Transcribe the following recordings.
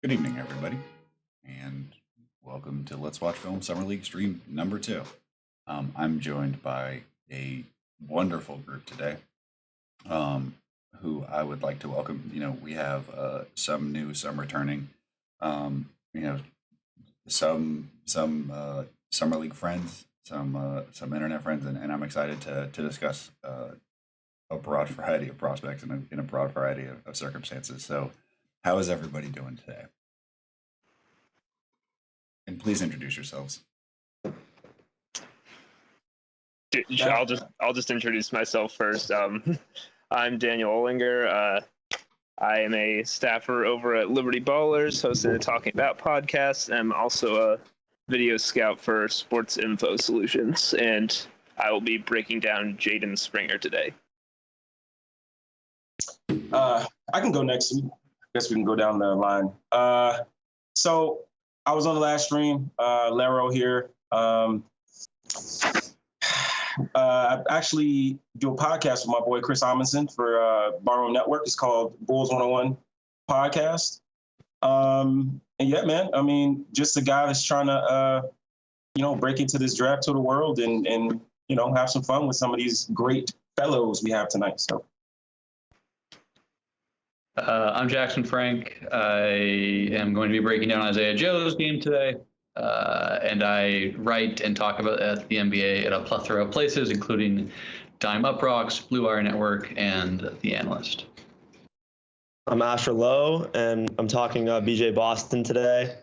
Good evening, everybody, and welcome to Let's Watch Film Summer League stream number 2. I'm joined by a wonderful group today, who I would like to welcome. We have some new, some returning, um, you know, some Summer League friends, some internet friends, and I'm excited to discuss a broad variety of prospects in a broad variety of circumstances. So, how is everybody doing today? And please introduce yourselves. I'll just introduce myself first. I'm Daniel Olinger. I am a staffer over at Liberty Ballers, hosting the Talking About podcast. I'm also a video scout for Sports Info Solutions, and I will be breaking down Jaden Springer today. I can go next. I guess we can go down the line. So I was on the last stream, Larro here. I actually do a podcast with my boy Chris Amundsen for Borrow Network. It's called Bulls 101 Podcast. And yeah, man, I mean, just a guy that's trying to, break into this draft to the world and have some fun with some of these great fellows we have tonight. So. I'm Jackson Frank. I am going to be breaking down Isaiah Joe's game today, and I write and talk about at the NBA at a plethora of places, including Dime Up Rocks, Blue Wire Network, and The Analyst. I'm Asher Lowe, and I'm talking BJ Boston today.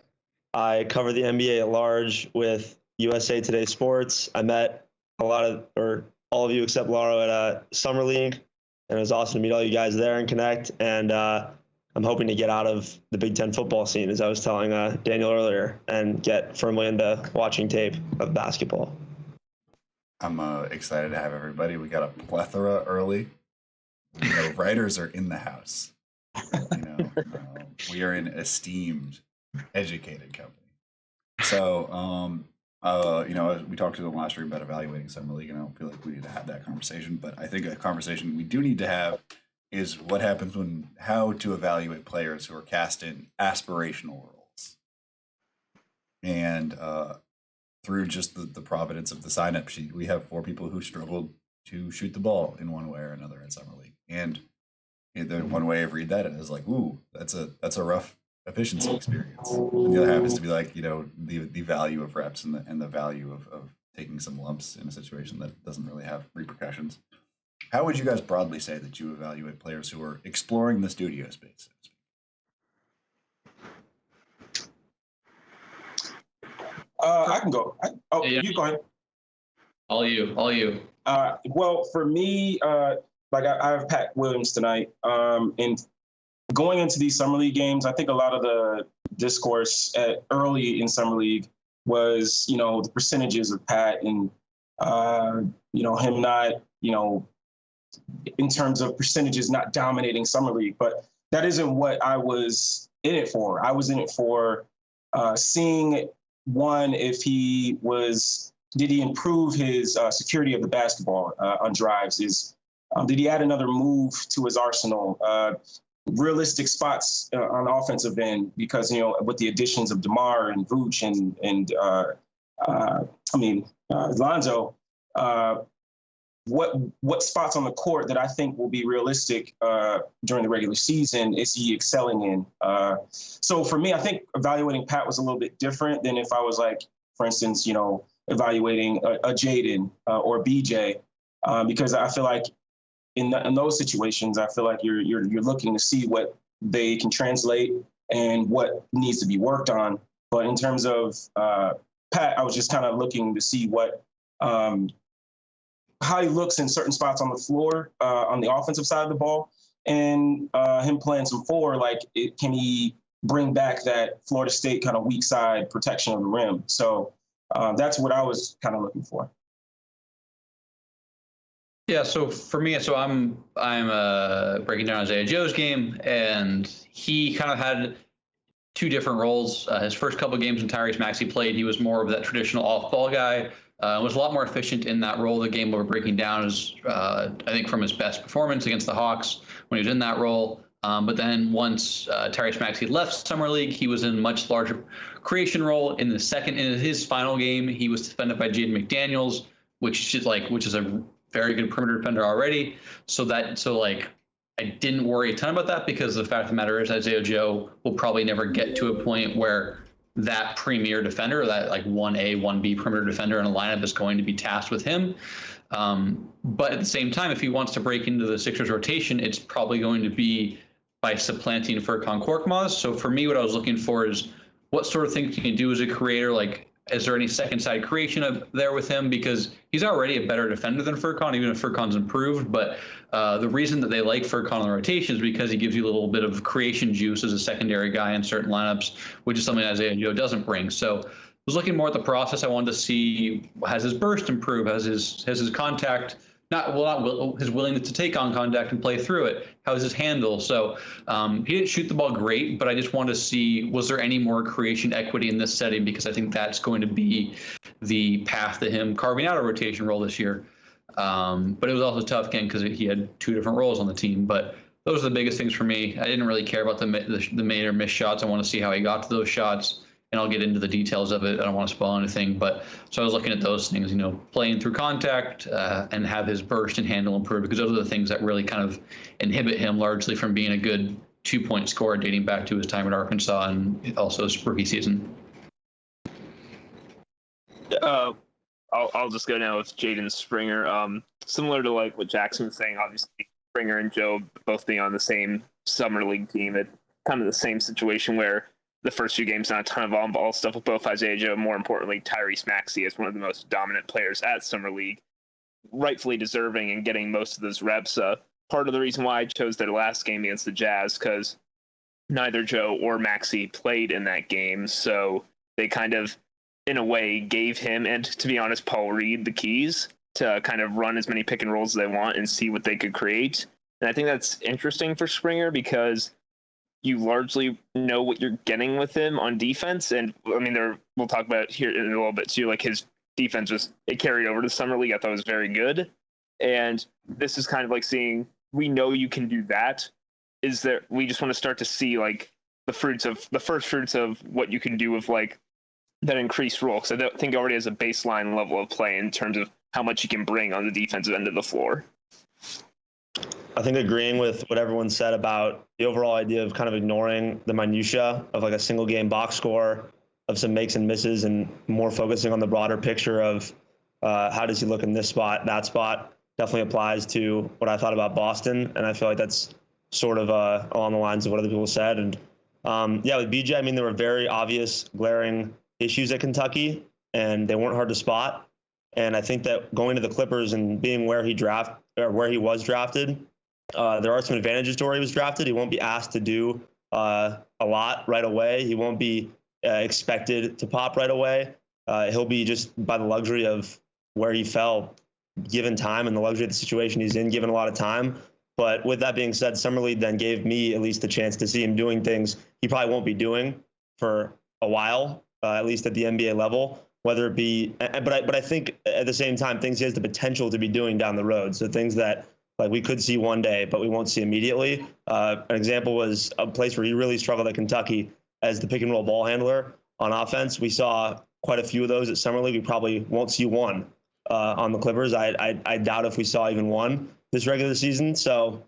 I cover the NBA at large with USA Today Sports. I met all of you except Larro at Summer League. And it was awesome to meet all you guys there and connect. And I'm hoping to get out of the Big Ten football scene, as I was telling Daniel earlier, and get firmly into watching tape of basketball. I'm excited to have everybody. We got a plethora early. Writers are in the house. We are an esteemed, educated company. So, we talked to the last stream about evaluating Summer League, and I don't feel like we need to have that conversation, but I think a conversation we do need to have is what happens how to evaluate players who are cast in aspirational roles. And through just the providence of the sign-up sheet, we have 4 people who struggled to shoot the ball in one way or another in Summer League. And the one way of read that is like, ooh, that's a rough efficiency experience. And the other half is to be like, the value of reps and the value of taking some lumps in a situation that doesn't really have repercussions. How would you guys broadly say that you evaluate players who are exploring the studio space? I can go. You go ahead. All you. Well, for me, I have Pat Williams tonight, and going into these Summer League games, I think a lot of the discourse early in Summer League was, the percentages of Pat and, him not, in terms of percentages not dominating Summer League. But that isn't what I was in it for. I was in it for seeing, one, did he improve his security of the basketball on drives? Did he add another move to his arsenal? Realistic spots on the offensive end, because with the additions of DeMar and Vooch and Lonzo, what spots on the court that I think will be realistic during the regular season is he excelling in? So for me, I think evaluating Pat was a little bit different than if I was like, for instance, evaluating a Jaden or BJ, because I feel like in those situations, I feel like you're looking to see what they can translate and what needs to be worked on. But in terms of Pat, I was just kind of looking to see how he looks in certain spots on the floor on the offensive side of the ball, and him playing some 4. Can he bring back that Florida State kind of weak side protection of the rim? So that's what I was kind of looking for. Yeah, so for me, I'm breaking down Isaiah Joe's game, and he kind of had 2 different roles. His first couple of games in Tyrese Maxey played, he was more of that traditional off-ball guy. Was a lot more efficient in that role. The game we're breaking down is, I think, from his best performance against the Hawks when he was in that role. But then once Tyrese Maxey left Summer League, he was in much larger creation role. In his final game, he was defended by Jaden McDaniels, which is a very good perimeter defender already. So I didn't worry a ton about that, because the fact of the matter is Isaiah Joe will probably never get to a point where that premier defender, that like 1A, 1B perimeter defender in a lineup is going to be tasked with him. But at the same time, if he wants to break into the Sixers rotation, it's probably going to be by supplanting Furkan Korkmaz. So for me, what I was looking for is what sort of things can you do as a creator? Like, is there any second side creation there with him? Because he's already a better defender than Furkan, even if Furkan's improved. But the reason that they like Furkan in the rotation is because he gives you a little bit of creation juice as a secondary guy in certain lineups, which is something Isaiah Joe doesn't bring. So I was looking more at the process. I wanted to see, has his burst improved? Has his contact, his willingness to take on contact and play through it? How's his handle? So he didn't shoot the ball great, but I just wanted to see, was there any more creation equity in this setting? Because I think that's going to be the path to him carving out a rotation role this year. But it was also tough again because he had two different roles on the team. But those are the biggest things for me. I didn't really care about the made or missed shots. I want to see how he got to those shots, and I'll get into the details of it. I don't want to spoil anything, but so I was looking at those things, playing through contact and have his burst and handle improve, because those are the things that really kind of inhibit him largely from being a good 2-point scorer dating back to his time at Arkansas and also his rookie season. I'll just go now with Jaden Springer. Similar to like what Jackson was saying, obviously Springer and Joe both being on the same summer league team, it's kind of the same situation where the first few games, not a ton of on-ball stuff with both Isaiah Joe. More importantly, Tyrese Maxey is one of the most dominant players at Summer League, rightfully deserving and getting most of those reps. Part of the reason why I chose their last game against the Jazz, because neither Joe or Maxey played in that game, so they kind of, in a way, gave him, and to be honest, Paul Reed, the keys to kind of run as many pick and rolls as they want and see what they could create. And I think that's interesting for Springer, because you largely know what you're getting with him on defense. And I mean, we'll talk about it here in a little bit too. Like, his defense it carried over to Summer League. I thought it was very good. And this is kind of like seeing, we know you can do that. We just want to start to see like the first fruits of what you can do with like that increased role. Cause I don't think he already has a baseline level of play in terms of how much he can bring on the defensive end of the floor. I think agreeing with what everyone said about the overall idea of kind of ignoring the minutia of like a single game box score, of some makes and misses, and more focusing on the broader picture of how does he look in this spot, that spot, definitely applies to what I thought about Boston. And I feel like that's sort of along the lines of what other people said. And with BJ, I mean, there were very obvious glaring issues at Kentucky, and they weren't hard to spot. And I think that going to the Clippers and being where he was drafted, there are some advantages to where he was drafted. He won't be asked to do a lot right away. He won't be expected to pop right away. He'll be just by the luxury of where he fell, given time, and the luxury of the situation he's in, given a lot of time. But with that being said, Summer League then gave me at least the chance to see him doing things he probably won't be doing for a while, at least at the NBA level. Whether it be, but I think at the same time, things he has the potential to be doing down the road. So things that like we could see one day, but we won't see immediately. An example was a place where he really struggled at Kentucky as the pick and roll ball handler on offense. We saw quite a few of those at Summer League. We probably won't see one on the Clippers. I doubt if we saw even one this regular season. So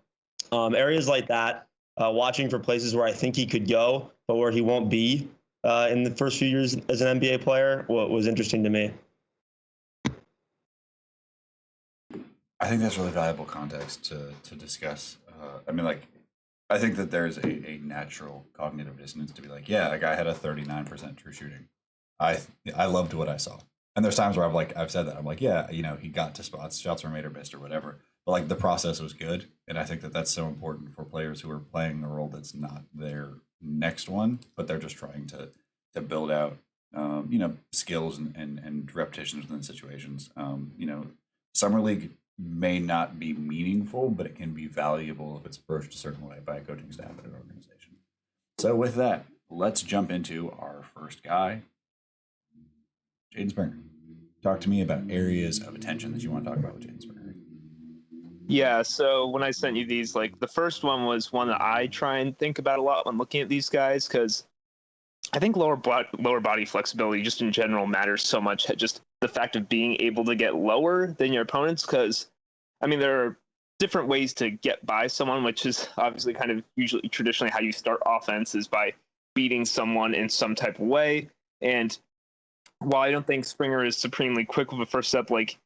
areas like that, watching for places where I think he could go, but where he won't be in the first few years as an NBA player, was interesting to me. I think that's really valuable context to discuss. I mean, like, I think that there's a natural cognitive dissonance to be like, yeah, a guy had a 39% true shooting. I loved what I saw. And there's times where I've said that. I'm like, yeah, he got to spots, shots were made or missed or whatever. But like the process was good. And I think that that's so important for players who are playing a role that's not their next one, but they're just trying to build out, skills and repetitions within situations. Summer League may not be meaningful, but it can be valuable if it's approached a certain way by a coaching staff at an organization. So with that, let's jump into our first guy, Jaden Springer. Talk to me about areas of attention that you want to talk about with Jaden Springer. Yeah, so when I sent you these, like the first one was one that I try and think about a lot when looking at these guys because I think lower body flexibility just in general matters so much. Just the fact of being able to get lower than your opponents, because I mean there are different ways to get by someone, which is obviously kind of usually traditionally how you start offense is by beating someone in some type of way. And while I don't think Springer is supremely quick with a first step, like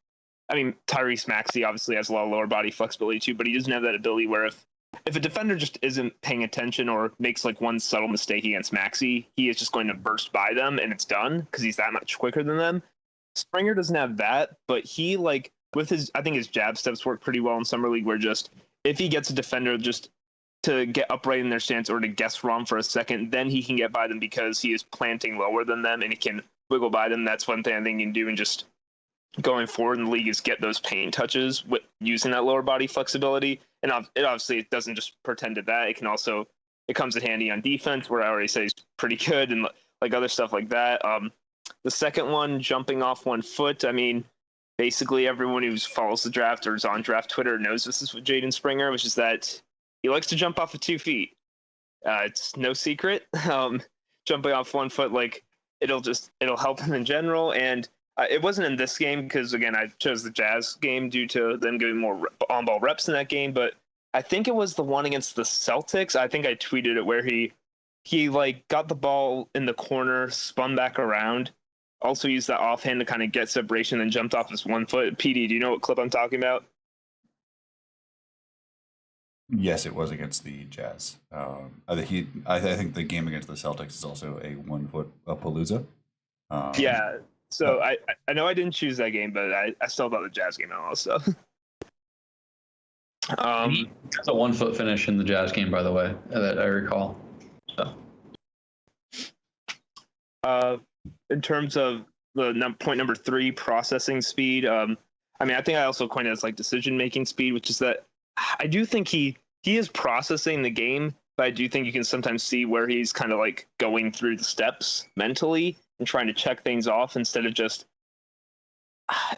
I mean, Tyrese Maxey obviously has a lot of lower body flexibility too, but he doesn't have that ability where if a defender just isn't paying attention or makes like one subtle mistake against Maxey, he is just going to burst by them and it's done because he's that much quicker than them. Springer doesn't have that, but he like with his I think his jab steps work pretty well in summer league where just if he gets a defender just to get upright in their stance or to guess wrong for a second, then he can get by them because he is planting lower than them and he can wiggle by them. That's one thing I think he can do and just going forward in the league is get those paint touches with using that lower body flexibility. And it obviously it doesn't just pretend to that. It can also it comes in handy on defense where I already say he's pretty good and like other stuff like that. The second one, jumping off 1 foot. I mean, basically everyone who follows the draft or is on draft Twitter knows this is with Jaden Springer, which is that he likes to jump off of 2 feet. It's no secret. Jumping off 1 foot, like it'll help him in general. And it wasn't in this game because, again, I chose the Jazz game due to them giving more on-ball reps in that game. But I think it was the one against the Celtics. I think I tweeted it where he like got the ball in the corner, spun back around, also used that offhand to kind of get separation, then jumped off his 1 foot. PD, do you know what clip I'm talking about? Yes, it was against the Jazz. I think the game against the Celtics is also a 1 foot palooza. Yeah. So I know I didn't choose that game, but I still thought the Jazz game also. It's a 1 foot finish in the Jazz game, by the way, that I recall. So. In terms of the point number 3, processing speed. I mean, I think I also coined it as like decision making speed, which is that I do think he is processing the game, but I do think you can sometimes see where he's kind of like going through the steps mentally and trying to check things off instead of just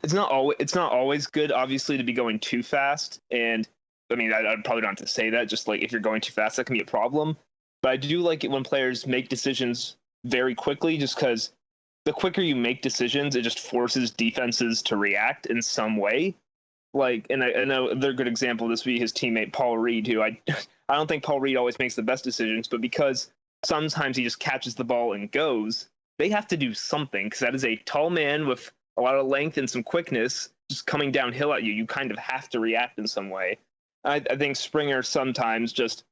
it's not always good obviously to be going too fast. And I mean I'd probably don't have to say that, just like if you're going too fast that can be a problem, but I do like it when players make decisions very quickly, just because the quicker you make decisions it just forces defenses to react in some way. Like, and I know another good example of this would be his teammate Paul Reed, who I don't think Paul Reed always makes the best decisions, but because sometimes he just catches the ball and goes, they have to do something because that is a tall man with a lot of length and some quickness just coming downhill at you. You kind of have to react in some way. I think Springer sometimes just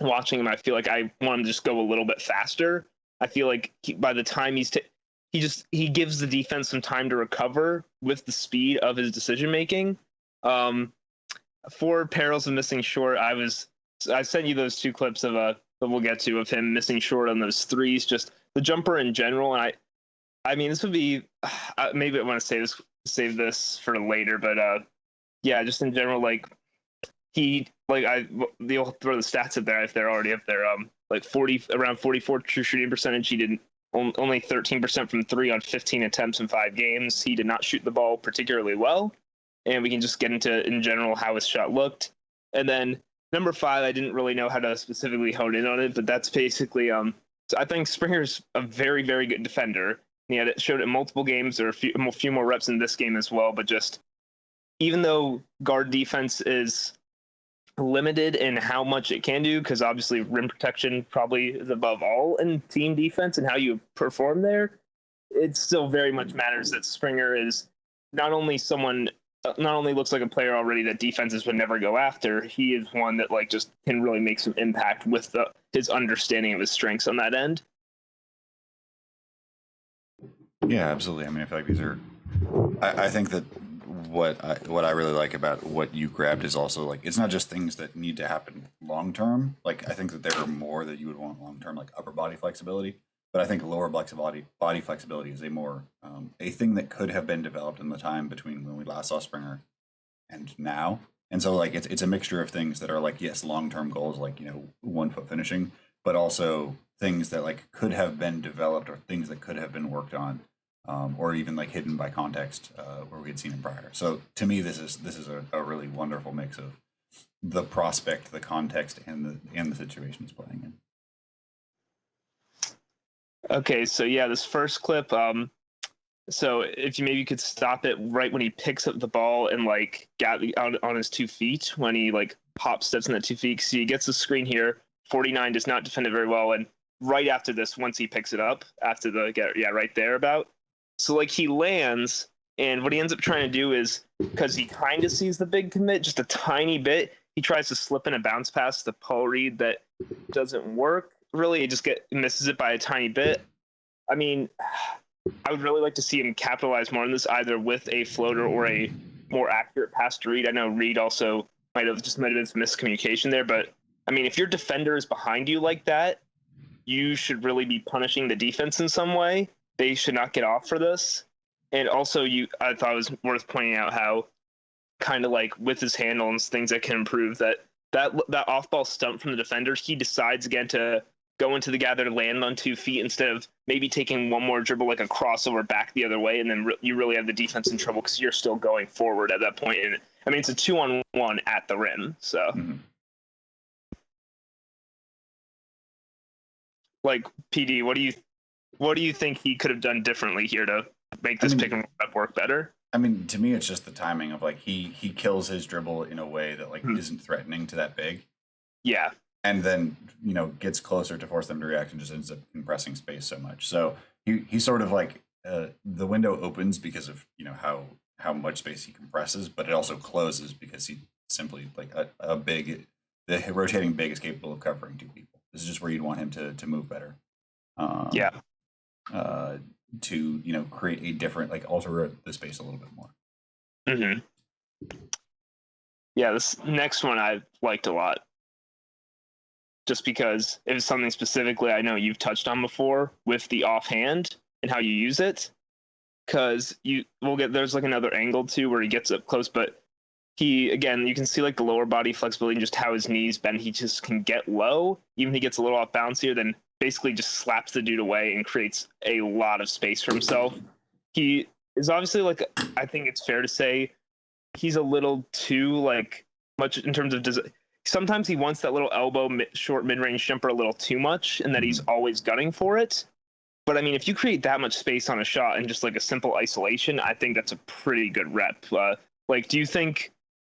watching him, I feel like I want him to just go a little bit faster. I feel like by the time he gives the defense some time to recover with the speed of his decision making. For perils of missing short, I sent you those 2 clips of that we'll get to of him missing short on those threes, just the jumper in general. And I mean, this would be maybe I want to save this for later, but yeah, just in general, like they'll throw the stats up there if they're already up there. Like around 44 true shooting percentage. He didn't only 13% from 3 on 15 attempts in 5 games. He did not shoot the ball particularly well, and we can just get into in general how his shot looked. And then number 5, I didn't really know how to specifically hone in on it, but that's basically so I think Springer's a very, very good defender. He showed it in multiple games, or a few more reps in this game as well. But just even though guard defense is limited in how much it can do, because obviously rim protection probably is above all in team defense and how you perform there, it still very much matters that Springer is not only looks like a player already that defenses would never go after, he is one that like just can really make some impact with his understanding of his strengths on that end. Yeah, absolutely. I mean, I feel like these are. I think that what I really like about what you grabbed is also like it's not just things that need to happen long term. Like I think that there are more that you would want long term, like upper body flexibility. But I think lower body flexibility is a more a thing that could have been developed in the time between when we last saw Springer and now. And so like it's a mixture of things that are like yes, long term goals like 1 foot finishing, but also things that like could have been developed or things that could have been worked on or even like hidden by context where we had seen him prior. So to me, this is a really wonderful mix of the prospect, the context, and the situation he's playing in. Okay, so yeah, this first clip. So if you maybe could stop it right when he picks up the ball and like got on his 2 feet when he like hop steps in the 2 feet. So he gets the screen here. 49 does not defend it very well, and right after this, once he picks it up after the right there about. So like he lands, and what he ends up trying to do is, because he kind of sees the big commit just a tiny bit, he tries to slip in a bounce pass to Paul Reed that doesn't work. Really, it just misses it by a tiny bit. I mean, I would really like to see him capitalize more on this, either with a floater or a more accurate pass to Reed. I know Reed also might have been some miscommunication there, but I mean, if your defender is behind you like that, you should really be punishing the defense in some way. They should not get off for this. And also, I thought it was worth pointing out how kind of like with his handle and things that can improve that off-ball stump from the defender, he decides again to go into the gather to land on 2 feet instead of maybe taking one more dribble like a crossover back the other way, and then you really have the defense in trouble because you're still going forward at that point. And I mean, it's a 2-on-1 at the rim, so. Mm-hmm. Like, PD, what do you think he could have done differently here to make this pick and roll work better? I mean, to me, it's just the timing of like he kills his dribble in a way that like isn't threatening to that big. Yeah. And then, gets closer to force them to react and just ends up compressing space so much. So he sort of like the window opens because of, how much space he compresses, but it also closes because he simply like the rotating big is capable of covering 2 people. This is just where you'd want him to move better. To, create a different, like alter the space a little bit more. Mm-hmm. Yeah, this next one I liked a lot. Just because it was something specifically I know you've touched on before with the offhand and how you use it. Because there's like another angle too where he gets up close, but you can see like the lower body flexibility and just how his knees bend. He just can get low, even if he gets a little off balance here, then basically just slaps the dude away and creates a lot of space for himself. He is obviously like, I think it's fair to say he's a little too like much in terms of sometimes he wants that little elbow short mid-range jumper a little too much and that he's always gunning for it. But I mean, if you create that much space on a shot and just like a simple isolation, I think that's a pretty good rep. Do you think,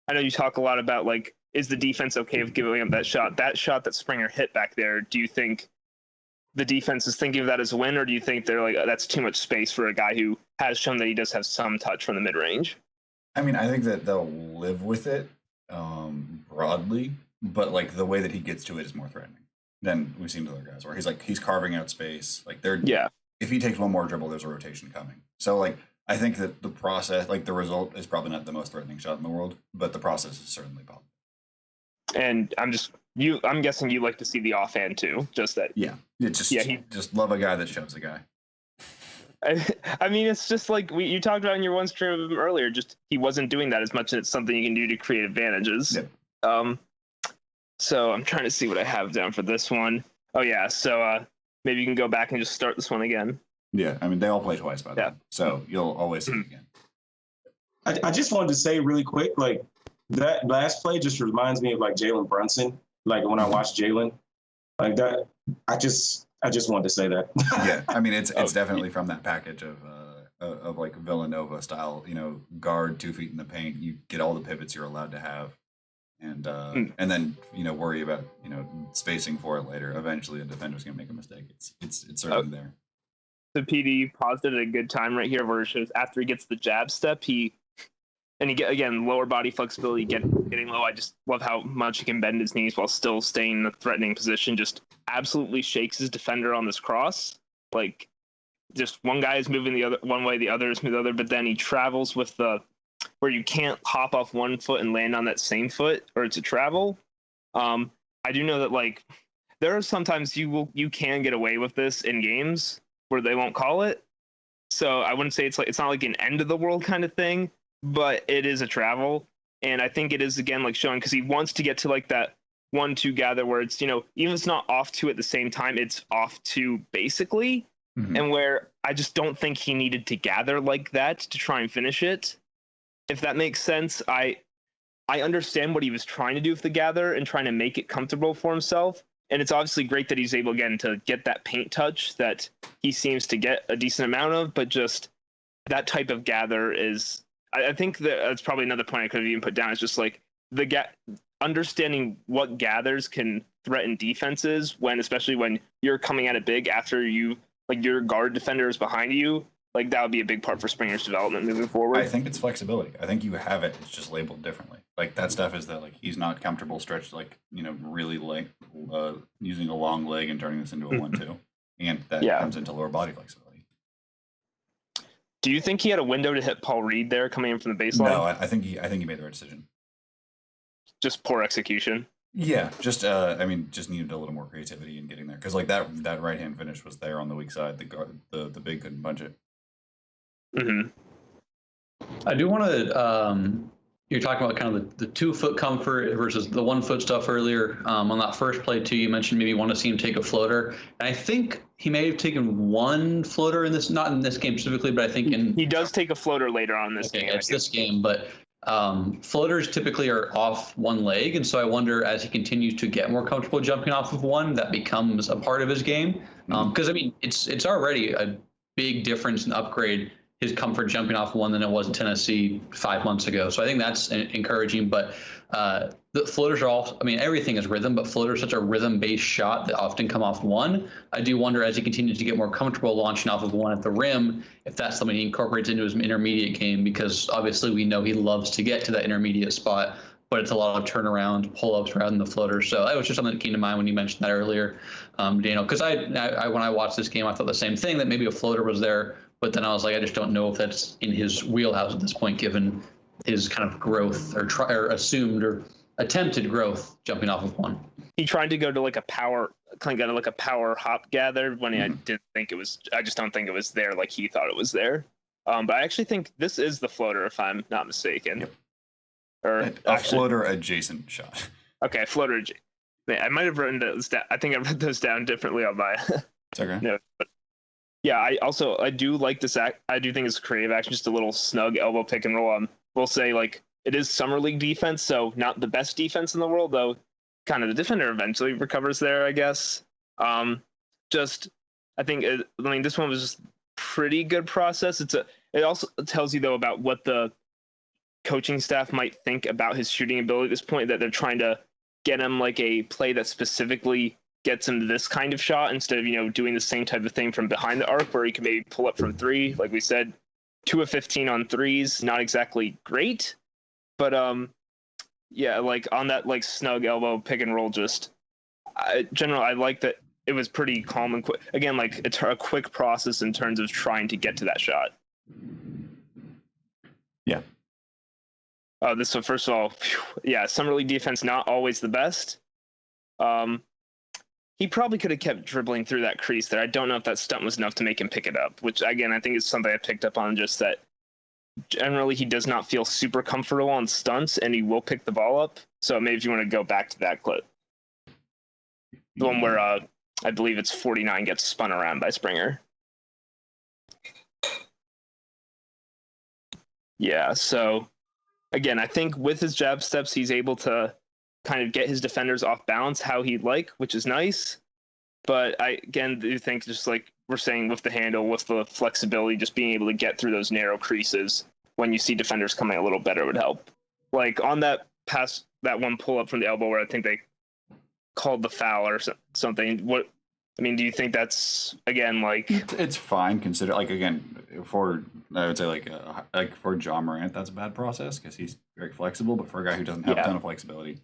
I know you talk a lot about like, is the defense okay with giving up that shot that Springer hit back there? Do you think the defense is thinking of that as a win, or do you think they're like, that's too much space for a guy who has shown that he does have some touch from the mid-range? I mean, I think that they'll live with it broadly, but like the way that he gets to it is more threatening than we've seen with other guys, where he's carving out space. Like if he takes one more dribble, there's a rotation coming. So like I think that the process, like the result, is probably not the most threatening shot in the world, but the process is certainly possible. And I'm guessing you like to see the offhand too, just that. Yeah, just love a guy that shoves a guy. I mean, it's just like you talked about in your one stream of him earlier. Just he wasn't doing that as much, and it's something you can do to create advantages. Yep. So I'm trying to see what I have down for this one. Oh yeah, so maybe you can go back and just start this one again. Yeah, I mean they all play twice by then, so you'll always see it again. I just wanted to say really quick, like that last play just reminds me of like Jalen Brunson. Like when I watched Jalen, like that, I just wanted to say that. Yeah, I mean it's definitely from that package of like Villanova style, guard 2 feet in the paint. You get all the pivots you're allowed to have, and then worry about spacing for it later. Eventually, a defender's gonna make a mistake. It's certainly there. The PD paused it at a good time right here, where it shows after he gets the jab step, he get again lower body flexibility, getting low. I just love how much he can bend his knees while still staying in a threatening position. Just absolutely shakes his defender on this cross. Like, just one guy is moving the other one way, the other is moving the other, but then he travels with where you can't hop off one foot and land on that same foot, or it's a travel. I do know that like there are sometimes you can get away with this in games where they won't call it. So I wouldn't say it's not like an end of the world kind of thing, but it is a travel. And I think it is again like showing, because he wants to get to like that 1-2 gather where it's, even if it's not off 2 at the same time, it's off 2 basically. and where I just don't think he needed to gather like that to try and finish it. If that makes sense, I understand what he was trying to do with the gather and trying to make it comfortable for himself. And it's obviously great that he's able, again, to get that paint touch that he seems to get a decent amount of, but just that type of gather is, I think that's probably another point I could have even put down, is just like understanding what gathers can threaten defenses especially when you're coming at it big after your guard defender is behind you. Like, that would be a big part for Springer's development moving forward. I think it's flexibility. I think you have it. It's just labeled differently. Like, that stuff is that, like, he's not comfortable stretched, like, really like using a long leg and turning this into a 1-2, and that comes into lower body flexibility. Do you think he had a window to hit Paul Reed there coming in from the baseline? No, I think he made the right decision. Just poor execution. Yeah, just needed a little more creativity in getting there, because like that right hand finish was there on the weak side. The big couldn't punch it. Mm-hmm. I do want to. You're talking about kind of the 2 foot comfort versus the 1 foot stuff earlier. On that first play too, you mentioned maybe you want to see him take a floater, and I think he may have taken 1 floater in this, not in this game specifically, but I think he does take a floater later on in this game. It's this game, but floaters typically are off 1 leg, and so I wonder, as he continues to get more comfortable jumping off of 1, that becomes a part of his game. Because I mean, it's already a big difference and upgrade, his comfort jumping off 1 than it was in Tennessee 5 months ago. So I think that's encouraging. But the floaters are all, I mean, everything is rhythm, but floaters are such a rhythm-based shot that often come off 1. I do wonder, as he continues to get more comfortable launching off of 1 at the rim, if that's something he incorporates into his intermediate game, because obviously we know he loves to get to that intermediate spot, but it's a lot of turnaround, pull-ups rather than the floaters. So that was just something that came to mind when you mentioned that earlier, Daniel, because I when I watched this game, I thought the same thing, that maybe a floater was there. But then I was like, I just don't know if that's in his wheelhouse at this point, given his kind of growth or assumed or attempted growth jumping off of 1. He tried to go to like a power hop gather when I didn't think it was. I just don't think it was there like he thought it was there. But I actually think this is the floater, if I'm not mistaken. Yep. Or a floater adjacent shot. Okay, floater. I might have written those down. I think I wrote those down differently on my. It's okay. No, but yeah, I do like this act. I do think it's a creative action, just a little snug elbow pick and roll. We'll say, like, it is summer league defense, so not the best defense in the world, though. Kind of the defender eventually recovers there, I guess. I think this one was just pretty good process. It also tells you though about what the coaching staff might think about his shooting ability at this point, that they're trying to get him like a play that specifically gets him this kind of shot instead of, doing the same type of thing from behind the arc where he can maybe pull up from 3. Like we said, 2 of 15 on 3s, not exactly great, but yeah, like on that like snug elbow pick and roll, generally I like that it was pretty calm and quick. Again, like it's a quick process in terms of trying to get to that shot. Yeah. So first of all, yeah, summer league defense not always the best. He probably could have kept dribbling through that crease there. I don't know if that stunt was enough to make him pick it up, which again, I think is something I picked up on, just that generally he does not feel super comfortable on stunts and he will pick the ball up. So maybe if you want to go back to that clip, the one where I believe it's 49 gets spun around by Springer. Yeah, so again, I think with his jab steps, he's able to kind of get his defenders off balance how he'd like, which is nice. But I, again, do think just like we're saying with the handle, with the flexibility, just being able to get through those narrow creases when you see defenders coming a little better would help. Like on that pass, that one pull up from the elbow where I think they called the foul or something. What, I mean, do you think that's, again, like... It's fine, consider, like, again, I would say, like for John Morant, that's a bad process because he's very flexible, but for a guy who doesn't have a ton of flexibility,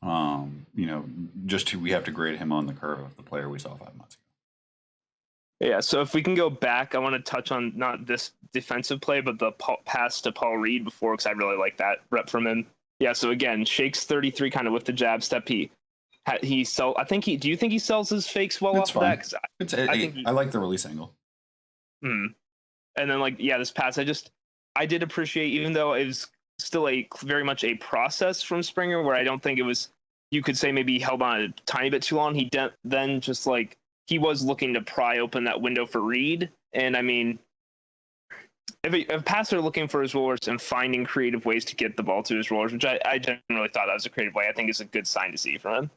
we have to grade him on the curve of the player we saw 5 months ago. Yeah, so if we can go back, I want to touch on not this defensive play, but the pass to Paul Reed before, because I really like that rep from him. Yeah, so again, shakes 33 kind of with the jab step. Do you think he sells his fakes well it's off fine. of that? I like the release angle. And then this pass, I did appreciate, even though it was still very much a process from Springer, where I don't think it was, you could say maybe he held on a tiny bit too long. He then just he was looking to pry open that window for Reed. And I mean, if a passer looking for his rollers and finding creative ways to get the ball to his rollers, which I generally thought that was a creative way, I think is a good sign to see from him.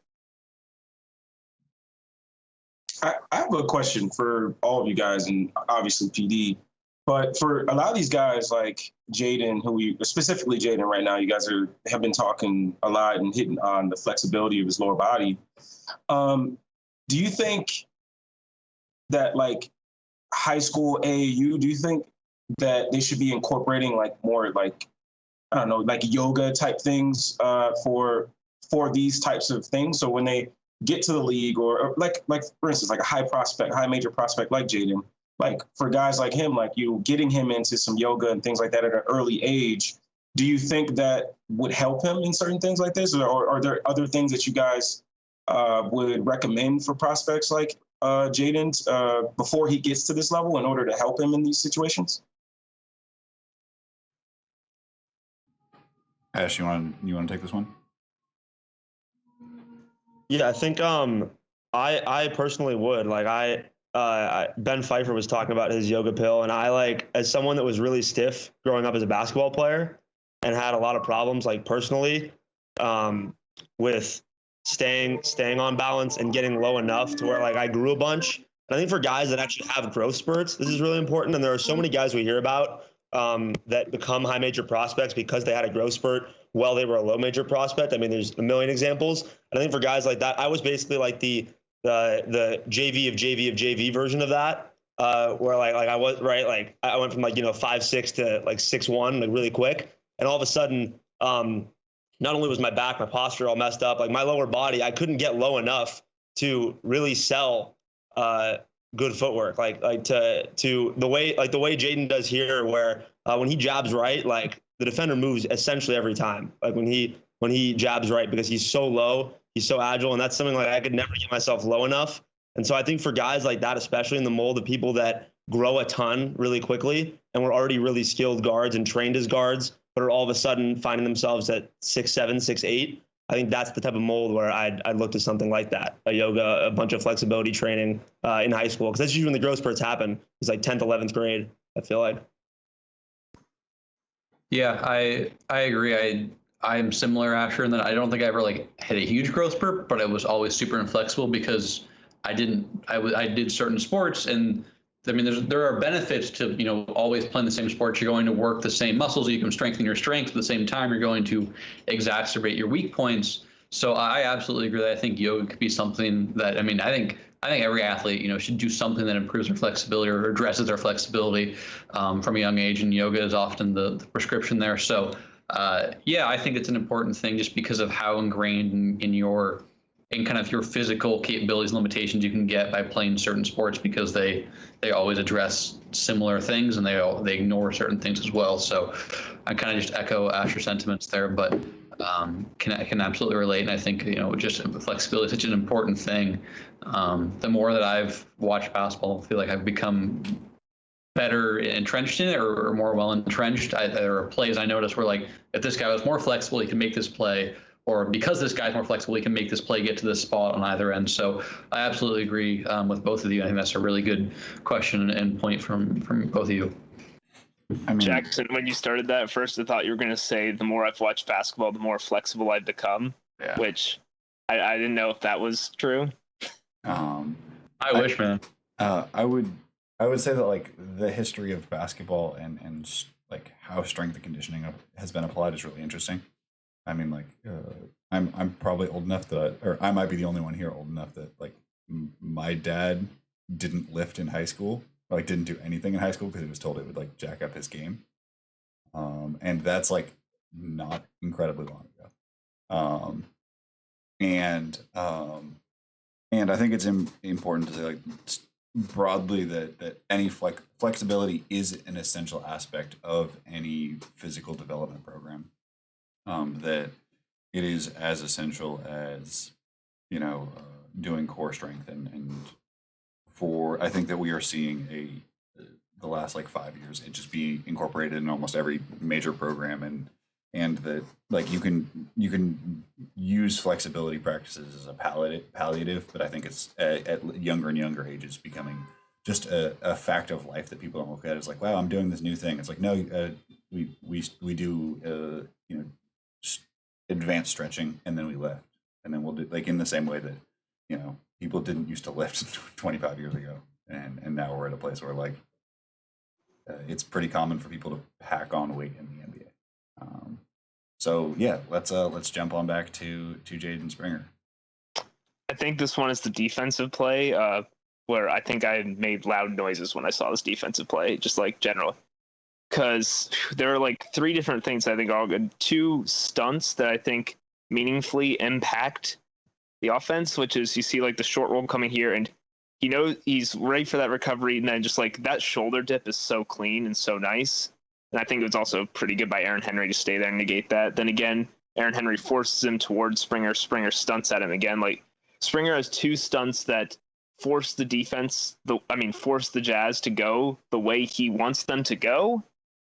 I have a question for all of you guys, and obviously PD. But for a lot of these guys like Jaden, specifically Jaden right now, you guys have been talking a lot and hitting on the flexibility of his lower body. Do you think that like high school AAU, do you think that they should be incorporating like more like, I don't know, like yoga type things for these types of things? So when they get to the league, or like for instance, like a high major prospect like Jaden, like for guys like him, like you getting him into some yoga and things like that at an early age, do you think that would help him in certain things like this? Or are there other things that you guys would recommend for prospects like Jaden before he gets to this level in order to help him in these situations? Ash, you want to take this one? Yeah, I think I personally would. Like Ben Pfeiffer was talking about his yoga pill, and I, like, as someone that was really stiff growing up as a basketball player and had a lot of problems, like personally, with staying on balance and getting low enough to where like I grew a bunch. And I think for guys that actually have growth spurts, this is really important. And there are so many guys we hear about that become high major prospects because they had a growth spurt while they were a low major prospect. I mean, there's a million examples. And I think for guys like that, I was basically like the JV of JV of JV version of that, where like I was right, like I went from like 5'6" to like 6'1", like really quick, and all of a sudden, not only was my back, my posture all messed up, like my lower body, I couldn't get low enough to really sell good footwork, like to the way Jaden does here, where when he jabs right, like the defender moves essentially every time, like when he jabs right, because he's so low, he's so agile, and that's something like I could never get myself low enough. And so I think for guys like that, especially in the mold of people that grow a ton really quickly and were already really skilled guards and trained as guards, but are all of a sudden finding themselves at 6'7", 6'8", I think that's the type of mold where I'd look to something like that, a yoga, a bunch of flexibility training in high school, because that's usually when the growth spurts happen. It's like 10th, 11th grade, I feel like. Yeah, I agree. I'm similar, Asher, in that I don't think I ever like hit a huge growth spurt, but I was always super inflexible because I did certain sports, and I mean there are benefits to always playing the same sport. You're going to work the same muscles, you can strengthen your strength at the same time. You're going to exacerbate your weak points. So I absolutely agree that I think yoga could be something that, I think every athlete should do something that improves their flexibility or addresses their flexibility from a young age, and yoga is often the prescription there. So yeah, I think it's an important thing just because of how ingrained in kind of your physical capabilities and limitations you can get by playing certain sports, because they always address similar things and they ignore certain things as well. So I kind of just echo Asher's sentiments there, but can absolutely relate. And I think just flexibility is such an important thing. The more that I've watched basketball, I feel like I've become better entrenched in it, or more well entrenched. There are plays I noticed where, like, if this guy was more flexible, he can make this play, or because this guy's more flexible, he can make this play get to this spot on either end. So I absolutely agree with both of you. I think that's a really good question and point from both of you. I mean, Jackson, when you started that at first, I thought you were going to say the more I've watched basketball, the more flexible I've become, yeah. which I didn't know if that was true. I wish, man. I would say that like the history of basketball and like how strength and conditioning has been applied is really interesting. I mean, like I'm probably old enough or I might be the only one here old enough that like my dad didn't lift in high school, or like didn't do anything in high school because he was told it would like jack up his game. And that's like not incredibly long ago. And I think it's important to say, like, broadly, that any flexibility is an essential aspect of any physical development program. That it is as essential as doing core strength, and for I think that we are seeing the last like 5 years it just be incorporated in almost every major program, and and that like you can use flexibility practices as a palliative, but I think it's at younger and younger ages becoming just a fact of life that people don't look at as like, wow, I'm doing this new thing. It's like, no, we do advanced stretching, and then we lift, and then we'll do like in the same way that people didn't used to lift 25 years ago, and now we're at a place where like it's pretty common for people to pack on weight in the NBA. So yeah, let's jump on back to Jaden Springer. I think this one is the defensive play, where I think I made loud noises when I saw this defensive play, just like general. Because there are like three different things I think are all good. Two stunts that I think meaningfully impact the offense, which is you see like the short roll coming here, and he knows he's ready for that recovery, and then just like that shoulder dip is so clean and so nice. And I think it was also pretty good by Aaron Henry to stay there and negate that. Then again, Aaron Henry forces him towards Springer. Springer stunts at him again. Like Springer has two stunts that force the defense, force the Jazz to go the way he wants them to go.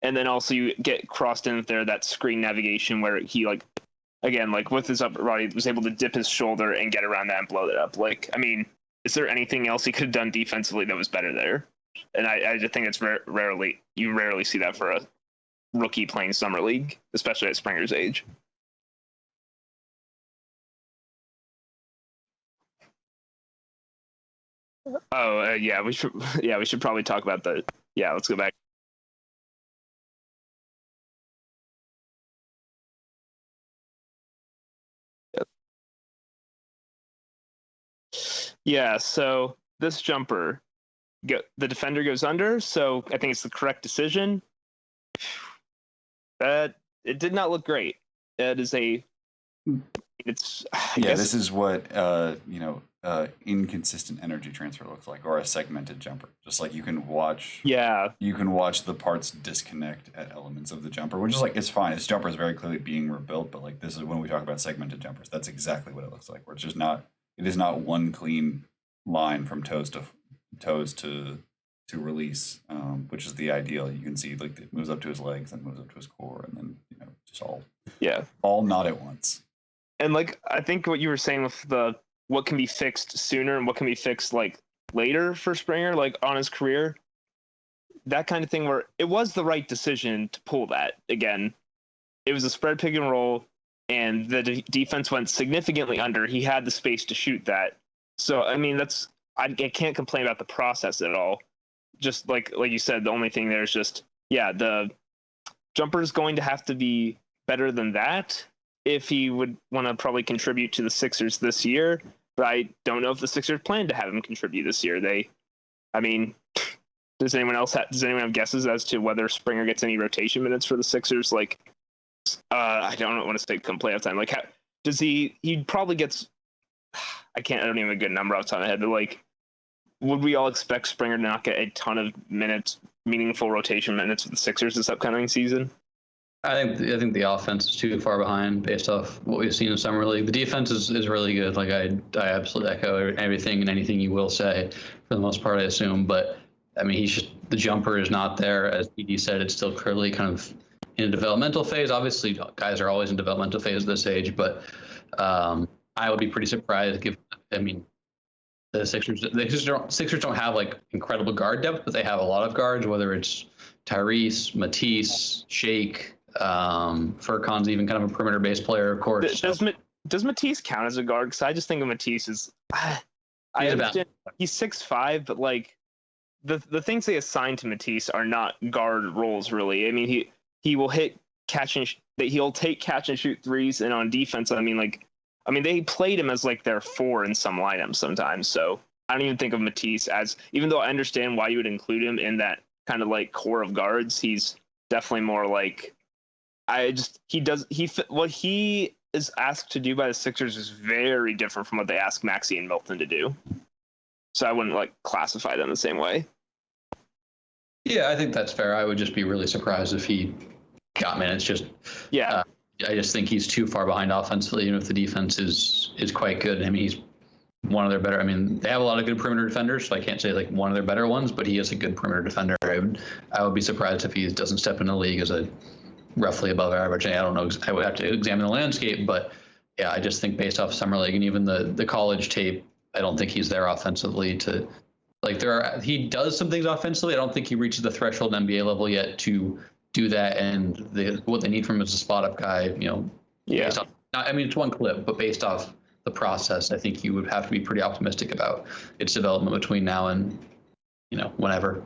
And then also you get crossed in there that screen navigation where he like, again, like with his upper body was able to dip his shoulder and get around that and blow that up. Like, I mean, is there anything else he could have done defensively that was better there? And I just think it's you rarely see that for a rookie playing summer league, especially at Springer's age. Oh yeah, we should probably talk about the let's go back. Yeah, so this jumper, the defender goes under, so I think it's the correct decision. It did not look great. This is what inconsistent energy transfer looks like, or a segmented jumper. Just like you can watch the parts disconnect at elements of the jumper, which is like it's fine. This jumper is very clearly being rebuilt, but like this is when we talk about segmented jumpers, that's exactly what it looks like. Where it's just not. It is not one clean line from toes to release, which is the ideal. You can see like it moves up to his legs and moves up to his core, and then just all not at once. And like I think what you were saying with what can be fixed sooner and what can be fixed like later for Springer, like on his career, that kind of thing where it was the right decision to pull that. Again, it was a spread pick and roll, and the defense went significantly under. He had the space to shoot that. So, I mean, I can't complain about the process at all. Just like you said, the only thing there is just, the jumper is going to have to be better than that if he would want to probably contribute to the Sixers this year. But I don't know if the Sixers plan to have him contribute this year. Does anyone have guesses as to whether Springer gets any rotation minutes for the Sixers? Like, I don't want to say come playoff time. Like, he probably gets, I don't even have a good number off the top of my head, but like, would we all expect Springer to not get a ton of minutes, meaningful rotation minutes with the Sixers this upcoming season? I think the offense is too far behind based off what we've seen in summer league. The defense is really good. Like I absolutely echo everything and anything you will say for the most part, I assume. But I mean, the jumper is not there. As PD said, it's still clearly kind of in a developmental phase. Obviously, guys are always in developmental phase at this age, but I would be pretty surprised the Sixers don't have like incredible guard depth, but they have a lot of guards, whether it's Tyrese, Matisse, Shake, Furkan's even kind of a perimeter base player, of course. Does Matisse count as a guard? Because I just think of Matisse as I understand he's 6'5", but like the things they assign to Matisse are not guard roles really. I mean, he will he'll take catch and shoot threes, and on defense, they played him as like their 4 in some lineups sometimes. So I don't even think of Matisse as, even though I understand why you would include him in that kind of like core of guards, he's definitely more like what he is asked to do by the Sixers is very different from what they ask Maxey and Milton to do. So I wouldn't like classify them the same way. Yeah, I think that's fair. I would just be really surprised if he got minutes. I just think he's too far behind offensively, even if the defense is quite good. I mean, he's one of their better. I mean, they have a lot of good perimeter defenders, so I can't say like one of their better ones, but he is a good perimeter defender. I would be surprised if he doesn't step in the league as a roughly above average. And I don't know. I would have to examine the landscape, but yeah, I just think based off summer league and even the college tape, I don't think he's there offensively to like he does some things offensively. I don't think he reaches the threshold NBA level yet to do that. And what they need from him is a spot up guy, based off, I mean, it's one clip, but based off the process, I think you would have to be pretty optimistic about its development between now and, whenever.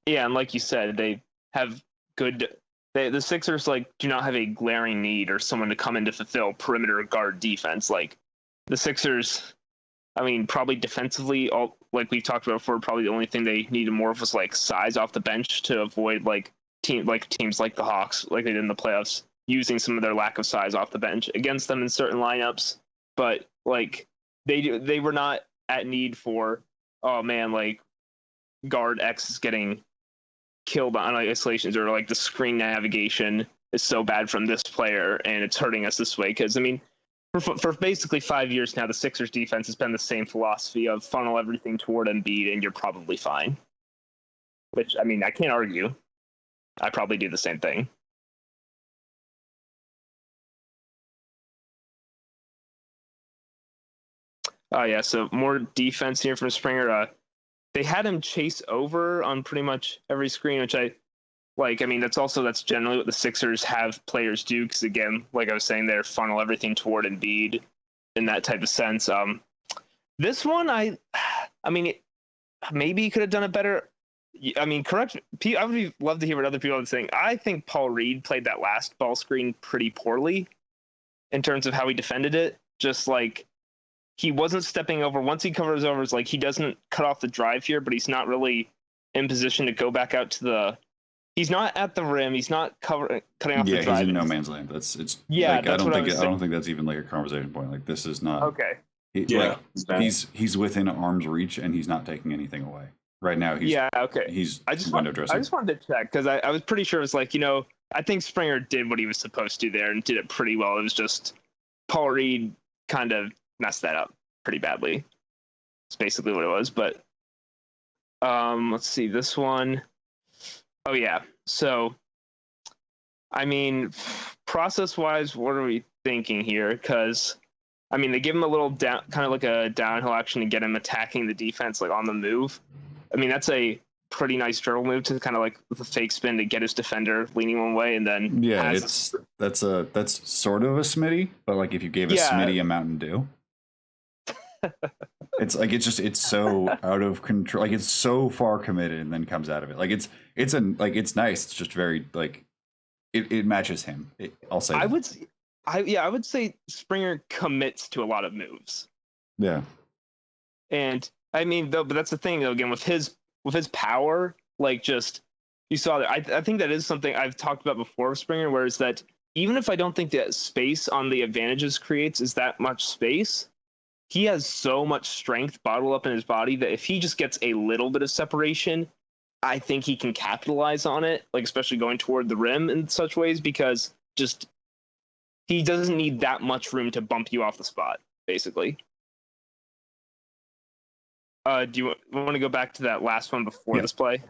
Yeah, and like you said, they have the Sixers do not have a glaring need or someone to come in to fulfill perimeter guard defense. Like the Sixers, I mean, probably defensively, like we talked about before, probably the only thing they needed more of was size off the bench to avoid teams like the Hawks, like they did in the playoffs, using some of their lack of size off the bench against them in certain lineups. But they were not at need for, oh man, guard X is getting killed on isolations, or the screen navigation is so bad from this player and it's hurting us this way. Because I mean, for basically 5 years now, the Sixers defense has been the same philosophy of funnel everything toward Embiid and you're probably fine. Which, I mean, I can't argue. I probably do the same thing. Oh yeah, so more defense here from Springer. They had him chase over on pretty much every screen, which I like. I mean, that's generally what the Sixers have players do. Because again, like I was saying, they funnel everything toward Embiid in that type of sense. This one, I mean, maybe he could have done it better. I mean, correct. I would love to hear what other people are saying. I think Paul Reed played that last ball screen pretty poorly in terms of how he defended it. Just he wasn't stepping over. Once he covers over, it's he doesn't cut off the drive here, but he's not really in position to go back out to the. He's not at the rim. He's not cutting off the drive. Yeah, he's in no man's land. I don't think that's even a conversation point. This is not okay. He's within arm's reach, and he's not taking anything away right now. Okay. He's I just window dressing. I just wanted to check because I was pretty sure it was I think Springer did what he was supposed to there and did it pretty well. It was just Paul Reed kind of messed that up pretty badly. It's basically what it was. But let's see this one. Oh yeah. So I mean, process wise, what are we thinking here? Because I mean, they give him a little down, kind of like a downhill action to get him attacking the defense on the move. I mean, that's a pretty nice dribble move to kind of with a fake spin to get his defender leaning one way, and then that's sort of a Smitty, but if you gave a Smitty a Mountain Dew. It's so out of control. It's so far committed and then comes out of it. It's nice. It's just very it matches him. I'll say. I would say Springer commits to a lot of moves. Yeah. And I mean, but that's the thing though. Again, with his power, you saw that. I think that is something I've talked about before with Springer, where is that even if I don't think that space on the advantages creates is that much space, he has so much strength bottled up in his body that if he just gets a little bit of separation, I think he can capitalize on it, especially going toward the rim in such ways, because just he doesn't need that much room to bump you off the spot, basically. Do you want to go back to that last one before this play?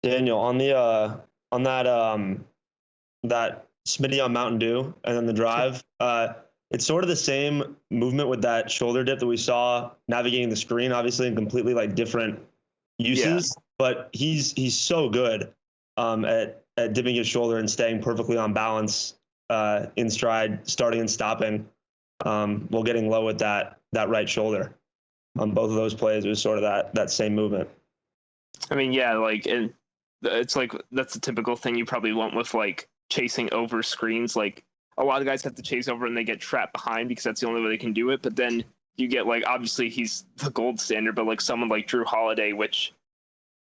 Daniel, on that Smitty on Mountain Dew and then the drive, it's sort of the same movement with that shoulder dip that we saw navigating the screen, obviously in completely different uses. Yeah. But he's so good at dipping his shoulder and staying perfectly on balance in stride, starting and stopping, while getting low with that right shoulder. On both of those plays, it was sort of that same movement. I mean, yeah, and it's that's the typical thing you probably want with chasing over screens. A lot of guys have to chase over and they get trapped behind because that's the only way they can do it. But then you get obviously he's the gold standard, but someone like Drew Holiday, which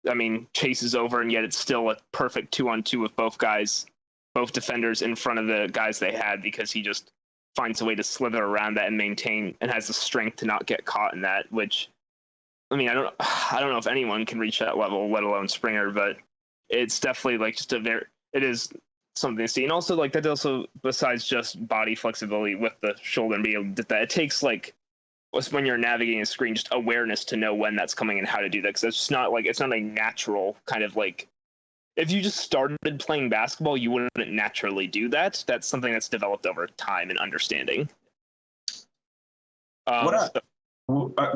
I mean chases over and yet it's still a perfect 2-on-2 with both defenders in front of the guys they had, because he just finds a way to slither around that and maintain and has the strength to not get caught in that. Which I mean, I don't know if anyone can reach that level, let alone Springer, but it's definitely it is something to see. And also that also, besides just body flexibility with the shoulder and being able to do that, it takes when you're navigating a screen, just awareness to know when that's coming and how to do that, because it's not a natural kind of like, if you just started playing basketball, you wouldn't naturally do that. That's something that's developed over time and understanding.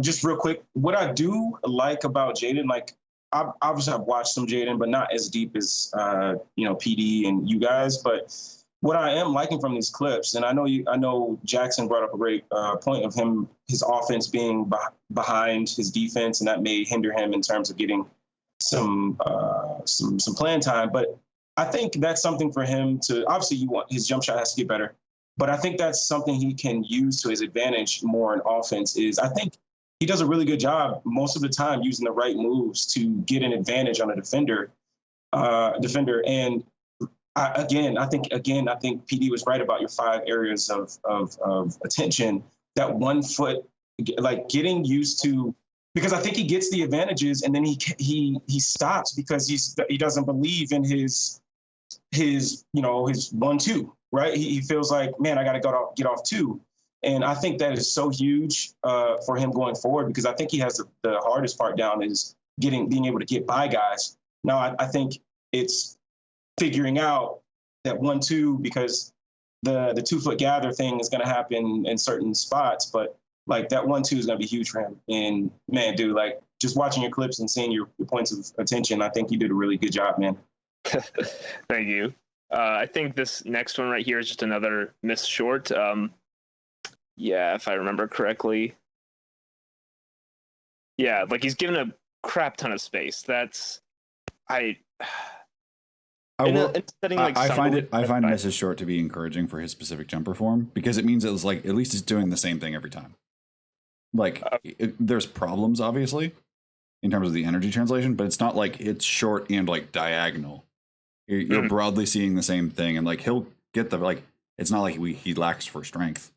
Just real quick, what I do like about Jaden, like obviously I've watched some Jaden, but not as deep as PD and you guys. But what I am liking from these clips, and I know Jackson brought up a great point of his offense being behind his defense, and that may hinder him in terms of getting some playing time. But I think that's something for him to, obviously his jump shot has to get better. But I think that's something he can use to his advantage more in offense. I think he does a really good job most of the time using the right moves to get an advantage on a defender. And I think PD was right about your 5 areas of attention. That 1 foot, like getting used to, because I think he gets the advantages and then he stops because he doesn't believe in his 1-2. Right? He feels like, man, I got to get off 2. And I think that is so huge for him going forward, because I think he has the hardest part down is being able to get by guys. Now, I think it's figuring out that 1-2, because the 2-foot gather thing is going to happen in certain spots. But like that 1-2 is going to be huge for him. And man, dude, like just watching your clips and seeing your points of attention, I think you did a really good job, man. Thank you. I think this next one right here is just another missed short. Yeah, if I remember correctly. Yeah, like he's given a crap ton of space. That's I find Mrs. Short to be encouraging for his specific jumper form, because it means it was like at least he's doing the same thing every time. Like there's problems obviously in terms of the energy translation, but it's not like it's short and like diagonal. You're broadly seeing the same thing, and like he'll get it's not like he lacks for strength.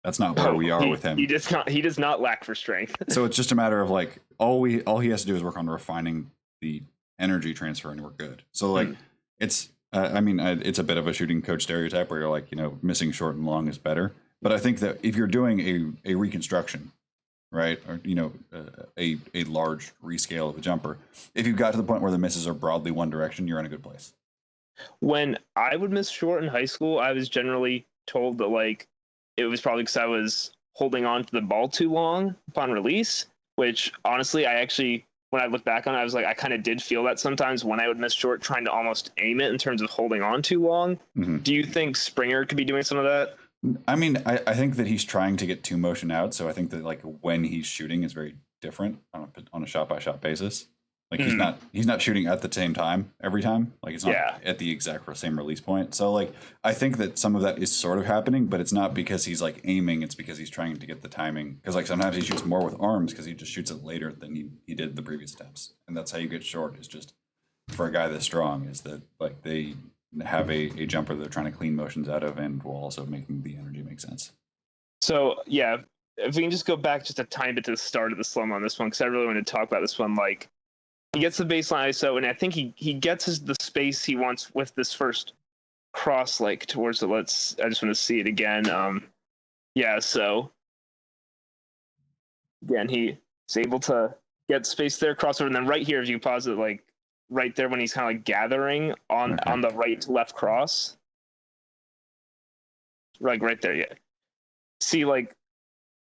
That's not where we are with him. He does not lack for strength. So it's just a matter of like all he has to do is work on refining the energy transfer, and we're good. So like it's it's a bit of a shooting coach stereotype where you're like, missing short and long is better. But I think that if you're doing a reconstruction, right, or a large rescale of a jumper, if you've got to the point where the misses are broadly one direction, you're in a good place. When I would miss short in high school, I was generally told that like it was probably because I was holding on to the ball too long upon release, which honestly, when I look back on it, I was like, I kind of did feel that sometimes when I would miss short, trying to almost aim it in terms of holding on too long. Mm-hmm. Do you think Springer could be doing some of that? I mean, I think that he's trying to get 2 motion out. So I think that like when he's shooting is very different on a shot by shot basis. Like he's not shooting at the same time every time. Like it's not at the exact same release point. So like I think that some of that is sort of happening, but it's not because he's like aiming. It's because he's trying to get the timing. Because like sometimes he shoots more with arms because he just shoots it later than he did the previous attempts. And that's how you get short. Is just for a guy this strong is that like they have a jumper they're trying to clean motions out of, and while also making the energy make sense. So yeah, if we can just go back just a tiny bit to the start of the slum on this one, because I really want to talk about this one. Like, he gets the baseline ISO, and I think he gets the space he wants with this first cross, like towards the I just want to see it again. So again, he's able to get space there, crossover, and then right here, if you pause it, like right there when he's kind of like gathering on the right to left cross, like right there, yeah. See, like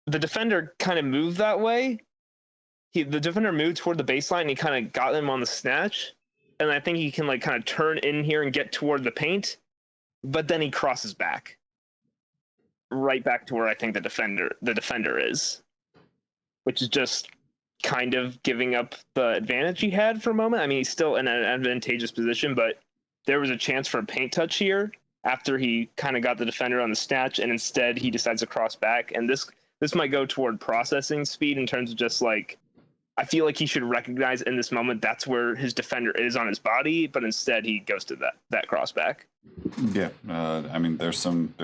the defender kind of moved that way. The defender moved toward the baseline, and he kind of got him on the snatch. And I think he can like kind of turn in here and get toward the paint, but then he crosses back, right back to where I think the defender is, which is just kind of giving up the advantage he had for a moment. I mean, he's still in an advantageous position, but there was a chance for a paint touch here after he kind of got the defender on the snatch, and instead he decides to cross back. And this might go toward processing speed in terms of just like, I feel like he should recognize in this moment that's where his defender is on his body, but instead he goes to that cross back. Yeah, I mean, there's some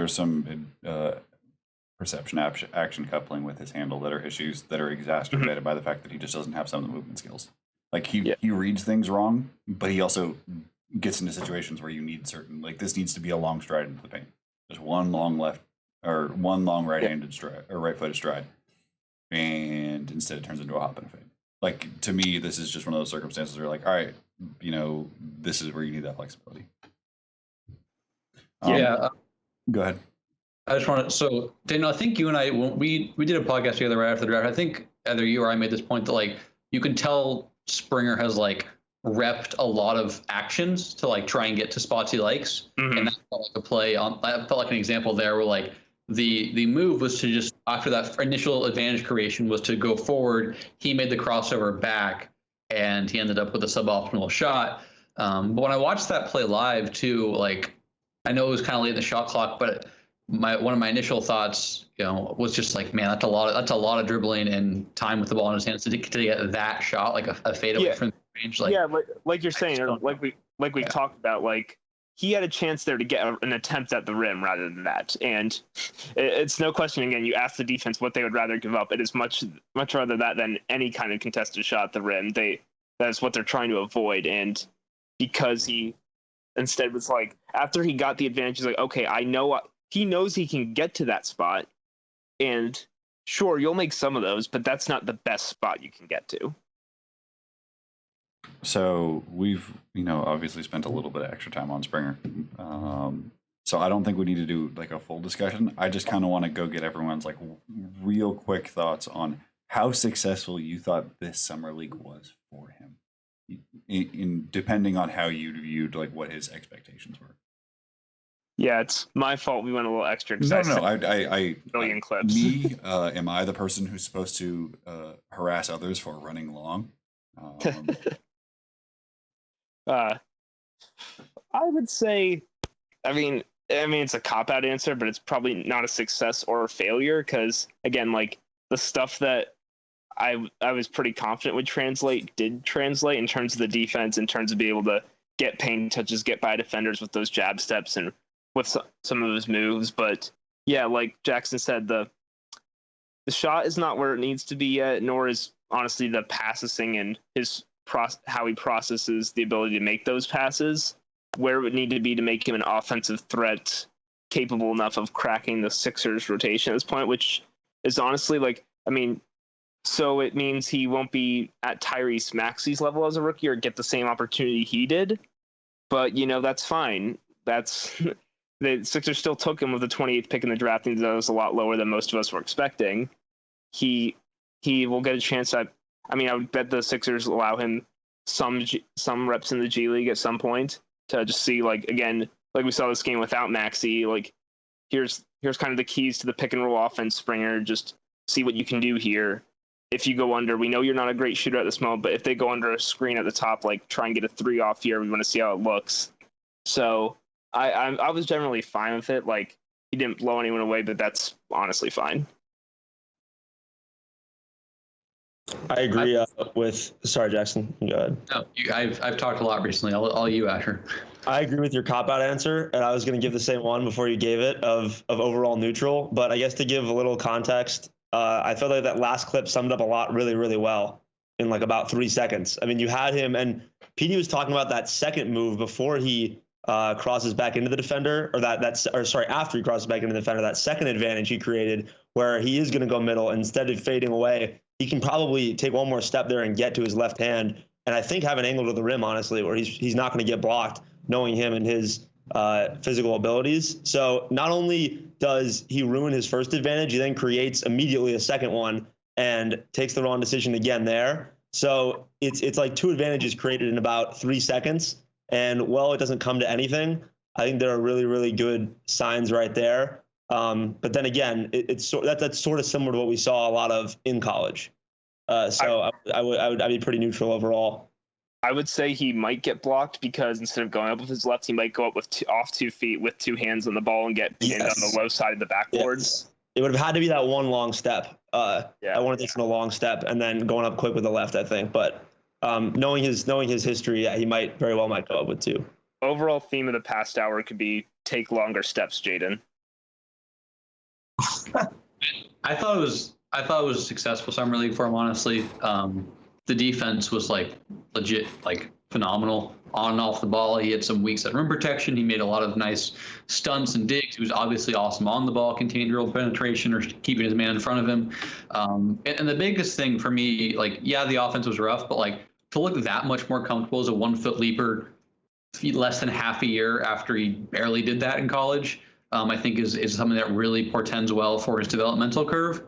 perception action coupling with his handle that are issues that are exacerbated by the fact that he just doesn't have some of the movement skills. Like he reads things wrong, but he also gets into situations where you need certain, like this needs to be a long stride into the paint. Just one long left or one long right-handed stride or right-footed stride. and instead it turns into a hop and a fade. Like, to me, this is just one of those circumstances where, like, all right, this is where you need that flexibility. Yeah. Go ahead. I just wanted, so Daniel, I think you and I, when we did a podcast together right after the draft. I think either you or I made this point that like you can tell Springer has like repped a lot of actions to like try and get to spots he likes, and that felt like a play on. That felt like an example there where like the move was to just after that initial advantage creation was to go forward. He made the crossover back, and he ended up with a suboptimal shot. But when I watched that play live too, like I know it was kind of late in the shot clock, but one of my initial thoughts, was just like, man, that's a lot of dribbling and time with the ball in his hands to get that shot, like a fadeaway from the range. Like, yeah, like you're saying, or like we talked about, like he had a chance there to get an attempt at the rim rather than that, and it's no question. Again, you ask the defense what they would rather give up. It is much rather that than any kind of contested shot at the rim. That's what they're trying to avoid, and because he instead was like, after he got the advantage, he's like, okay, I know. He knows he can get to that spot, and sure, you'll make some of those, but that's not the best spot you can get to. So we've, obviously spent a little bit of extra time on Springer. So I don't think we need to do like a full discussion. I just kind of want to go get everyone's like real quick thoughts on how successful you thought this summer league was for him, in depending on how you viewed like what his expectations were. Yeah, it's my fault. We went a little extra. No, I billion clips. Me, am I the person who's supposed to harass others for running long? I would say, I mean, it's a cop-out answer, but it's probably not a success or a failure because, again, like the stuff that I was pretty confident would did translate in terms of the defense, in terms of being able to get paint touches, get by defenders with those jab steps, and with some of his moves. But yeah, like Jackson said, the shot is not where it needs to be yet, nor is honestly the passing and how he processes the ability to make those passes where it would need to be to make him an offensive threat capable enough of cracking the Sixers rotation at this point, which is honestly so it means he won't be at Tyrese Maxey's level as a rookie or get the same opportunity he did. But, that's fine. The Sixers still took him with the 28th pick in the draft, and that was a lot lower than most of us were expecting. He will get a chance. I would bet the Sixers allow him some reps in the G League at some point to just see, like, again, like we saw this game without Maxey. Like, here's kind of the keys to the pick and roll offense, Springer. Just see what you can do here. If you go under, we know you're not a great shooter at this moment, but if they go under a screen at the top, like try and get a 3 off here, we want to see how it looks. So I was generally fine with it. Like, he didn't blow anyone away, but that's honestly fine. I agree with. Sorry, Jackson. Go ahead. No, I've talked a lot recently. All you, Asher. I agree with your cop-out answer, and I was going to give the same one before you gave it of overall neutral. But I guess to give a little context, I felt like that last clip summed up a lot really, really well in like about 3 seconds. I mean, you had him, and PD was talking about that second move before he crosses back into the defender, after he crosses back into the defender, that second advantage he created where he is going to go middle. Instead of fading away, he can probably take one more step there and get to his left hand. And I think have an angle to the rim, honestly, where he's not going to get blocked, knowing him and his physical abilities. So not only does he ruin his first advantage, he then creates immediately a second one and takes the wrong decision again there. So it's like 2 advantages created in about 3 seconds. And it doesn't come to anything. I think there are really, really good signs right there. But then again, that's sort of similar to what we saw a lot of in college. So I'd be pretty neutral overall. I would say he might get blocked because instead of going up with his left, he might go up with off 2 feet with 2 hands on the ball and get pinned on the low side of the backboard. Yes. It would have had to be that one long step. I want to take a long step and then going up quick with the left, I think. But knowing his history, he might go up with 2. Overall theme of the past hour could be take longer steps, Jaden. I thought it was a successful summer league for him, honestly. The defense was like legit, like phenomenal. on and off the ball. He had some weeks at rim protection. He made a lot of nice stunts and digs. He was obviously awesome on the ball, containing dribble penetration or keeping his man in front of him. And the biggest thing for me, like, yeah, the offense was rough, but like to look that much more comfortable as a 1 foot leaper less than half a year after he barely did that in college, I think is something that really portends well for his developmental curve.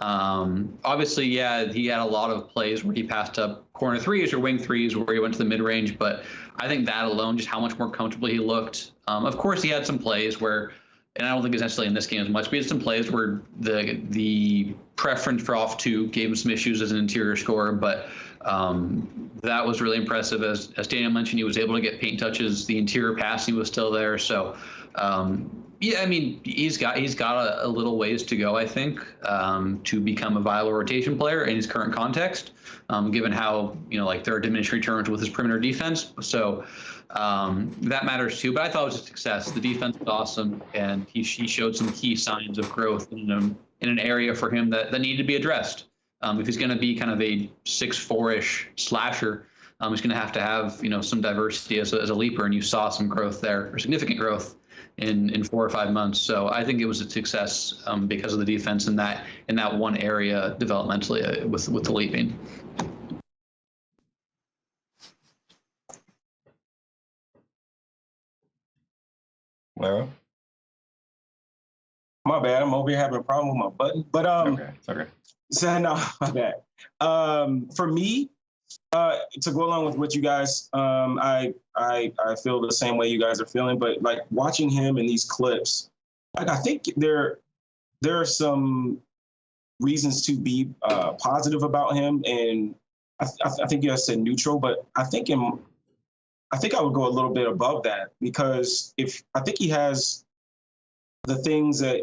Obviously, yeah, he had a lot of plays where he passed up corner threes or wing threes where he went to the mid range, but I think that alone, just how much more comfortable he looked. Of course, he had some plays where, and I don't think it's necessarily in this game as much, but he had some plays where the preference for off two gave him some issues as an interior scorer, but that was really impressive. As Daniel mentioned, he was able to get paint touches. The interior passing was still there. So, yeah, I mean, he's got a little ways to go, I think, to become a viable rotation player in his current context, given how, like there are diminished returns with his perimeter defense. So that matters too. But I thought it was a success. The defense was awesome, and he showed some key signs of growth in an area for him that needed to be addressed. If he's going to be kind of a 6'4"-ish slasher, he's going to have some diversity as a leaper, and you saw some growth there, or significant growth in 4 or 5 months. So I think it was a success because of the defense in that one area developmentally with the leaping. Larro? My bad. I'm over here having a problem with my button. But Okay, it's okay. So no, my bad. For me, to go along with what you guys, I feel the same way you guys are feeling. But like watching him in these clips, like I think there are some reasons to be positive about him, and I think you guys said neutral, but I think I would go a little bit above that, because I think he has the things that,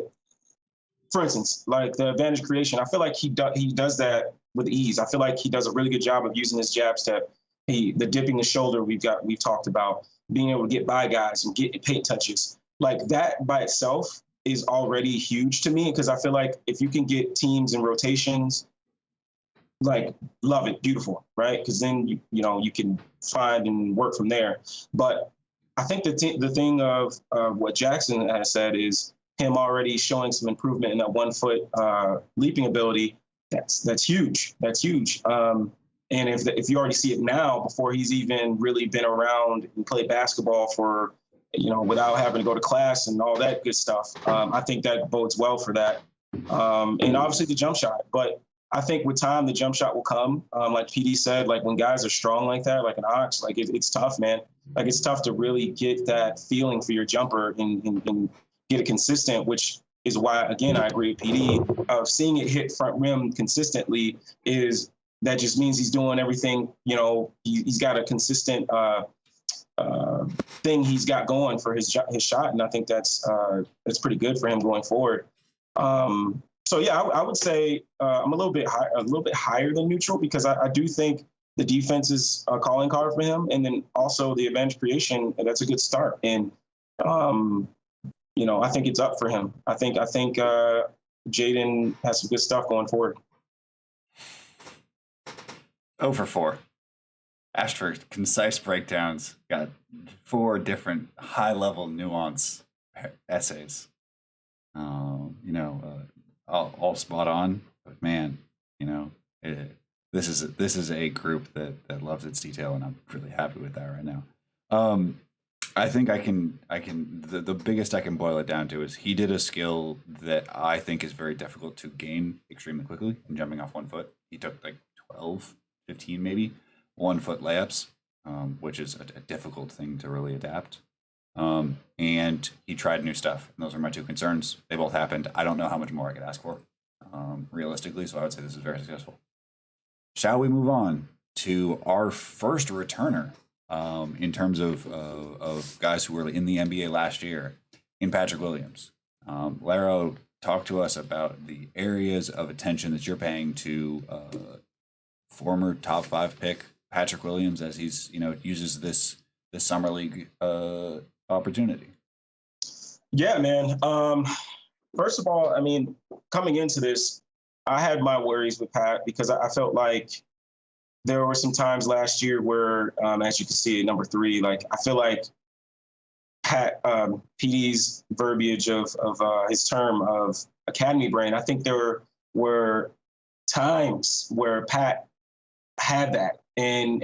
for instance, like the advantage creation, I feel like he does that with ease. I feel like he does a really good job of using his jab step. The dipping the shoulder we've talked about, being able to get by guys and get paint touches. Like that by itself is already huge to me, because I feel like if you can get teams in rotations, like, love it, beautiful, right? Because then you can find and work from there. But I think the thing of what Jackson has said is him already showing some improvement in that 1 foot leaping ability. That's huge. That's huge. And if you already see it now, before he's even really been around and played basketball for, without having to go to class and all that good stuff, I think that bodes well for that. And obviously the jump shot, but I think with time, the jump shot will come. Like PD said, like when guys are strong like that, like an Ox, like it's tough, man. Like it's tough to really get that feeling for your jumper and get it consistent, which is why, again, I agree with PD, of seeing it hit front rim consistently is that just means he's doing everything, he's got a consistent thing he's got going for his shot. And I think that's pretty good for him going forward. So yeah, I would say I'm a little bit higher than neutral, because I do think the defense is a calling card for him, and then also the advantage creation, that's a good start. And I think it's up for him. I think Jaden has some good stuff going forward. 0 for 4. Asked for concise breakdowns. Got 4 different high-level nuance essays. All spot on, but man, this is a group that loves its detail, and I'm really happy with that right now. I think the biggest I can boil it down to is he did a skill that I think is very difficult to gain extremely quickly in jumping off 1 foot. He took like 12, 15 maybe 1 foot layups, which is a difficult thing to really adapt. And he tried new stuff. And those are my 2 concerns. They both happened. I don't know how much more I could ask for, realistically. So I would say this is very successful. Shall we move on to our first returner in terms of guys who were in the NBA last year, in Patrick Williams? Larro, talk to us about the areas of attention that you're paying to former top 5 pick Patrick Williams as he's uses this summer league opportunity. Yeah, man. First of all, I mean, coming into this, I had my worries with Pat, because I felt like there were some times last year where, as you can see at number 3, like I feel like Pat PD's verbiage of his term of academy brain. I think there were times where Pat had that, and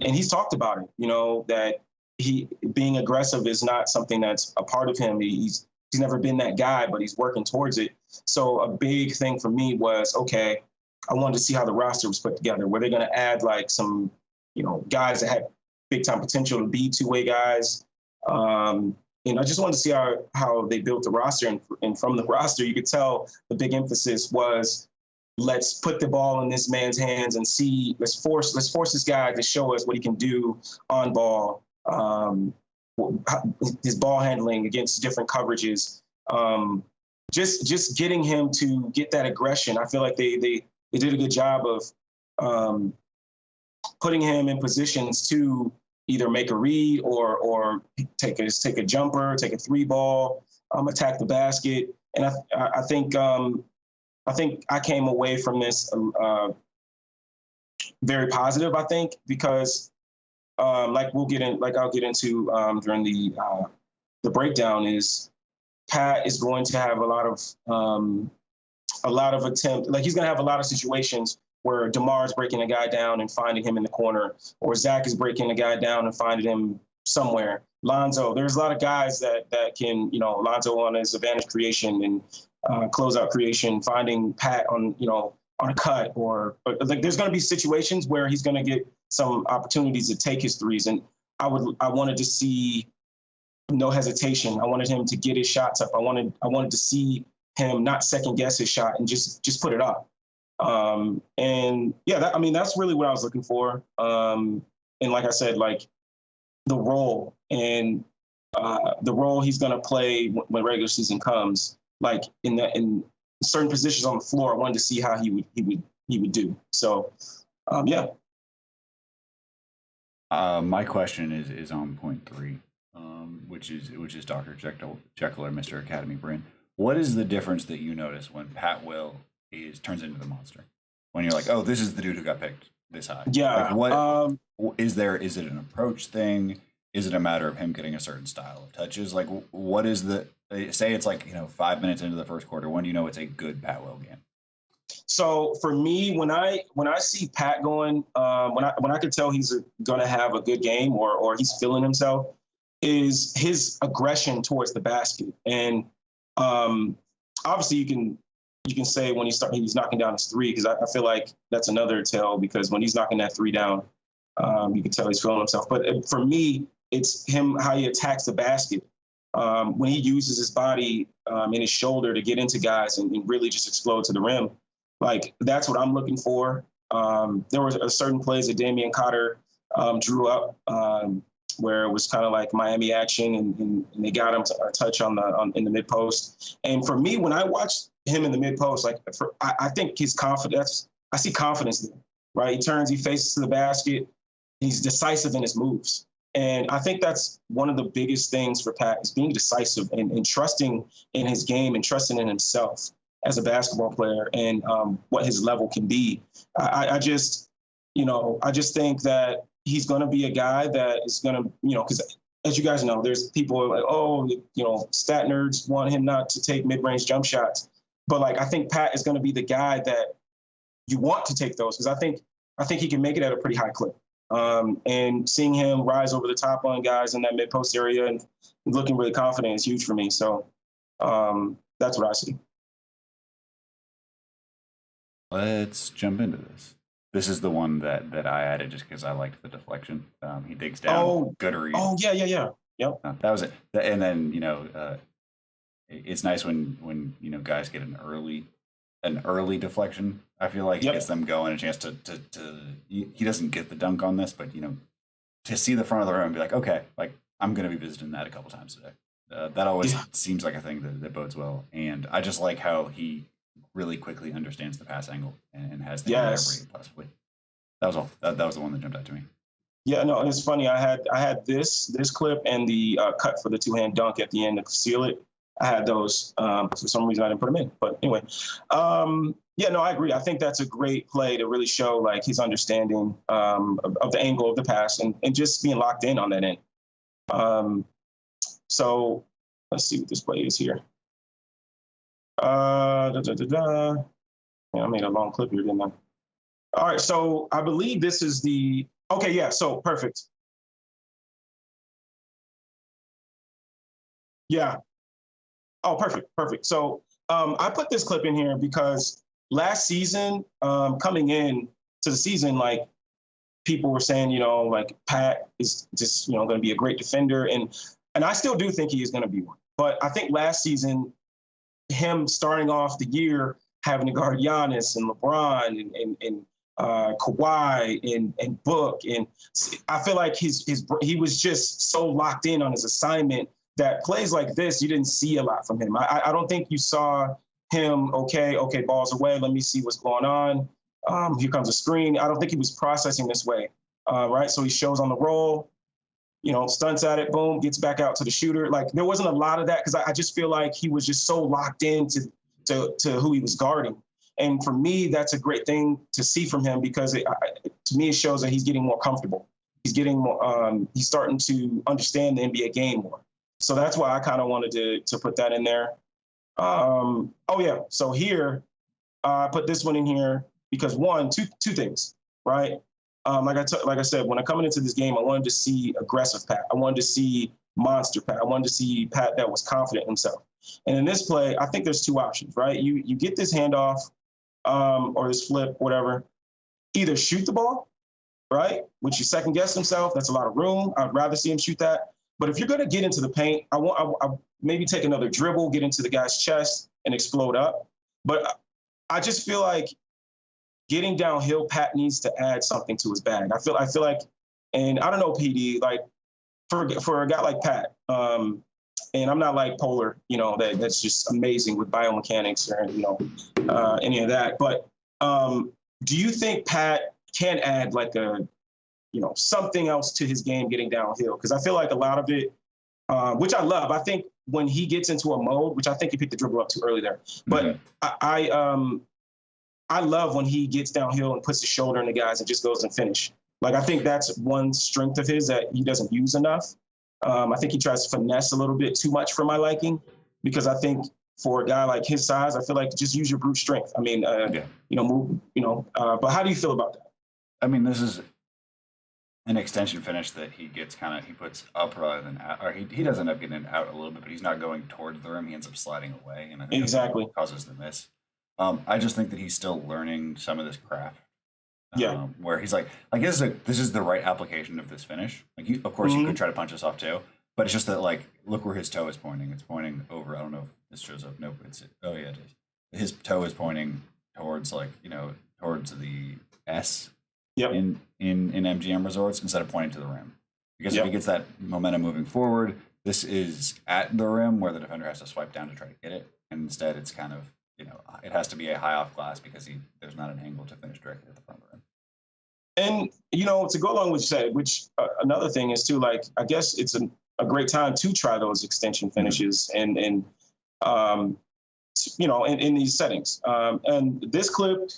he's talked about it. You know, that he being aggressive is not something that's a part of him. He's never been that guy, but he's working towards it. So a big thing for me was, okay, I wanted to see how the roster was put together. Were they going to add like some, you know, guys that had big time potential to be two-way guys? And I just wanted to see how they built the roster. And from the roster, you could tell the big emphasis was, let's put the ball in this man's hands and see, let's force this guy to show us what he can do on ball, his ball handling against different coverages. Just getting him to get that aggression. I feel like they did a good job of putting him in positions to either make a read or take a jumper, take a 3-ball, attack the basket. And I think I came away from this very positive. I think because I'll get into during the breakdown, is Pat is going to have a lot of attempt. Like he's going to have a lot of situations where DeMar's breaking a guy down and finding him in the corner, or Zach is breaking a guy down and finding him somewhere. Lonzo, there's a lot of guys that can, you know, Lonzo on his advantage creation and closeout creation, finding Pat on a cut, or like there's going to be situations where he's going to get some opportunities to take his threes. And I wanted to see no hesitation. I wanted him to get his shots up. I wanted to see him not second guess his shot and just put it up. And yeah, that's really what I was looking for. And like I said, like the role he's going to play when regular season comes, like in certain positions on the floor, I wanted to see how he would do. So, yeah. My question is on point 3, which is Dr. Jekyll or Mr. Academy Brain. What is the difference that you notice when Pat Will turns into the monster? When you're like, oh, this is the dude who got picked this high. Yeah. Like what is it an approach thing? Is it a matter of him getting a certain style of touches? Like what is say it's like, 5 minutes into the first quarter, when do you know it's a good Pat Will game? So for me, when I see Pat going, when I could tell he's going to have a good game or he's feeling himself, is his aggression towards the basket. And obviously you can say when he's knocking down his 3, because I feel like that's another tell, because when he's knocking that 3 down, you can tell he's feeling himself. But for me, it's him, how he attacks the basket. When he uses his body and his shoulder to get into guys and really just explode to the rim. Like, that's what I'm looking for. There were certain plays that Damian Cotter drew up where it was kind of like Miami action, and they got him a touch in the mid post. And for me, when I watched him in the mid post, I think his confidence. I see confidence there, right? He faces to the basket. He's decisive in his moves. And I think that's one of the biggest things for Pat, is being decisive and trusting in his game and trusting in himself as a basketball player and what his level can be. I just think that he's going to be a guy that is going to, because as you guys know, there's people like, stat nerds want him not to take mid-range jump shots. But I think Pat is going to be the guy that you want to take those, because I think he can make it at a pretty high clip. And seeing him rise over the top on guys in that mid-post area and looking really confident is huge for me. So that's what I see. Let's jump into this. This is the one that I added just because I liked the deflection. He digs down. Oh, good read. Oh, yeah. Yep. That was it. And then, it's nice when guys get an early deflection. I feel like he gets them going, a chance to he doesn't get the dunk on this, but to see the front of the rim and be like, okay, like I'm going to be visiting that a couple times today. That always seems like a thing that bodes well. And I just like how he really quickly understands the pass angle and has the ability possibly. That was all. That was the one that jumped out to me. Yeah, no, it's funny. I had this clip and the cut for the 2-hand dunk at the end to seal it. I had those. For some reason, I didn't put them in. But anyway, yeah, no, I agree. I think that's a great play to really show like his understanding of the angle of the pass and just being locked in on that end. So let's see what this play is here. Yeah, I made a long clip here, didn't I? All right, so I believe this is the, okay, yeah, so perfect. Yeah. Oh, perfect. So I put this clip in here because last season, coming in to the season, like people were saying, like Pat is just, going to be a great defender. And I still do think he is going to be one. But I think last season, him starting off the year having to guard Giannis and LeBron and Kawhi and Book, and I feel like he was just so locked in on his assignment that plays like this you didn't see a lot from him. I don't think you saw him. Okay, balls away. Let me see what's going on. Here comes a screen. I don't think he was processing this way, right? So he shows on the roll. Stunts at it, boom, gets back out to the shooter. Like there wasn't a lot of that because I just feel like he was just so locked in to who he was guarding. And for me, that's a great thing to see from him because to me, it shows that he's getting more comfortable. He's getting more, he's starting to understand the NBA game more. So that's why I kind of wanted to put that in there. Oh yeah, so here, I put this one in here because two things, right? Like I said, when I coming into this game, I wanted to see aggressive Pat. I wanted to see monster Pat. I wanted to see Pat that was confident in himself. And in this play, I think there's two options, right? You get this handoff or this flip, whatever. Either shoot the ball, right? Which you second guess himself. That's a lot of room. I'd rather see him shoot that. But if you're going to get into the paint, I maybe take another dribble, get into the guy's chest, and explode up. But I just feel like getting downhill, Pat needs to add something to his bag. I feel like, and I don't know, PD, like for a guy like Pat, and I'm not like Polar, that's just amazing with biomechanics or any of that. But do you think Pat can add like something else to his game getting downhill? Because I feel like a lot of it, which I love. I think when he gets into a mode, which I think he picked the dribble up too early there, but I love when he gets downhill and puts his shoulder in the guys and just goes and finish. Like, I think that's one strength of his that he doesn't use enough. I think he tries to finesse a little bit too much for my liking, because I think for a guy like his size, I feel like just use your brute strength. I mean, move, but how do you feel about that? I mean, this is an extension finish that he gets he puts up rather than out, or he does end up getting it out a little bit, but he's not going towards the rim. He ends up sliding away, and I think exactly that causes the miss. I just think that he's still learning some of this craft. Where he's like this is the right application of this finish. Like, of course, you could try to punch this off too, but it's just that, like, look where his toe is pointing. It's pointing over. I don't know if this shows up. Nope. Oh yeah, it is. His toe is pointing towards towards the S. Yep. In MGM resorts instead of pointing to the rim, because if he gets that momentum moving forward, this is at the rim where the defender has to swipe down to try to get it, and instead it's kind of it has to be a high off glass because there's not an angle to finish directly at the front of the rim. And to go along with what you said, which another thing is too, like, I guess it's a great time to try those extension finishes and in these settings. And this clip.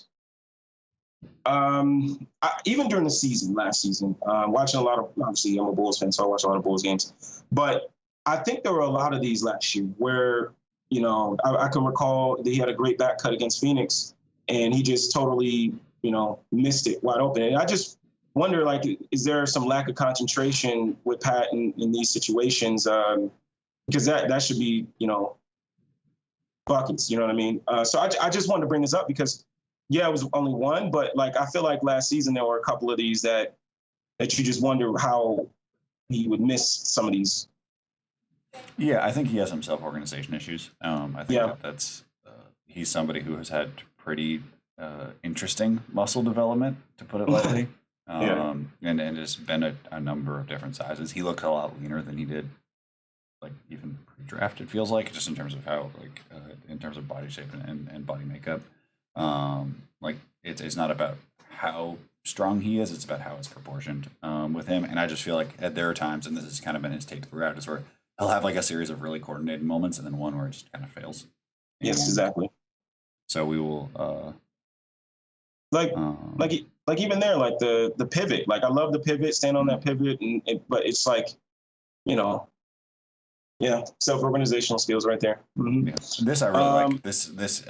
Even during the season, last season, watching a lot of, obviously I'm a Bulls fan, so I watch a lot of Bulls games, but I think there were a lot of these last year where, I can recall that he had a great back cut against Phoenix and he just totally, missed it wide open. And I just wonder, like, is there some lack of concentration with Pat in these situations? Because that should be, buckets, you know what I mean? So I just wanted to bring this up because, yeah, it was only one, but like I feel like last season there were a couple of these that you just wonder how he would miss some of these. Yeah, I think he has some self-organization issues. I think that's he's somebody who has had pretty interesting muscle development, to put it lightly. And it's been a number of different sizes. He looked a lot leaner than he did, like, even pre-draft, it feels like, just in terms of how, like, in terms of body shape and body makeup. Like, it's not about how strong he is, it's about how it's proportioned with him. And I just feel like there are times, and this has kind of been his take throughout, is where he'll have like a series of really coordinated moments and then one where it just kind of fails. Yes, And exactly. So we will Like even there, like the pivot. Like I love the pivot, stand on that pivot, but it's like, you know, yeah, self-organizational skills right there. Mm-hmm. yeah. This I really like. This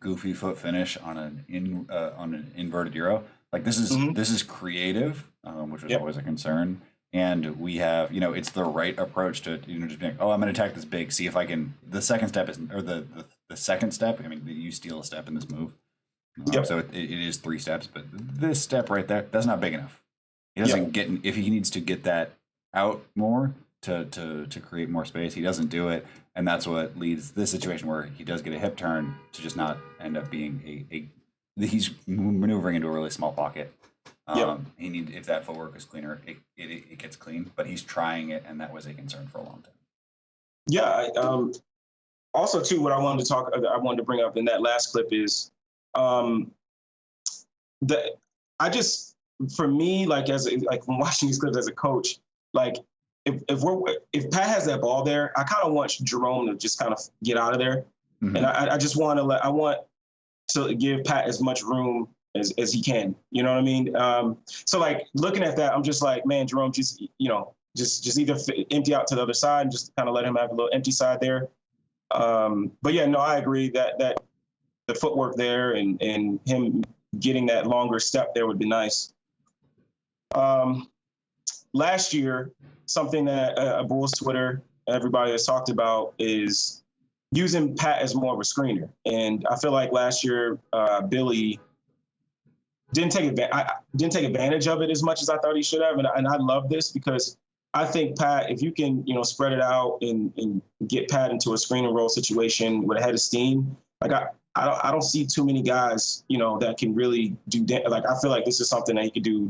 goofy foot finish on an inverted euro. Like this is creative, which was always a concern. And we have, it's the right approach to, just being, oh, I'm going to attack this big, see if I can. The second step is, or the second step. I mean, you steal a step in this move. So it is 3 steps, but this step right there, that's not big enough. He doesn't get, if he needs to get that out more to create more space, he doesn't do it. And that's what leads this situation where he does get a hip turn to just not end up being he's maneuvering into a really small pocket. If that footwork is cleaner, it gets clean, but he's trying it, and that was a concern for a long time. Yeah. Also, too, what I wanted to bring up in that last clip is for me, like when watching these clips as a coach, like if Pat has that ball there, I kind of want Jerome to just kind of get out of there, and I just want to give Pat as much room as he can. You know what I mean? So like looking at that, I'm just like, man, Jerome, just either empty out to the other side and just kind of let him have a little empty side there. But yeah, no, I agree that the footwork there and him getting that longer step there would be nice. Last year, something that Bulls Twitter, everybody has talked about is using Pat as more of a screener. And I feel like last year, Billy didn't take advantage of it as much as I thought he should have. And I love this because I think Pat, if you can, spread it out and get Pat into a screen and roll situation with a head of steam, like I don't see too many guys, that can really do that. Like I feel like this is something that he could do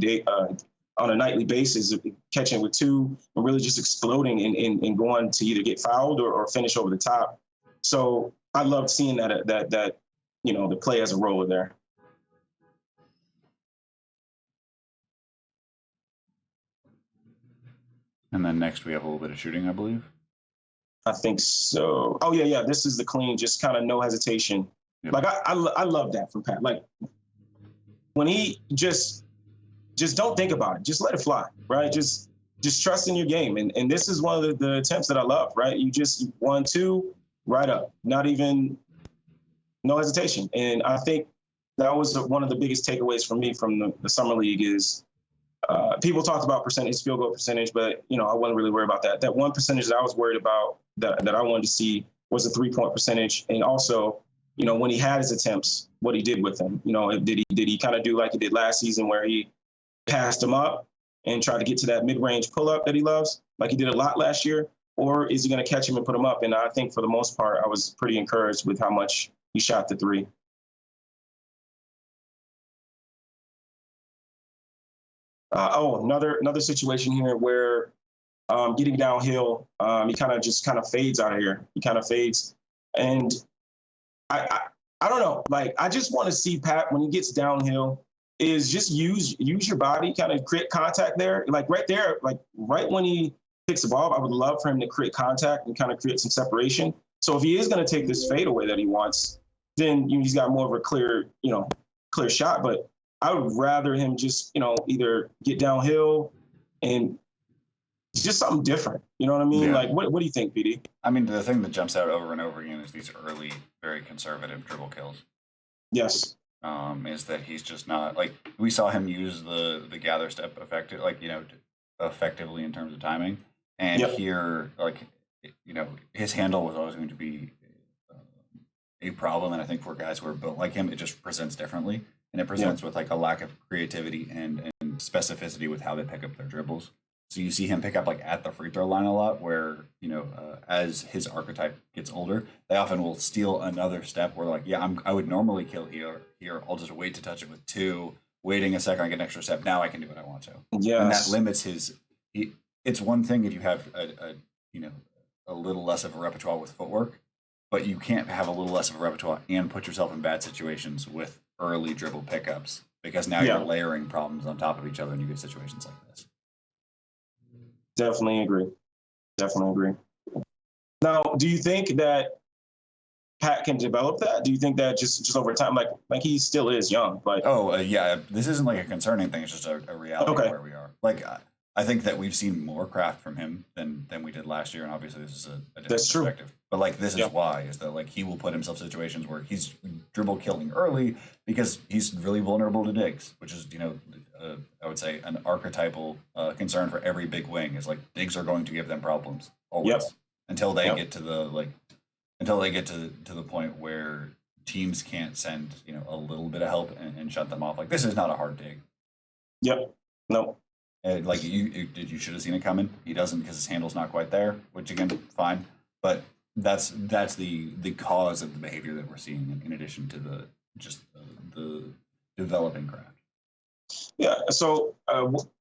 on a nightly basis, catching with 2 and really just exploding and going to either get fouled or finish over the top. So I loved seeing that the play as a roller there. And then next we have a little bit of shooting, I believe. I think so. Oh yeah. This is the clean, just kind of no hesitation. Yep. Like I love that from Pat. Like when he just don't think about it, just let it fly, right? Just trust in your game, and this is one of the attempts that I love, right? You just 1, 2, right up, not even no hesitation. And I think that was one of the biggest takeaways for me from the summer league is. People talked about field goal percentage, but I wasn't really worried about that. That one percentage that I was worried about that I wanted to see was the 3-point percentage, and also, when he had his attempts, what he did with them. Did he kind of do like he did last season, where he passed him up and tried to get to that mid-range pull-up that he loves, like he did a lot last year, or is he going to catch him and put him up? And I think for the most part, I was pretty encouraged with how much he shot the 3. Another situation here where getting downhill, he kind of fades out of here. He kind of fades, and I don't know. Like I just want to see Pat when he gets downhill is just use your body, kind of create contact there, like right there, like right when he picks the ball. I would love for him to create contact and kind of create some separation. So if he is going to take this fadeaway that he wants, then he's got more of a clear shot. But I would rather him just, either get downhill and just something different. You know what I mean? Yeah. Like, what do you think, PD? I mean, the thing that jumps out over and over again is these early, very conservative dribble kills. Yes. Is that he's just not, like, we saw him use the gather step effectively in terms of timing. And here, like, his handle was always going to be a problem. And I think for guys who are built like him, it just presents differently. And it presents with like a lack of creativity and specificity with how they pick up their dribbles. So you see him pick up like at the free throw line a lot, where as his archetype gets older, they often will steal another step. Where like, I would normally kill here. I'll just wait to touch it with 2, waiting a second, I get an extra step. Now I can do what I want to. Yeah, and that limits his. It's one thing if you have a little less of a repertoire with footwork, but you can't have a little less of a repertoire and put yourself in bad situations with early dribble pickups, because now you're layering problems on top of each other and you get situations like this. Definitely agree. Definitely agree. Now, do you think that Pat can develop that? Do you think that just over time, like he still is young, but Yeah, this isn't like a concerning thing. It's just a reality Okay. of where we are. Like, I think that we've seen more craft from him than we did last year, and obviously this is a different That's true. perspective. But like, this is Yeah. why is that like he will put himself in situations where he's dribble killing early because he's really vulnerable to digs, which is I would say an archetypal concern for every big wing is like digs are going to give them problems always Yep. until they Yep. get to the point where teams can't send a little bit of help and shut them off. Like, this is not a hard dig. Yep. No. And like you should have seen it coming. He doesn't because his handle's not quite there, which again, fine. But that's the cause of the behavior that we're seeing, in addition to the developing craft. Yeah. So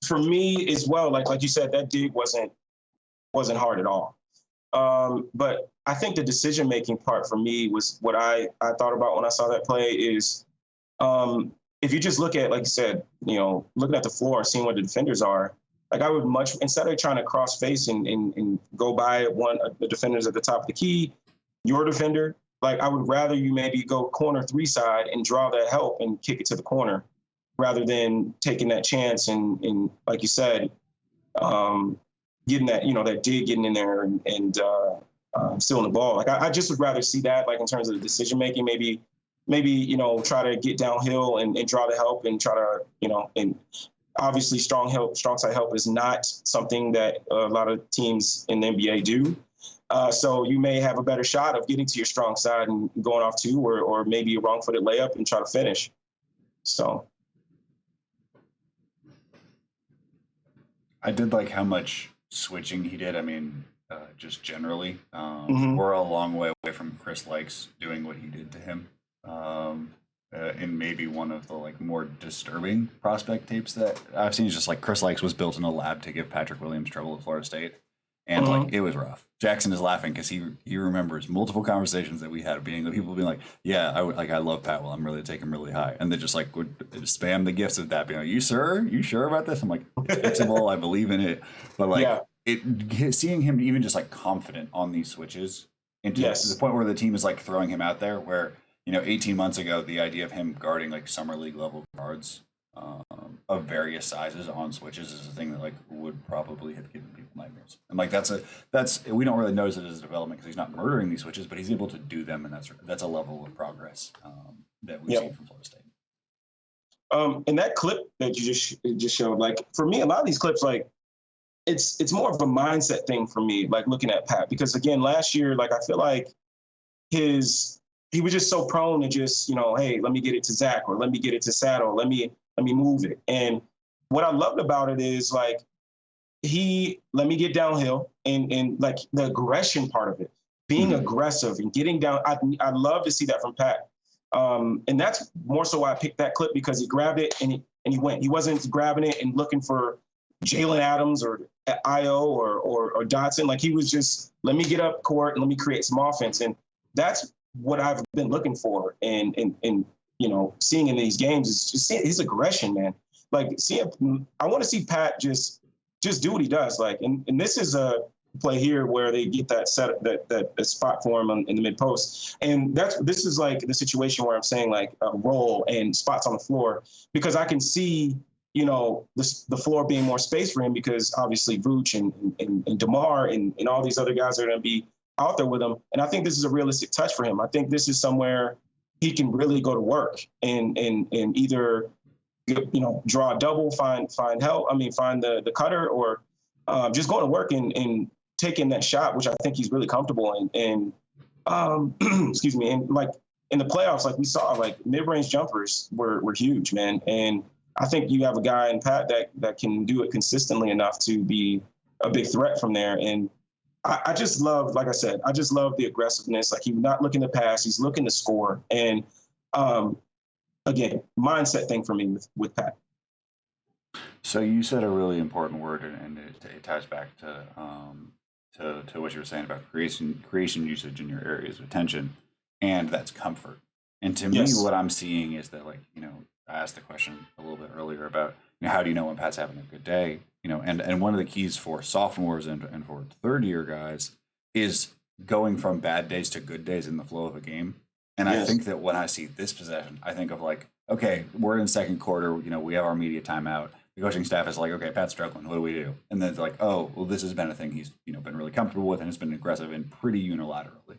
for me as well, like you said, that dig wasn't hard at all. But I think the decision making part for me was what I thought about when I saw that play is if you just look at, like you said, looking at the floor, seeing what the defenders are, like I would much, instead of trying to cross face and go by one of the defenders at the top of the key, your defender, like I would rather you maybe go corner 3 side and draw that help and kick it to the corner rather than taking that chance and like you said, getting that, that dig, getting in there and stealing the ball. Like I just would rather see that, like in terms of the decision making, maybe try to get downhill and draw the help and try to and obviously strong side help is not something that a lot of teams in the NBA do. So you may have a better shot of getting to your strong side and going off 2 or maybe a wrong-footed layup and try to finish. So I did like how much switching he did. I mean, just generally, Mhm. we're a long way away from Chris Likes doing what he did to him. In maybe one of the like more disturbing prospect tapes that I've seen is just like Chris Likes was built in a lab to give Patrick Williams trouble at Florida State, and like it was rough. Jackson is laughing because he remembers multiple conversations that we had being people being like, yeah, I love Pat. Well, I'm really taking him really high, and they just like would spam the gifts of that, being like, you sure about this? I'm like, it's fixable. I believe in it, but like seeing him even just like confident on these switches, and to the point where the team is like throwing him out there where 18 months ago, the idea of him guarding like summer league level guards of various sizes on switches is a thing that like would probably have given people nightmares. And like that's we don't really notice it as a development because he's not murdering these switches, but he's able to do them, and that's a level of progress that we've seen from Florida State. And that clip that you just showed, like for me, a lot of these clips, like it's more of a mindset thing for me, like looking at Pat, because again, last year, like I feel like he was just so prone to just, hey, let me get it to Zach, or let me get it to Saddle, let me move it. And what I loved about it is like he let me get downhill and like the aggression part of it, being aggressive and getting down. I love to see that from Pat. And that's more so why I picked that clip, because he grabbed it and he went. He wasn't grabbing it and looking for Jalen Adams or Io or Dotson. Like he was just, let me get up court and let me create some offense. And that's what I've been looking for and seeing in these games is just seeing his aggression, man. Like I want to see Pat just do what he does. Like, and this is a play here where they get that set that spot for him in the mid post, and this is like the situation where I'm saying like a roll and spots on the floor, because I can see the floor being more space for him, because obviously Vooch and DeMar and all these other guys are going to be out there with him. And I think this is a realistic touch for him. I think this is somewhere he can really go to work and either draw a double, find help. I mean, find the cutter, or just going to work and taking that shot, which I think he's really comfortable in. And excuse me, and like in the playoffs, like we saw, like mid-range jumpers were huge, man. And I think you have a guy in Pat that can do it consistently enough to be a big threat from there. And I just love, like I said, I just love the aggressiveness. Like he's not looking to pass, he's looking to score. And again, mindset thing for me with Pat. So you said a really important word, and it ties back to what you were saying about creation usage in your areas of attention, and that's comfort. And to me, what I'm seeing is that, like, I asked the question a little bit earlier about how do you know when Pat's having a good day? and one of the keys for sophomores and for third year guys is going from bad days to good days in the flow of a game. And I think that when I see this possession, I think of like, okay, we're in second quarter, we have our media timeout. The coaching staff is like, okay, Pat's struggling. What do we do? And then it's like, oh, well, this has been a thing he's been really comfortable with, and it's been aggressive and pretty unilaterally.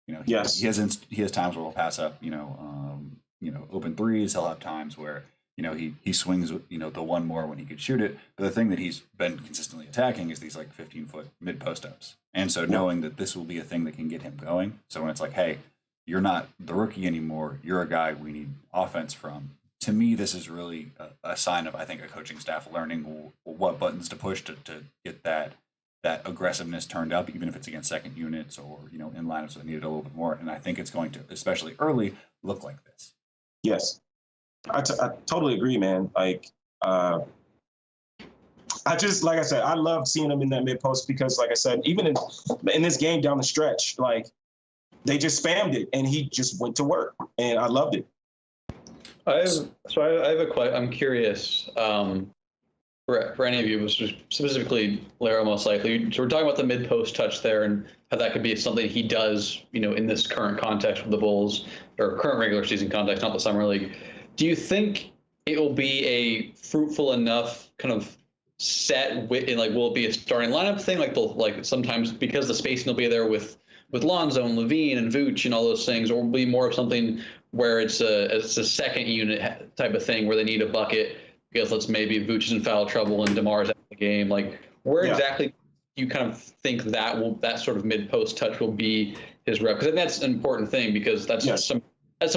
He has times where he'll pass up, open threes. He'll have times where he swings, the one more when he could shoot it. But the thing that he's been consistently attacking is these like 15-foot mid post ups. And so knowing that this will be a thing that can get him going. So when it's like, hey, you're not the rookie anymore. You're a guy we need offense from. To me, this is really a sign of, I think, a coaching staff learning what buttons to push to get that aggressiveness turned up, even if it's against second units or, in lineups that need it a little bit more. And I think it's going to, especially early, look like this. Yes. I totally agree, man. Like, I said, I love seeing him in that mid post because, like I said, even in this game down the stretch, like, they just spammed it and he just went to work, and I loved it. I have a question. I'm curious for any of you, specifically Larro, most likely. So we're talking about the mid post touch there and how that could be something he does, in this current context with the Bulls or current regular season context, not the summer league. Do you think it will be a fruitful enough kind of set will it be a starting lineup thing? Like sometimes because the spacing will be there with Lonzo and Levine and Vooch and all those things, or will it be more of something where it's a second unit type of thing where they need a bucket because maybe Vooch is in foul trouble and DeMar's out of the game. Like where exactly do you kind of think that sort of mid post touch will be his rep? Because I think that's an important thing because that's some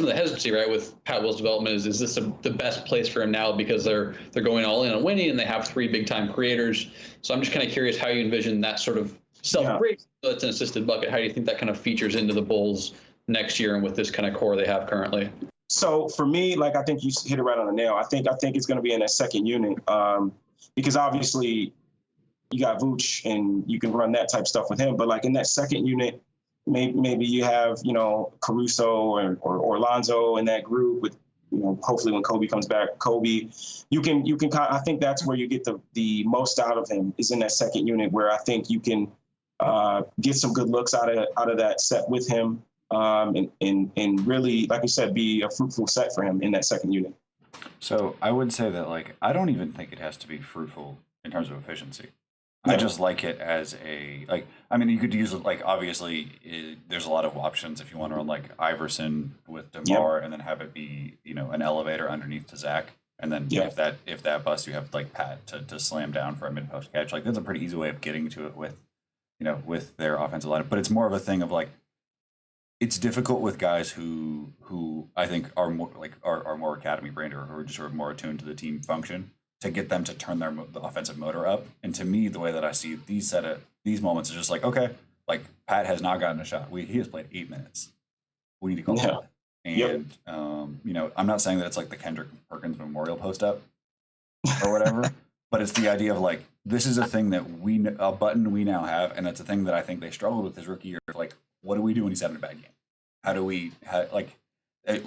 of the hesitancy, right, with Pat Will's development is this the best place for him now because they're going all in on winning and they have three big time creators. So I'm just kind of curious how you envision that sort of self-break. So it's an assisted bucket. How do you think that kind of features into the Bulls next year and with this kind of core they have currently? So for me, like I think you hit it right on the nail. I think it's going to be in that second unit because obviously you got Vooch and you can run that type stuff with him. But like in that second unit, maybe you have Caruso or Lonzo in that group with hopefully when Kobe comes back, Kobe. You can I think that's where you get the most out of him is in that second unit where I think you can get some good looks out of that set with him. And really, like you said, be a fruitful set for him in that second unit. So I would say that I don't even think it has to be fruitful in terms of efficiency. Yeah. I just like it as you could use it obviously there's a lot of options if you want to run like Iverson with DeMar and then have it be an elevator underneath to Zach, and then if that busts you have like Pat to slam down for a mid post catch. Like that's a pretty easy way of getting to it with their offensive lineup. But it's more of a thing of it's difficult with guys who I think are more are more academy brained or who are just sort of more attuned to the team function to get them to turn the offensive motor up. And to me, the way that I see these moments is just okay, Pat has not gotten a shot. He has played 8 minutes. We need to call that. And I'm not saying that it's like the Kendrick Perkins Memorial post up or whatever, but it's the idea of this is a thing that a button we now have, and it's a thing that I think they struggled with his rookie year. What do we do when he's having a bad game? How do we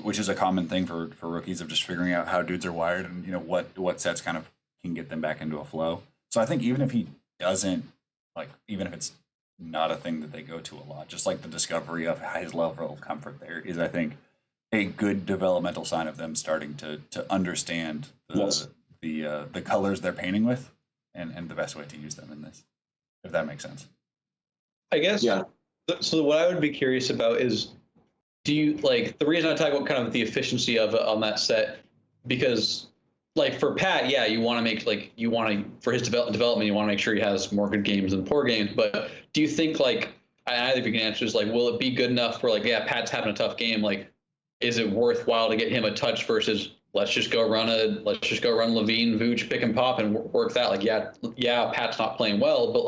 which is a common thing for rookies of just figuring out how dudes are wired and what sets kind of can get them back into a flow. So I think even if he doesn't even if it's not a thing that they go to a lot, just the discovery of his level of comfort there is, I think, a good developmental sign of them starting to understand the colors they're painting with and the best way to use them in this, if that makes sense. I guess. Yeah. So what I would be curious about is, do you the reason I talk about kind of the efficiency of it on that set, because for Pat, you want to make for his development, you want to make sure he has more good games than poor games. But do you think either of you can answer is will it be good enough for Pat's having a tough game? Is it worthwhile to get him a touch versus let's just go run Levine, Vooch, pick and pop and work that? Pat's not playing well, but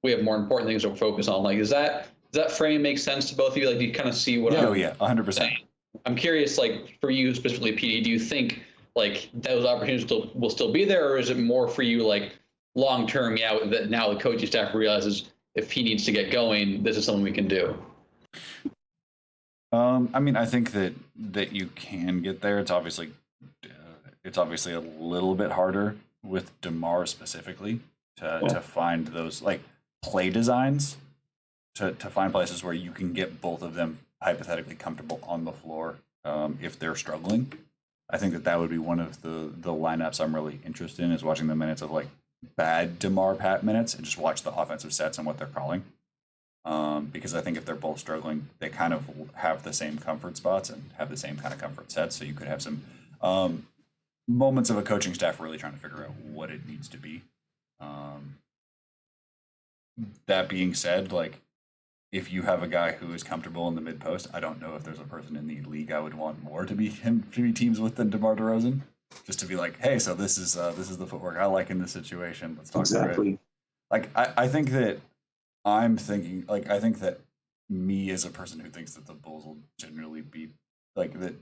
we have more important things to focus on. Does that frame make sense to both of you? Do you kind of see what? 100%. I'm curious, for you specifically, PD, do you think those opportunities will still be there, or is it more for you long term? That now the coaching staff realizes if he needs to get going, this is something we can do. I think that you can get there. It's obviously a little bit harder with DeMar specifically. to find those like play designs to find places where you can get both of them hypothetically comfortable on the floor if they're struggling. I think that would be one of the lineups I'm really interested in, is watching the minutes of like bad DeMar Pat minutes and just watch the offensive sets and what they're calling. Because I think if they're both struggling, they kind of have the same comfort spots and have the same kind of comfort sets. So you could have some moments of a coaching staff really trying to figure out what it needs to be. That being said, like, if you have a guy who is comfortable in the mid post, I don't know if there's a person in the league I would want more to be teams with than DeMar DeRozan. Just to be like, hey, so this is the footwork I like in this situation. Let's talk through it. Like, I think that I think that me as a person who thinks that the Bulls will generally be like that.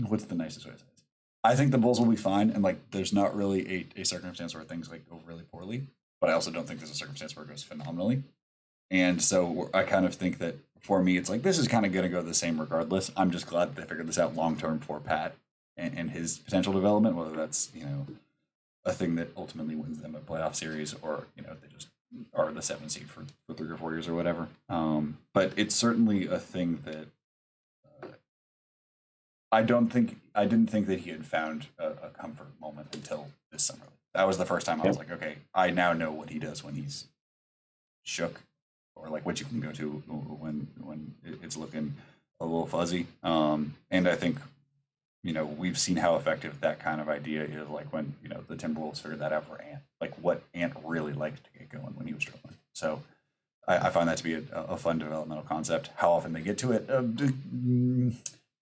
What's the nicest way to say this? I think the Bulls will be fine, and like, there's not really a circumstance where things like go really poorly. But I also don't think there's a circumstance where it goes phenomenally. And so I kind of think that for me, it's like, this is kind of going to go the same regardless. I'm just glad that they figured this out long term for Pat and his potential development, whether that's, a thing that ultimately wins them a playoff series, or, they just are the 7th seed for 3 or 4 years or whatever. But it's certainly a thing that I didn't think that he had found a comfort moment until this summer. That was the first time I was like, okay, I now know what he does when he's shook, or like what you can go to when it's looking a little fuzzy. And I think, we've seen how effective that kind of idea is, like when, the Timberwolves figured that out for Ant, like what Ant really liked to get going when he was struggling. So I find that to be a fun developmental concept. How often they get to it,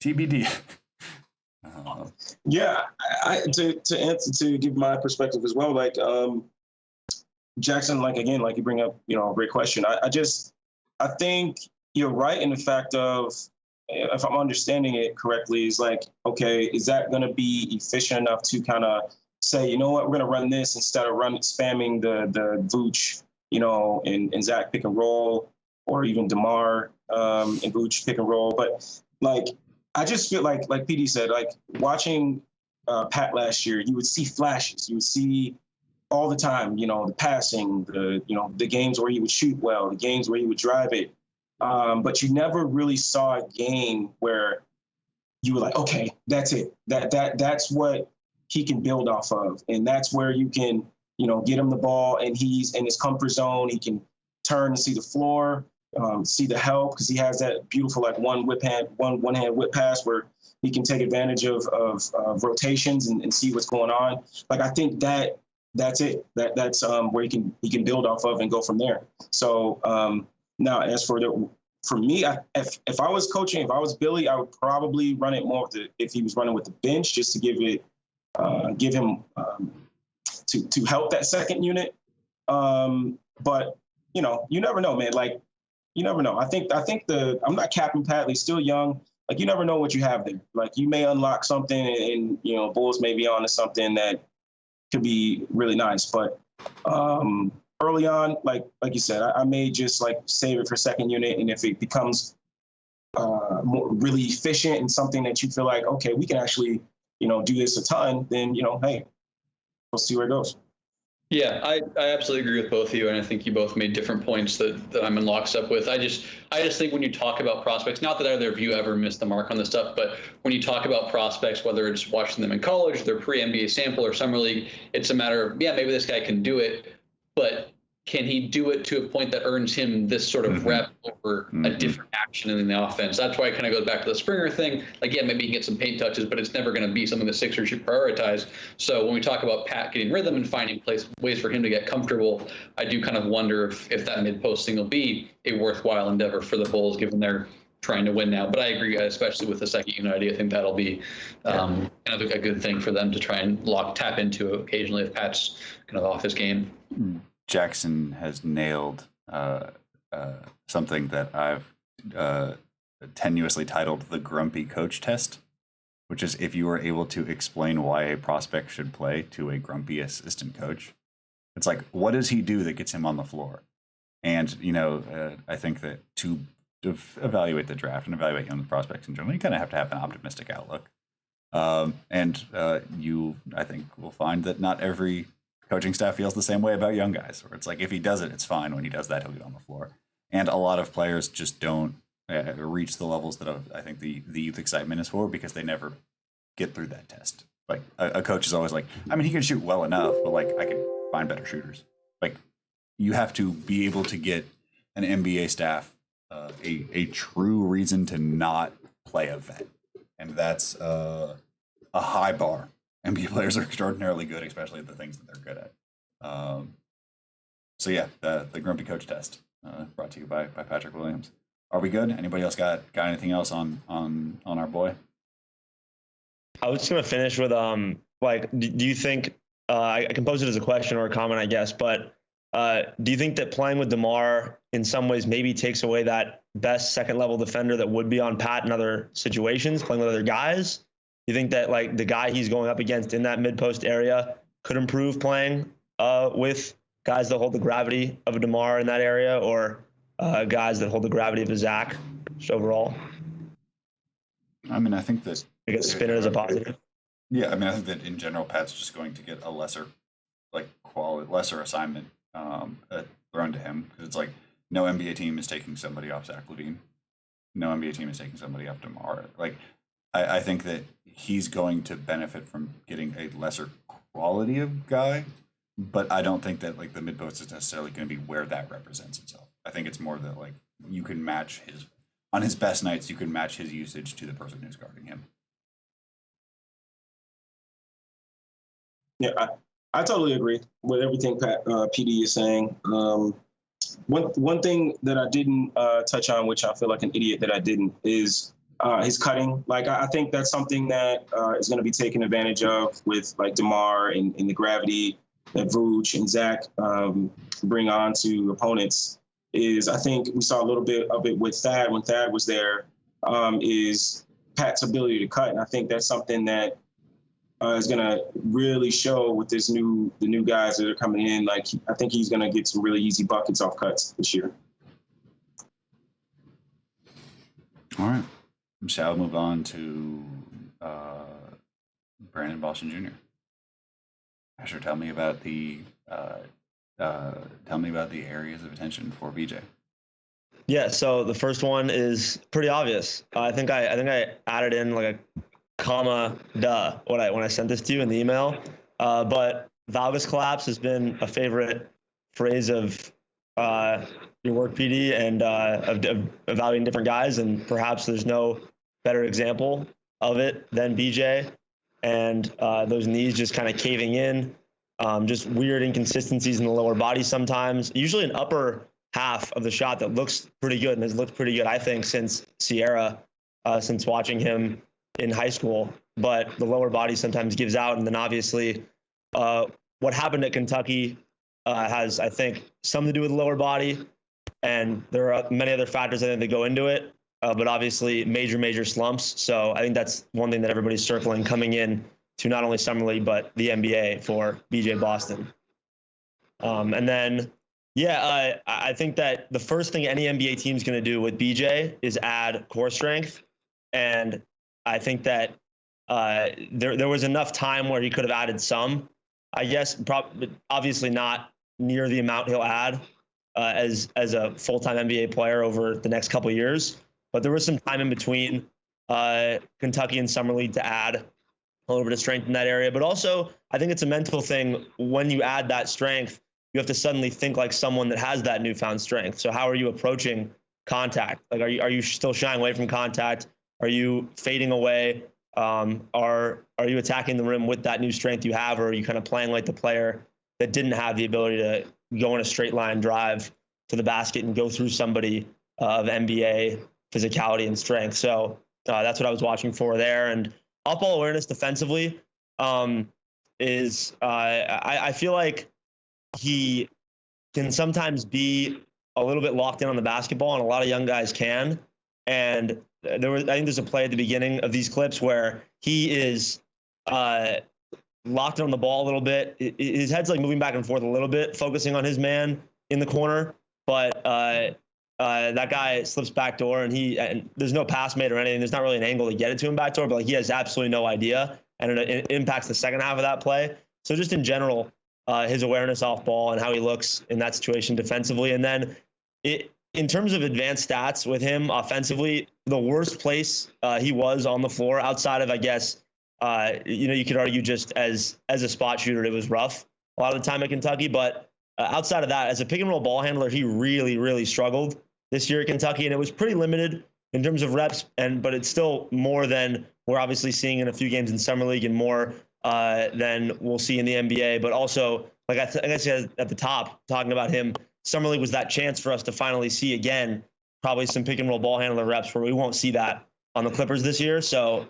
TBD. Yeah, to answer, to give my perspective as well, like Jackson, like again, like you bring up, a great question. I think you're right in the fact of, if I'm understanding it correctly, is like, okay, is that going to be efficient enough to kind of say, you know what, we're going to run this instead of spamming the Vooch, and Zach pick and roll, or even DeMar and Vooch pick and roll. But like, I just feel like PD said, like watching Pat last year, you would see flashes. You would see all the time, the passing, the games where he would shoot well, the games where he would drive it. But you never really saw a game where you were like, okay, that's it. That's what he can build off of. And that's where you can, get him the ball and he's in his comfort zone. He can turn and see the floor. See the help, because he has that beautiful like one hand whip pass where he can take advantage of rotations and see what's going on. Like, I think that's it. That's where he can build off of and go from there. So now, as for me, if I was coaching, if I was Billy, I would probably run it more if he was running with the bench, just to give him to help that second unit. But you never know, man. Like, you never know. I think I'm not capping Pat. He's still young. Like, you never know what you have there. Like, you may unlock something, and Bulls may be on to something that could be really nice. But early on, like you said, I may just like save it for second unit, and if it becomes really efficient and something that you feel like, okay, we can actually do this a ton, then hey, we'll see where it goes. Yeah, I absolutely agree with both of you, and I think you both made different points that I'm in lockstep with. I just think when you talk about prospects, not that either of you ever missed the mark on this stuff, but when you talk about prospects, whether it's watching them in college, their pre-NBA sample, or summer league, it's a matter of, maybe this guy can do it, but can he do it to a point that earns him this sort of rep over a different action in the offense? That's why it kind of goes back to the Springer thing. Like, maybe he can get some paint touches, but it's never going to be something the Sixers should prioritize. So when we talk about Pat getting rhythm and finding ways for him to get comfortable, I do kind of wonder if that mid-post thing will be a worthwhile endeavor for the Bulls, given they're trying to win now. But I agree, especially with the second unit idea. I think that'll be kind of a good thing for them to try and tap into occasionally if Pat's kind of off his game. Jackson has nailed something that I've tenuously titled the grumpy coach test, which is if you are able to explain why a prospect should play to a grumpy assistant coach. It's like, what does he do that gets him on the floor? And, I think that to evaluate the draft and evaluate young prospects in general, you kind of have to have an optimistic outlook. And you, I think, will find that not every coaching staff feels the same way about young guys. Where it's like if he does it, it's fine. When he does that, he'll get on the floor. And a lot of players just don't reach the levels that I think the youth excitement is for because they never get through that test. Like a coach is always like, I mean, he can shoot well enough, but like I could find better shooters. Like you have to be able to get an NBA staff a true reason to not play a vet, and that's a high bar. NBA players are extraordinarily good, especially at the things that they're good at. So yeah, the Grumpy Coach Test brought to you by Patrick Williams. Are we good? Anybody else got anything else on our boy? I was just gonna finish with like, do you think I can pose it as a question or a comment, I guess, but do you think that playing with DeMar in some ways maybe takes away that best second level defender that would be on Pat in other situations, playing with other guys? Do you think that like the guy he's going up against in that mid post area could improve playing with guys that hold the gravity of a DeMar in that area, or guys that hold the gravity of a Zach just overall? I mean, I think that I guess spin it as a positive. Yeah, I mean, I think that in general, Pat's just going to get a lesser assignment thrown to him because it's like no NBA team is taking somebody off Zach LaVine, no NBA team is taking somebody off DeMar. Like, I think that he's going to benefit from getting a lesser quality of guy, but I don't think that like the mid post is necessarily going to be where that represents itself. I think it's more that like you can match on his best nights, you can match his usage to the person who's guarding him. Yeah, I totally agree with everything PD is saying. One thing that I didn't touch on, which I feel like an idiot that I didn't, is his cutting. Like I think that's something that is going to be taken advantage of with like DeMar and the gravity that Vooch and Zach bring on to opponents. Is I think we saw a little bit of it with Thad when Thad was there. Is Pat's ability to cut, and I think that's something that is going to really show with the new guys that are coming in. Like I think he's going to get some really easy buckets off cuts this year. All right, shall we move on to Brandon Boston Jr. Asher, tell me about the areas of attention for BJ. Yeah, so the first one is pretty obvious. I think I added in like a comma when I sent this to you in the email. But valgus collapse has been a favorite phrase of your work, PD, and of evaluating different guys, and perhaps there's no better example of it than BJ. And those knees just kind of caving in, just weird inconsistencies in the lower body sometimes. Usually an upper half of the shot that looks pretty good and has looked pretty good, I think, since Sierra, since watching him in high school. But the lower body sometimes gives out. And then obviously what happened at Kentucky has, I think, something to do with the lower body. And there are many other factors I think that go into it. But obviously major slumps. So I think that's one thing that everybody's circling coming in to not only Summer League, but the NBA for BJ Boston. And then, yeah, I think that the first thing any NBA team is going to do with BJ is add core strength. And I think that there was enough time where he could have added some, I guess, obviously not near the amount he'll add as a full-time NBA player over the next couple of years. But there was some time in between Kentucky and Summer League to add a little bit of strength in that area. But also, I think it's a mental thing. When you add that strength, you have to suddenly think like someone that has that newfound strength. So how are you approaching contact? Like, are you still shying away from contact? Are you fading away? Are you attacking the rim with that new strength you have, or are you kind of playing like the player that didn't have the ability to go in a straight line drive to the basket and go through somebody of NBA physicality and strength? So that's what I was watching for there. And off-ball awareness defensively is I feel like he can sometimes be a little bit locked in on the basketball, and a lot of young guys can. And I think there's a play at the beginning of these clips where he is locked in on the ball a little bit. His head's like moving back and forth a little bit, focusing on his man in the corner. But that guy slips backdoor, and there's no pass made or anything. There's not really an angle to get it to him backdoor, but like he has absolutely no idea, and it impacts the second half of that play. So just in general, his awareness off ball and how he looks in that situation defensively, and then in terms of advanced stats with him offensively, the worst place he was on the floor outside of, I guess, you could argue just as a spot shooter, it was rough a lot of the time at Kentucky, but outside of that, as a pick and roll ball handler, he really, really struggled this year at Kentucky, and it was pretty limited in terms of reps, but it's still more than we're obviously seeing in a few games in summer league, and more than we'll see in the NBA. But also, like I said at the top, talking about him, summer league was that chance for us to finally see again probably some pick and roll ball handler reps where we won't see that on the Clippers this year. So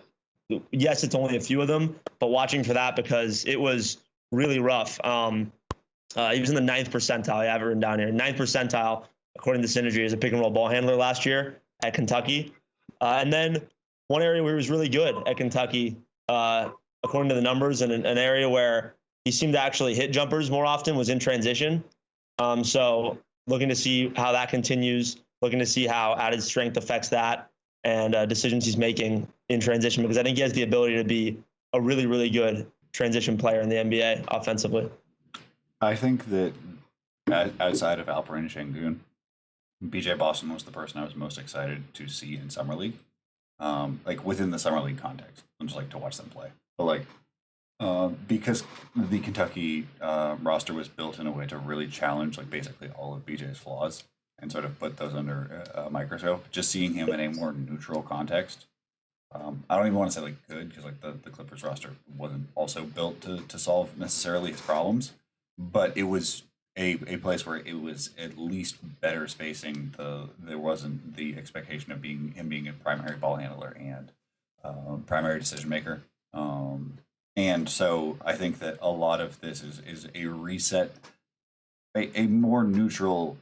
yes, it's only a few of them, but watching for that because it was really rough. He was in the 9th percentile. I have it written down here. 9th percentile, according to Synergy, as a pick and roll ball handler last year at Kentucky. And then one area where he was really good at Kentucky, according to the numbers, and an area where he seemed to actually hit jumpers more often was in transition. So looking to see how that continues, looking to see how added strength affects that, and decisions he's making in transition, because I think he has the ability to be a really, really good transition player in the NBA offensively. I think that outside of Alperen Şengün, BJ Boston was the person I was most excited to see in summer league, like within the summer league context. I'm just like to watch them play, but like because the Kentucky roster was built in a way to really challenge like basically all of BJ's flaws and sort of put those under a microscope. Just seeing him in a more neutral context. I don't even want to say like good, because like the Clippers roster wasn't also built to solve necessarily his problems, but it was a place where it was at least better spacing. There wasn't the expectation of him being a primary ball handler and primary decision maker. And so I think that a lot of this is a reset, a more neutral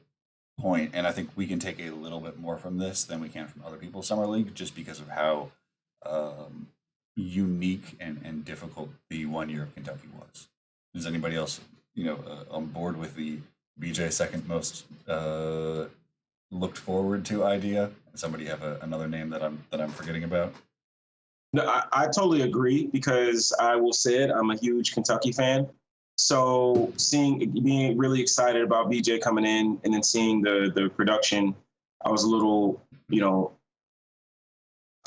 point, and I think we can take a little bit more from this than we can from other people's summer league, just because of how unique and difficult the 1 year of Kentucky was. Is anybody else, on board with the BJ second most looked forward to idea? Somebody have another name that I'm forgetting about? No, I totally agree, because I will say it, I'm a huge Kentucky fan. So being really excited about BJ coming in, and then seeing the production, I was a little,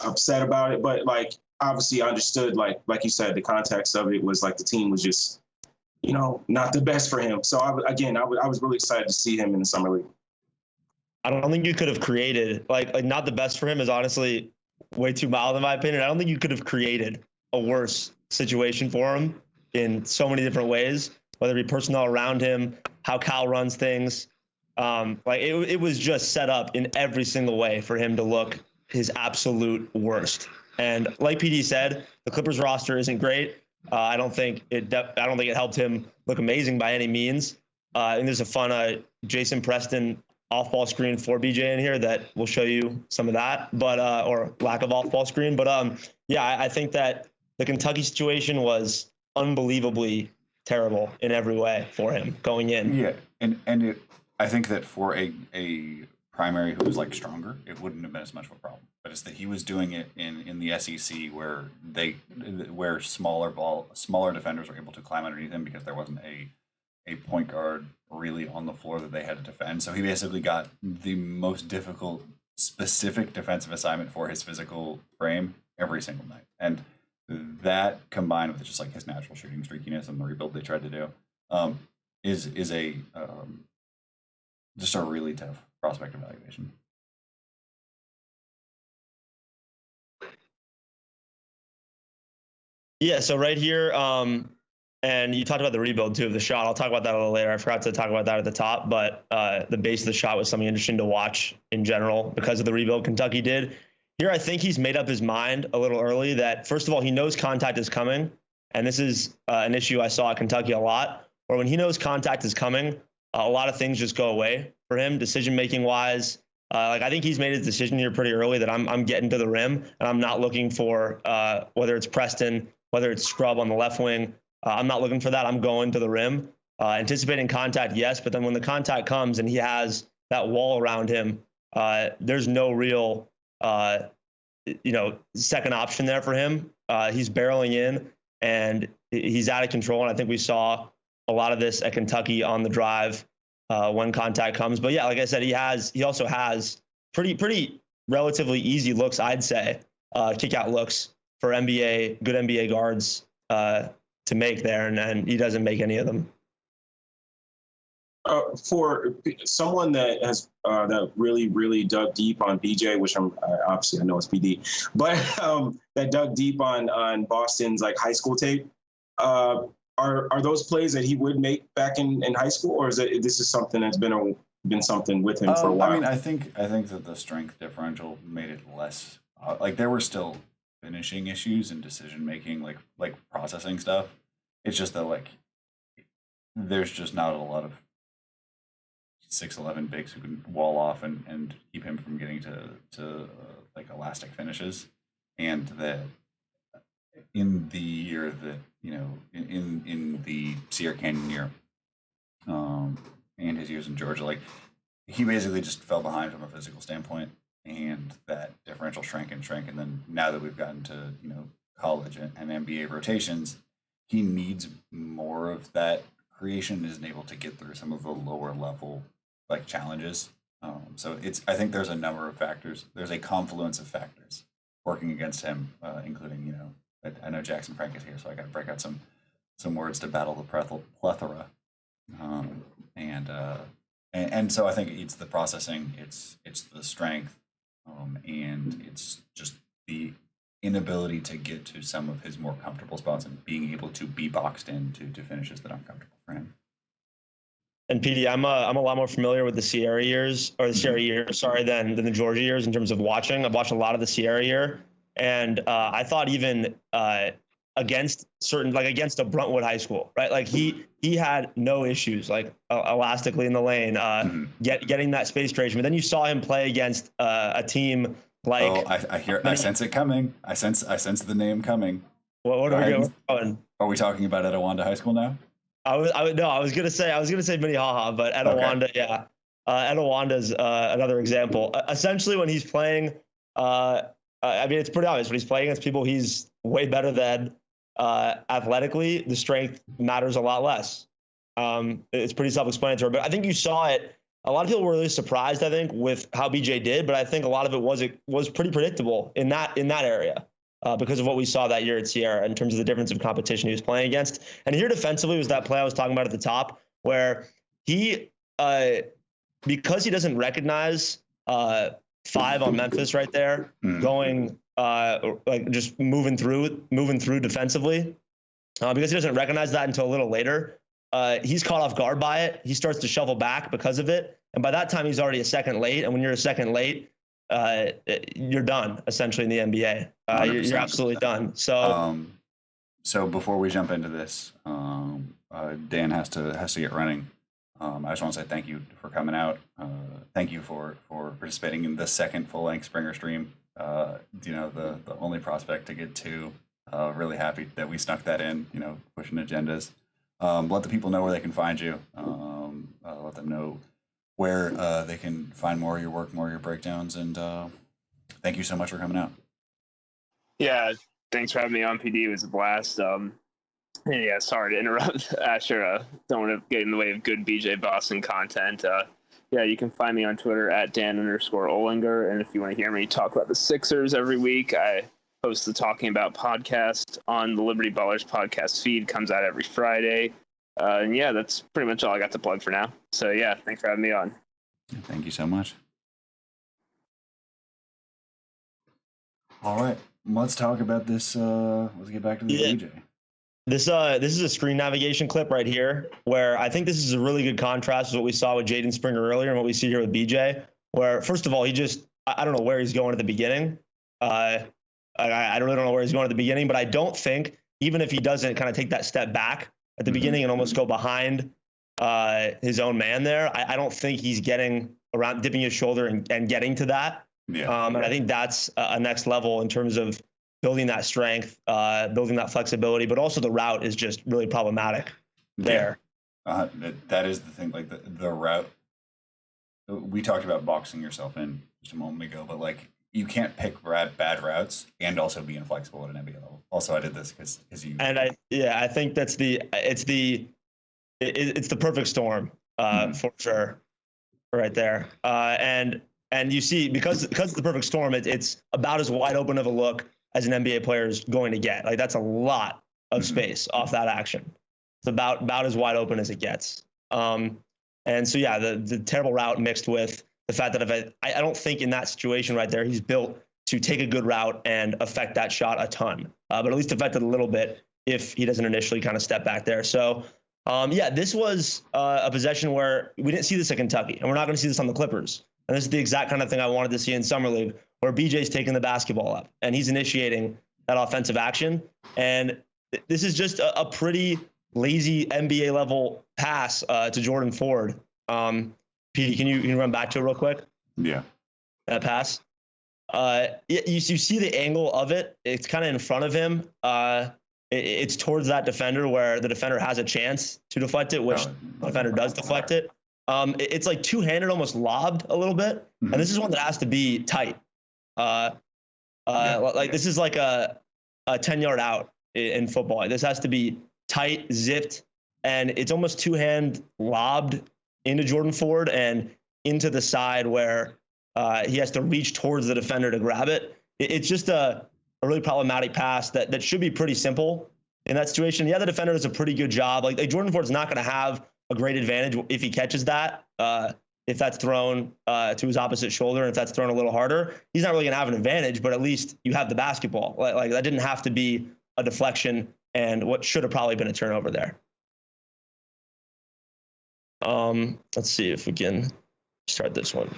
upset about it. But like, obviously I understood, like you said, the context of it was like the team was just, not the best for him. So I was really excited to see him in the summer league. I don't think you could have created like not the best for him is honestly way too mild in my opinion. I don't think you could have created a worse situation for him in so many different ways, whether it be personnel around him, how Cal runs things. It was just set up in every single way for him to look his absolute worst. And like PD said, the Clippers roster isn't great. I don't think it helped him look amazing by any means. And there's a fun Jason Preston off-ball screen for BJ in here that will show you some of that, but or lack of off-ball screen. But I think that the Kentucky situation was unbelievably terrible in every way for him going in. Yeah, and I think that for a primary who was like stronger, it wouldn't have been as much of a problem. But it's that he was doing it in the SEC where smaller defenders were able to climb underneath him, because there wasn't a point guard really on the floor that they had to defend. So he basically got the most difficult specific defensive assignment for his physical frame every single night. And that, combined with just like his natural shooting streakiness and the rebuild they tried to do, is just a really tough prospect evaluation. Yeah, so right here, and you talked about the rebuild too of the shot. I'll talk about that a little later. I forgot to talk about that at the top, but the base of the shot was something interesting to watch in general because of the rebuild Kentucky did. Here, I think he's made up his mind a little early that, first of all, he knows contact is coming. And this is an issue I saw at Kentucky a lot, where when he knows contact is coming, a lot of things just go away for him, decision-making wise. I think he's made his decision here pretty early that I'm getting to the rim, and I'm not looking for whether it's Preston, whether it's Scrub on the left wing. I'm not looking for that. I'm going to the rim. Anticipating contact, yes, but then when the contact comes and he has that wall around him, there's no real, second option there for him. He's barreling in, and he's out of control. And I think we saw a lot of this at Kentucky on the drive when contact comes. But yeah, like I said, he also has pretty relatively easy looks, I'd say, kick out looks for good NBA guards to make there, and he doesn't make any of them. For someone that has that really dug deep on BJ, which obviously I know it's PD, but that dug deep on Boston's like high school tape, are those plays that he would make back in high school, or is this is something that's been something with him for a while? I mean, I think that the strength differential made it less like there were still finishing issues and decision making, like processing stuff. It's just that like there's just not a lot of 6'11" bigs who can wall off and keep him from getting to like elastic finishes, and that in the year that in the Sierra Canyon year, and his years in Georgia, like he basically just fell behind from a physical standpoint, and that differential shrank, and then now that we've gotten to college and NBA rotations, he needs more of that creation and isn't able to get through some of the lower level like challenges. So I think there's a number of factors. There's a confluence of factors working against him, including I know Jackson Frank is here, so I got to break out some words to battle the plethora. And so I think it's the processing, it's the strength, and it's just the inability to get to some of his more comfortable spots and being able to be boxed into finishes that aren't comfortable for him. And PD, I'm a lot more familiar with the Sierra years, or the Sierra year, sorry, than the Georgia years in terms of watching. I've watched a lot of the Sierra year, and I thought even against a Brentwood high school, right? Like he had no issues, like elastically in the lane, getting that space creation. But then you saw him play against a team like. I sense it coming. I sense the name coming. What are we going? Are we talking about Etowanda High School now? I was gonna say Minnehaha, but Etowanda, okay. Yeah. Etowanda's another example. Essentially, when he's playing, I mean, it's pretty obvious when he's playing against people he's way better than athletically. The strength matters a lot less. It's pretty self-explanatory, but I think you saw it. A lot of people were really surprised, I think, with how BJ did, but I think a lot of it was pretty predictable in that area. Because of what we saw that year at Sierra in terms of the difference of competition he was playing against. And here defensively was that play I was talking about at the top, where he, because he doesn't recognize 5 on Memphis right there, going like just moving through defensively, because he doesn't recognize that until a little later. He's caught off guard by it. He starts to shuffle back because of it. And by that time, he's already a second late. And when you're a second late, you're done essentially in the NBA. You're absolutely done. So, so before we jump into this, Dan has to get running. I just want to say thank you for coming out. Thank you for participating in the second full length Springer stream. The only prospect to get to. Really happy that we snuck that in. Pushing agendas. Let the people know where they can find you. Let them know where they can find more of your work, more of your breakdowns, and thank you so much for coming out. Yeah, thanks for having me on, PD. It was a blast. And yeah, sorry to interrupt, Asher. Don't want to get in the way of good BJ Boston content. Yeah, you can find me on Twitter at Dan_Olinger, and if you want to hear me talk about the Sixers every week, I host the Talking About podcast on the Liberty Ballers podcast feed. Comes out every Friday. And yeah, that's pretty much all I got to plug for now. So yeah, thanks for having me on. Thank you so much. All right, let's talk about this. Let's get back to the BJ. This is a screen navigation clip right here, where I think this is a really good contrast with what we saw with Jaden Springer earlier and what we see here with BJ, where first of all, I don't know where he's going at the beginning. I really don't know where he's going at the beginning, but I don't think, even if he doesn't kind of take that step back at the beginning and almost go behind his own man there, I don't think he's getting around, dipping his shoulder and getting to that. Yeah. And I think that's a next level in terms of building that strength, building that flexibility, but also the route is just really problematic there. That is the thing. Like the route we talked about boxing yourself in just a moment ago, but like you can't pick bad routes and also be inflexible at an NBA level. Also, I did this because you. And I think that's it's the perfect storm for sure, right there. And you see because it's the perfect storm, it's about as wide open of a look as an NBA player is going to get. Like that's a lot of space off that action. It's about as wide open as it gets. And so yeah, the terrible route mixed with the fact that if I don't think in that situation right there he's built to take a good route and affect that shot a ton, but at least affect it a little bit if he doesn't initially kind of step back there. So yeah, this was a possession where we didn't see this at Kentucky, and we're not going to see this on the Clippers. And this is the exact kind of thing I wanted to see in Summer League, where BJ's taking the basketball up and he's initiating that offensive action. And this is just a pretty lazy NBA level pass to Jordan Ford. Petey, can you run back to it real quick? Yeah. That pass. You see the angle of it. It's kind of in front of him. It's towards that defender where the defender has a chance to deflect it, which the defender does deflect it. It's like two-handed, almost lobbed a little bit. And this is one that has to be tight. Like this is like a 10-yard out in football. This has to be tight, zipped, and it's almost two-hand lobbed into Jordan Ford and into the side where he has to reach towards the defender to grab it. It's just a really problematic pass that should be pretty simple in that situation. Yeah, the defender does a pretty good job. Like Jordan Ford's not going to have a great advantage if he catches that. If that's thrown to his opposite shoulder, and if that's thrown a little harder, he's not really going to have an advantage, but at least you have the basketball. Like that didn't have to be a deflection and what should have probably been a turnover there. Let's see if we can start this one.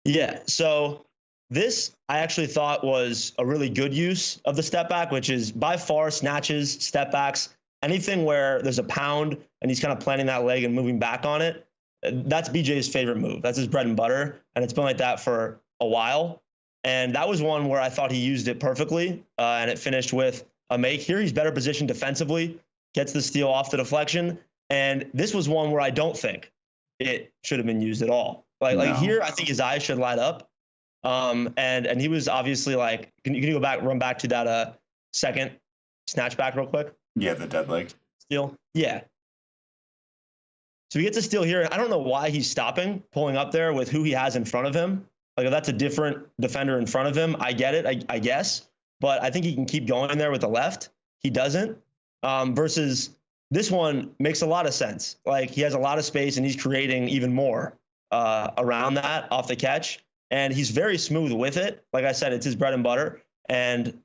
Yeah, so this I actually thought was a really good use of the step back, which is by far snatches, step backs, anything where there's a pound and he's kind of planting that leg and moving back on it. That's BJ's favorite move. That's his bread and butter, and it's been like that for a while. And that was one where I thought he used it perfectly, and it finished with a make. Here he's better positioned defensively, gets the steal off the deflection, and this was one where I don't think it should have been used at all. Like here, I think his eyes should light up, and he was obviously like, can you run back to that second snatch back real quick? Yeah, the dead leg steal. Yeah. So he gets a steal here. I don't know why he's stopping, pulling up there with who he has in front of him. Like if that's a different defender in front of him, I get it, I guess. But I think he can keep going there with the left. He doesn't. Versus this one makes a lot of sense. Like he has a lot of space and he's creating even more around that off the catch. And he's very smooth with it. Like I said, it's his bread and butter. And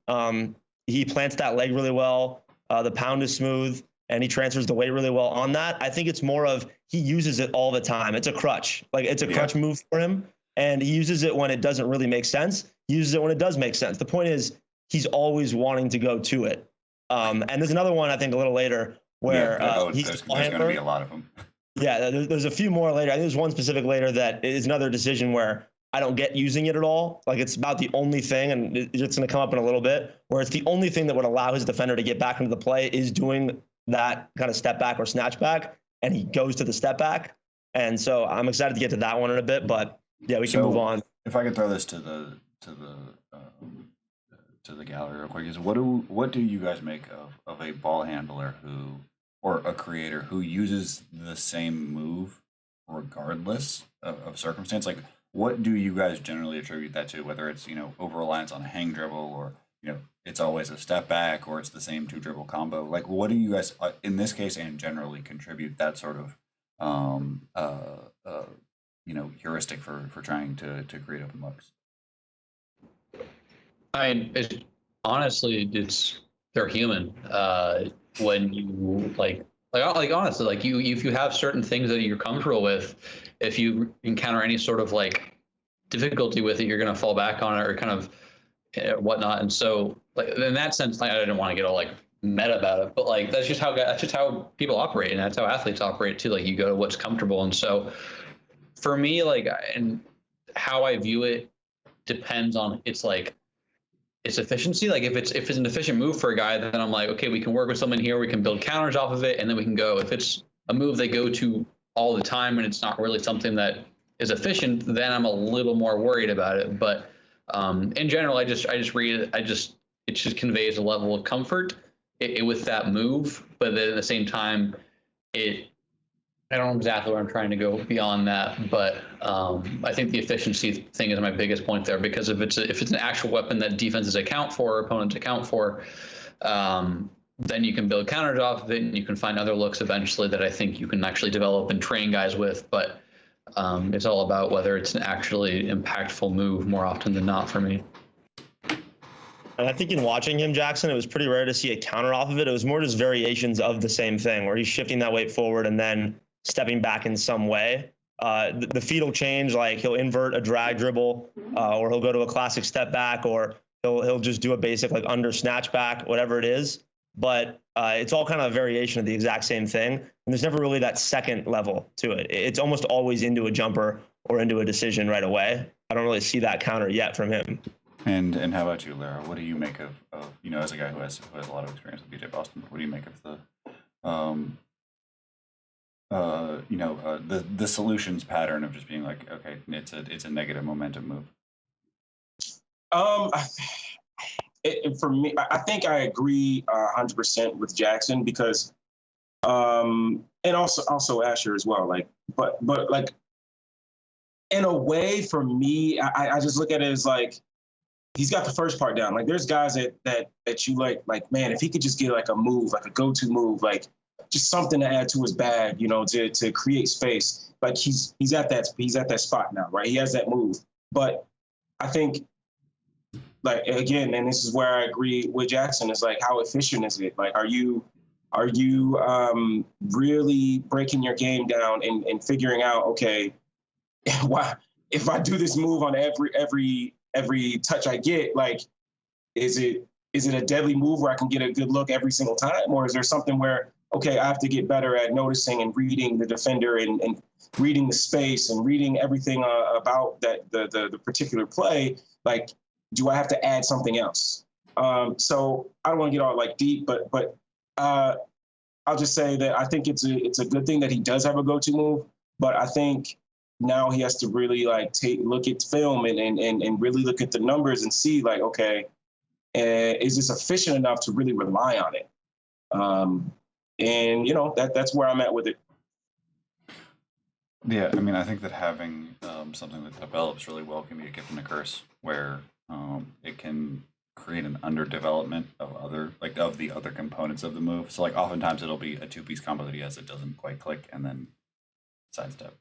he plants that leg really well. The pound is smooth. And he transfers the weight really well on that. I think it's more of he uses it all the time. It's a crutch. Like it's a crutch move for him. And he uses it when it doesn't really make sense. He uses it when it does make sense. The point is he's always wanting to go to it. And there's another one, I think, a little later where there's going to be a lot of them. Yeah, there's a few more later. I think there's one specific later that is another decision where I don't get using it at all. Like it's about the only thing, and it's going to come up in a little bit, where it's the only thing that would allow his defender to get back into the play is doing that kind of step back or snatch back, and he goes to the step back. And so I'm excited to get to that one in a bit, but yeah, we can move on. If I could throw this to the gallery real quick, is what do you guys make of a ball handler or a creator who uses the same move regardless of circumstance? Like what do you guys generally attribute that to, whether it's over reliance on a hang dribble or it's always a step back or it's the same two dribble combo? Like what do you guys in this case and generally contribute that sort of heuristic for trying to create open looks? I mean, honestly, they're human. When you like honestly, like if you have certain things that you're comfortable with, if you encounter any sort of like difficulty with it, you're going to fall back on it or kind of whatnot. And so, like in that sense, like, I didn't want to get all like meta about it, but like that's just how people operate, and that's how athletes operate too. Like you go to what's comfortable, and so for me, like and how I view it depends on its efficiency. Like if it's an efficient move for a guy, then I'm like, okay, we can work with someone here, we can build counters off of it, and then we can go. If it's a move they go to all the time and it's not really something that is efficient, then I'm a little more worried about it. But in general, I just read it. It just conveys a level of comfort with that move. But then at the same time, I don't know exactly where I'm trying to go beyond that, but I think the efficiency thing is my biggest point there, because if it's an actual weapon that defenses account for, opponents account for, then you can build counters off of it, and you can find other looks eventually that I think you can actually develop and train guys with. But it's all about whether it's an actually impactful move more often than not for me. And I think in watching him, Jackson, it was pretty rare to see a counter off of it. It was more just variations of the same thing, where he's shifting that weight forward and then stepping back in some way. The feet will change, like he'll invert a drag dribble, or he'll go to a classic step back, or he'll just do a basic like under snatch back, whatever it is. But it's all kind of a variation of the exact same thing. And there's never really that second level to it. It's almost always into a jumper or into a decision right away. I don't really see that counter yet from him. And how about you, Larro? What do you make of as a guy who has a lot of experience with BJ Boston? What do you make of the solutions pattern of just being like, okay, it's a negative momentum move? For me, I think I agree 100% with Jackson, because, and also Asher as well. Like, but like, in a way, for me, I just look at it as like, he's got the first part down. Like, there's guys that you like, man, if he could just get like a move, like a go-to move, like just something to add to his bag, to create space. Like he's at that spot now, right? He has that move. But I think, like, again, and this is where I agree with Jackson, is like, how efficient is it? Like, are you really breaking your game down and figuring out, okay, why, if I do this move on every touch I get, like, is it a deadly move where I can get a good look every single time? Or is there something where, okay, I have to get better at noticing and reading the defender and reading the space and reading everything about the particular play? Like, do I have to add something else? So I don't want to get all like deep, but I'll just say that I think it's a good thing that he does have a go-to move, but I think now he has to really like look at film and really look at the numbers and see like, okay, is this efficient enough to really rely on it? And that's where I'm at with it. Yeah, I mean, I think that having something that develops really well can be a gift and a curse, where it can create an underdevelopment of the other components of the move. So like oftentimes it'll be a two-piece combo that he has that doesn't quite click, and then sidestep.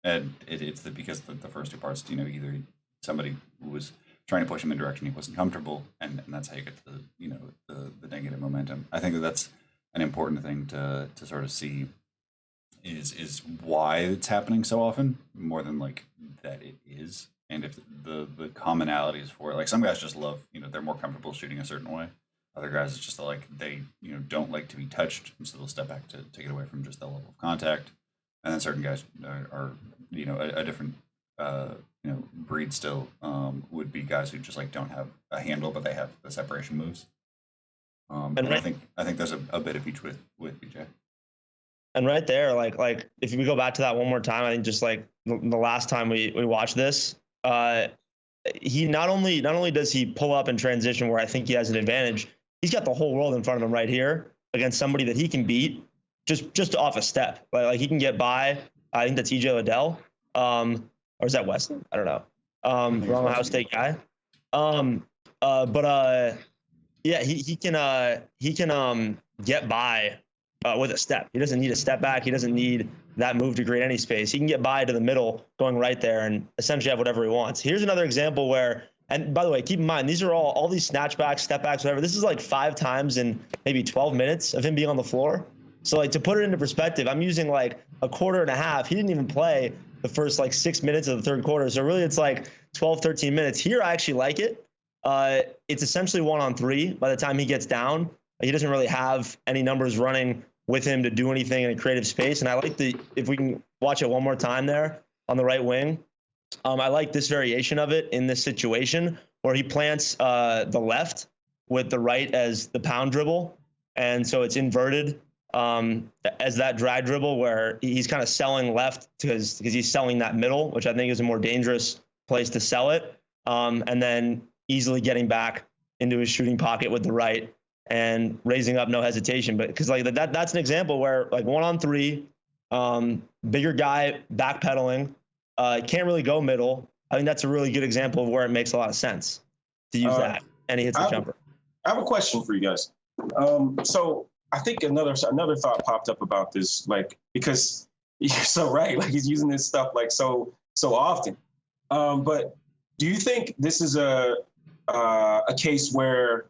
And it's because the first two parts, either somebody was trying to push him in a direction he wasn't comfortable, and that's how you get to the negative momentum. I think that's an important thing to sort of see is why it's happening so often, more than like that it is. And if the commonalities for it, like some guys just love, they're more comfortable shooting a certain way. Other guys, it's just like they, don't like to be touched, and so they'll step back to take it away from just the level of contact. And then certain guys are a different, breed still, would be guys who just like don't have a handle, but they have the separation moves. And I think there's a bit of each with BJ. And right there, like if we go back to that one more time, I think just like the last time we watched this, he not only does he pull up and transition where I think he has an advantage, he's got the whole world in front of him right here against somebody that he can beat just off a step. Like he can get by. I think that's EJ Liddell, or is that Weston? I don't know. Wrong Ohio State guy. Yeah, he can get by with a step. He doesn't need a step back. He doesn't need that move to create any space. He can get by to the middle, going right there, and essentially have whatever he wants. Here's another example where, and by the way, keep in mind, these are all these snatchbacks, step backs, whatever. This is like 5 times in maybe 12 minutes of him being on the floor. So like to put it into perspective, I'm using like a quarter and a half. He didn't even play the first like 6 minutes of the third quarter. So really it's like 12, 13 minutes. Here I actually like it. It's essentially 1-on-3 by the time he gets down. He doesn't really have any numbers running with him to do anything in a creative space. And I like if we can watch it one more time there on the right wing, I like this variation of it in this situation where he plants the left with the right as the pound dribble. And so it's inverted. as that drag dribble where he's kind of selling left because he's selling that middle, which I think is a more dangerous place to sell it, and then easily getting back into his shooting pocket with the right and raising up no hesitation. But because like that's an example where like 1-on-3, bigger guy backpedaling, can't really go middle. I think that's a really good example of where it makes a lot of sense to use that, and he hits the jumper. I have a question for you guys. So I think another thought popped up about this, like, because you're so right, like he's using this stuff like so often. But do you think this is a case where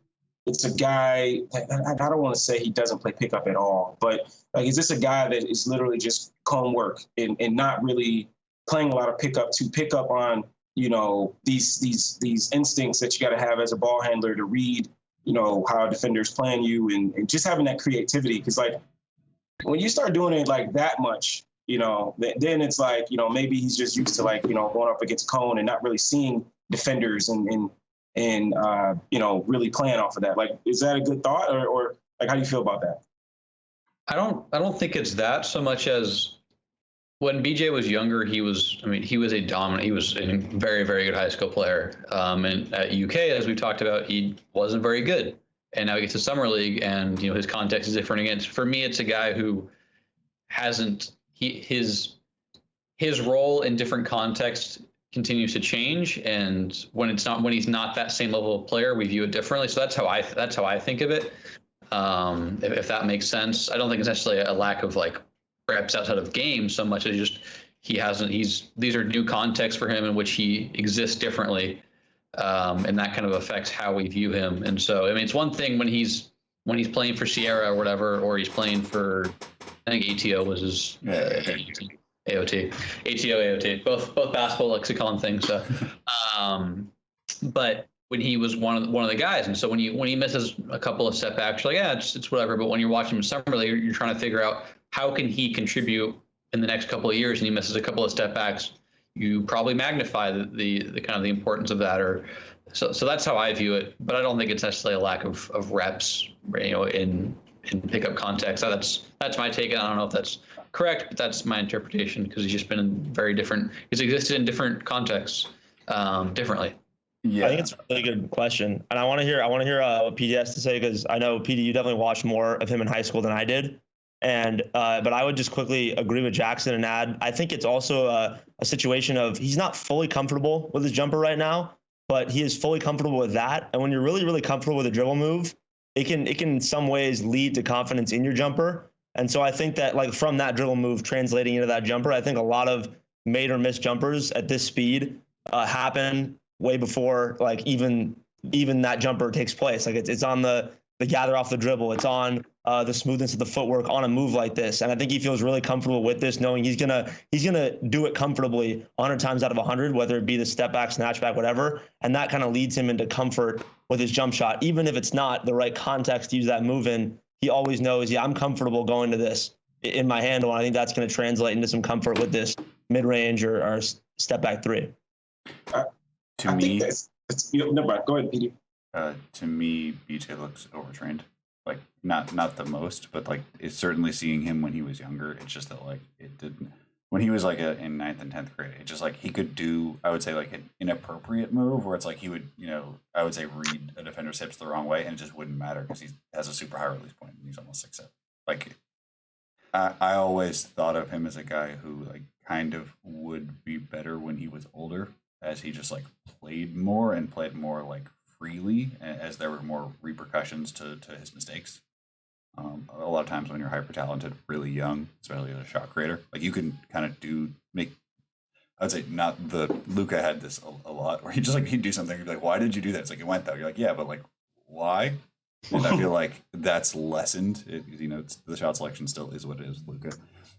it's a guy? I don't want to say he doesn't play pickup at all, but like, is this a guy that is literally just cone work and not really playing a lot of pickup to pick up on, you know, these instincts that you got to have as a ball handler to read, you know, how a defender's playing you and just having that creativity? Because like when you start doing it like that much, you know, then it's like, you know, maybe he's just used to like, you know, going up against cone and not really seeing defenders and you know, really playing off of that. Like, is that a good thought, or like, how do you feel about that? I don't think it's that so much as when BJ was younger, he was a very, very good high school player. And at UK, as we've talked about, he wasn't very good. And now he gets to summer league, and you know his context is different. Again, for me, it's a guy who hasn't his role in different contexts continues to change, and when he's not that same level of player, we view it differently. So that's how I think of it. If that makes sense. I don't think it's necessarily a lack of like reps outside of games so much as just these are new contexts for him in which he exists differently, and that kind of affects how we view him. And so I mean, it's one thing when he's playing for Sierra or whatever, or he's playing for, I think ATO was his AOT, both basketball lexicon things. So but when he was one of the guys, and so when he misses a couple of setbacks, you're like, yeah, it's whatever. But when you're watching him in summer league, you're trying to figure out how can he contribute in the next couple of years, and he misses a couple of step backs. You probably magnify the kind of the importance of that, or so that's how I view it. But I don't think it's necessarily a lack of reps, you know, in pickup context. That's my take. I don't know if that's correct, but that's my interpretation, because he's just been in very different. He's existed in different contexts differently. Yeah, I think it's a really good question, and I want to hear what PD has to say, because I know PD, you definitely watched more of him in high school than I did, and but I would just quickly agree with Jackson and add, I think it's also a situation of he's not fully comfortable with his jumper right now, but he is fully comfortable with that, and when you're really, really comfortable with a dribble move, it can in some ways lead to confidence in your jumper, and so I think that like from that dribble move translating into that jumper, I think a lot of made or missed jumpers at this speed happen way before like even that jumper takes place. Like it's on the gather off the dribble. It's on the smoothness of the footwork on a move like this. And I think he feels really comfortable with this, knowing he's gonna do it comfortably 100 times out of 100, whether it be the step back, snatch back, whatever. And that kind of leads him into comfort with his jump shot, even if it's not the right context to use that move in. He always knows, yeah, I'm comfortable going to this in my handle. And I think that's going to translate into some comfort with this mid range or step back three. To me, never mind. Go ahead, Petey. To me, BJ looks overtrained. Like not the most, but like it's certainly seeing him when he was younger. It's just that like it didn't when he was like in 9th and 10th grade. It just like he could do, I would say, like an inappropriate move where it's like he would, you know, I would say read a defender's hips the wrong way, and it just wouldn't matter because he has a super high release point and he's almost 6'7". Like I always thought of him as a guy who like kind of would be better when he was older, as he just like played more like freely, as there were more repercussions to his mistakes. A lot of times when you're hyper talented, really young, especially as a shot creator, like you can kind of I'd say not the Luca had this a lot where he'd do something, he'd be like, why did you do that? It's like, it went though. You're like, yeah, but like, why? And I feel like that's lessened. The shot selection still is what it is with Luca.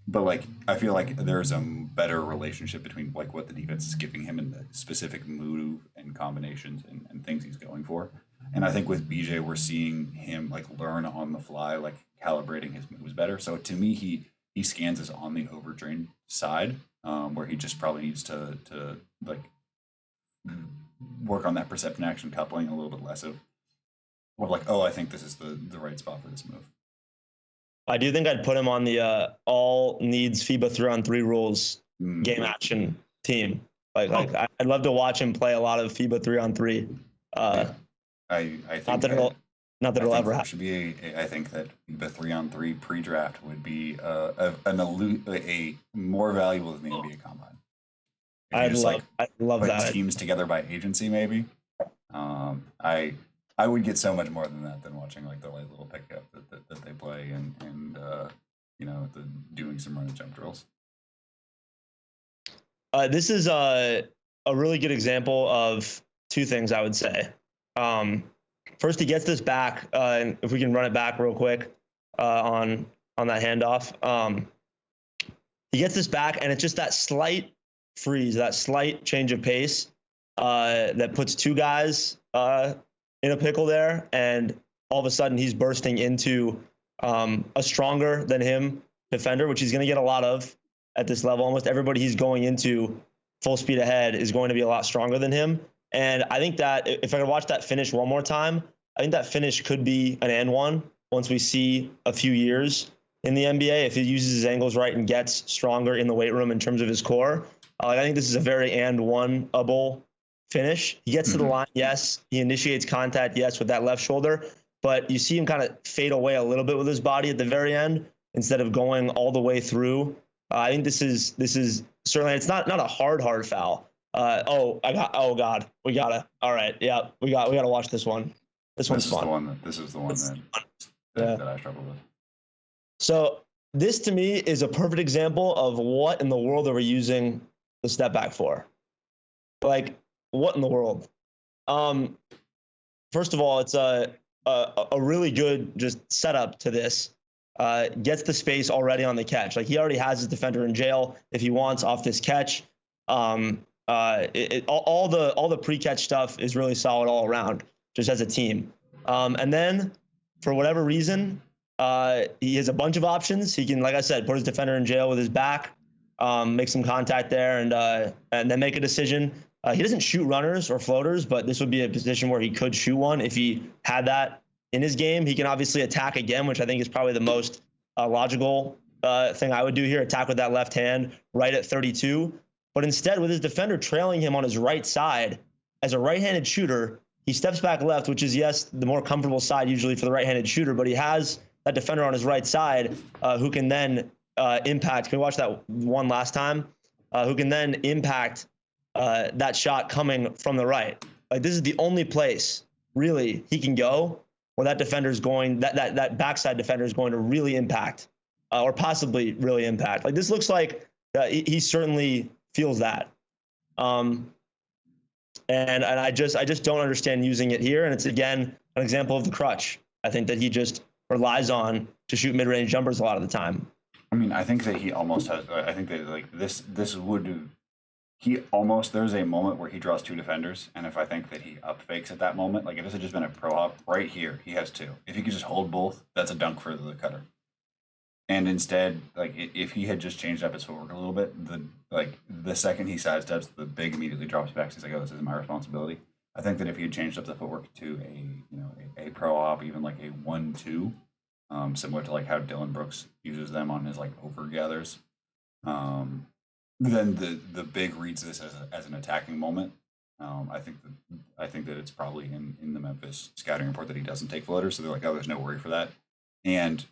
But like, I feel like there's a better relationship between like what the defense is giving him and the specific move and combinations and things he's going for. And I think with BJ, we're seeing him like learn on the fly, like calibrating his moves better. So to me, he scans as on the overtrained side, where he just probably needs to like work on that perception action coupling a little bit less of like, oh, I think this is the right spot for this move. I do think I'd put him on the all needs FIBA 3-on-3 rules game action team. I'd love to watch him play a lot of FIBA 3-on-3. I think Not that it'll ever happen. Should be I think that the 3-on-3 pre-draft would be a more valuable than the NBA Combine. I'd love put that. Teams together by agency, maybe. I would get so much more than that than watching like the light little pickup that they play and doing some run and jump drills. This is a really good example of two things I would say. First, he gets this back, and if we can run it back real quick on that handoff. He gets this back, and it's just that slight freeze, that slight change of pace that puts two guys in a pickle there, and all of a sudden he's bursting into a stronger than him defender, which he's going to get a lot of at this level. Almost everybody he's going into full speed ahead is going to be a lot stronger than him. And I think that if I could watch that finish one more time, I think that finish could be an and one once we see a few years in the NBA. If he uses his angles right and gets stronger in the weight room in terms of his core, I think this is a very and one-able finish. He gets to the line, yes. He initiates contact, yes, with that left shoulder. But you see him kind of fade away a little bit with his body at the very end instead of going all the way through. I think this is certainly, it's not a hard foul. Oh God, we gotta. All right, yeah, we gotta watch this one. This one's fun. This is the one that I struggle with. So this to me is a perfect example of what in the world are we using the step back for? Like, what in the world? First of all, it's a really good just setup to this. Gets the space already on the catch. Like, he already has his defender in jail if he wants off this catch. All the pre-catch stuff is really solid all around, just as a team. And then, for whatever reason, he has a bunch of options. He can, like I said, put his defender in jail with his back, make some contact there, and then make a decision. He doesn't shoot runners or floaters, but this would be a position where he could shoot one if he had that in his game. He can obviously attack again, which I think is probably the most logical thing I would do here, attack with that left hand right at 32. But instead, with his defender trailing him on his right side, as a right-handed shooter, he steps back left, which is, yes, the more comfortable side usually for the right-handed shooter, but he has that defender on his right side who can then impact. Can we watch that one last time? Who can then impact that shot coming from the right. Like, this is the only place, really, he can go where that defender's going, that backside defender is going to really impact or possibly really impact. Like, this looks like he certainly feels that. And I just don't understand using it here. And it's, again, an example of the crutch. I think that he just relies on to shoot mid-range jumpers a lot of the time. I mean, I think that he almost has, I think that like this would, there's a moment where he draws two defenders, and if I think that he up fakes at that moment, like if this had just been a pro hop right here, he has two. If he could just hold both, that's a dunk for the cutter. And instead, like if he had just changed up his footwork a little bit, the second he sidesteps, the big immediately drops back. He's like, oh, this isn't my responsibility. I think that if he had changed up the footwork to a pro hop, even like a 1-2, similar to like how Dylan Brooks uses them on his like over gathers, then the big reads this as an attacking moment. I think that it's probably in the Memphis scouting report that he doesn't take floaters, so they're like, oh, there's no worry for that. And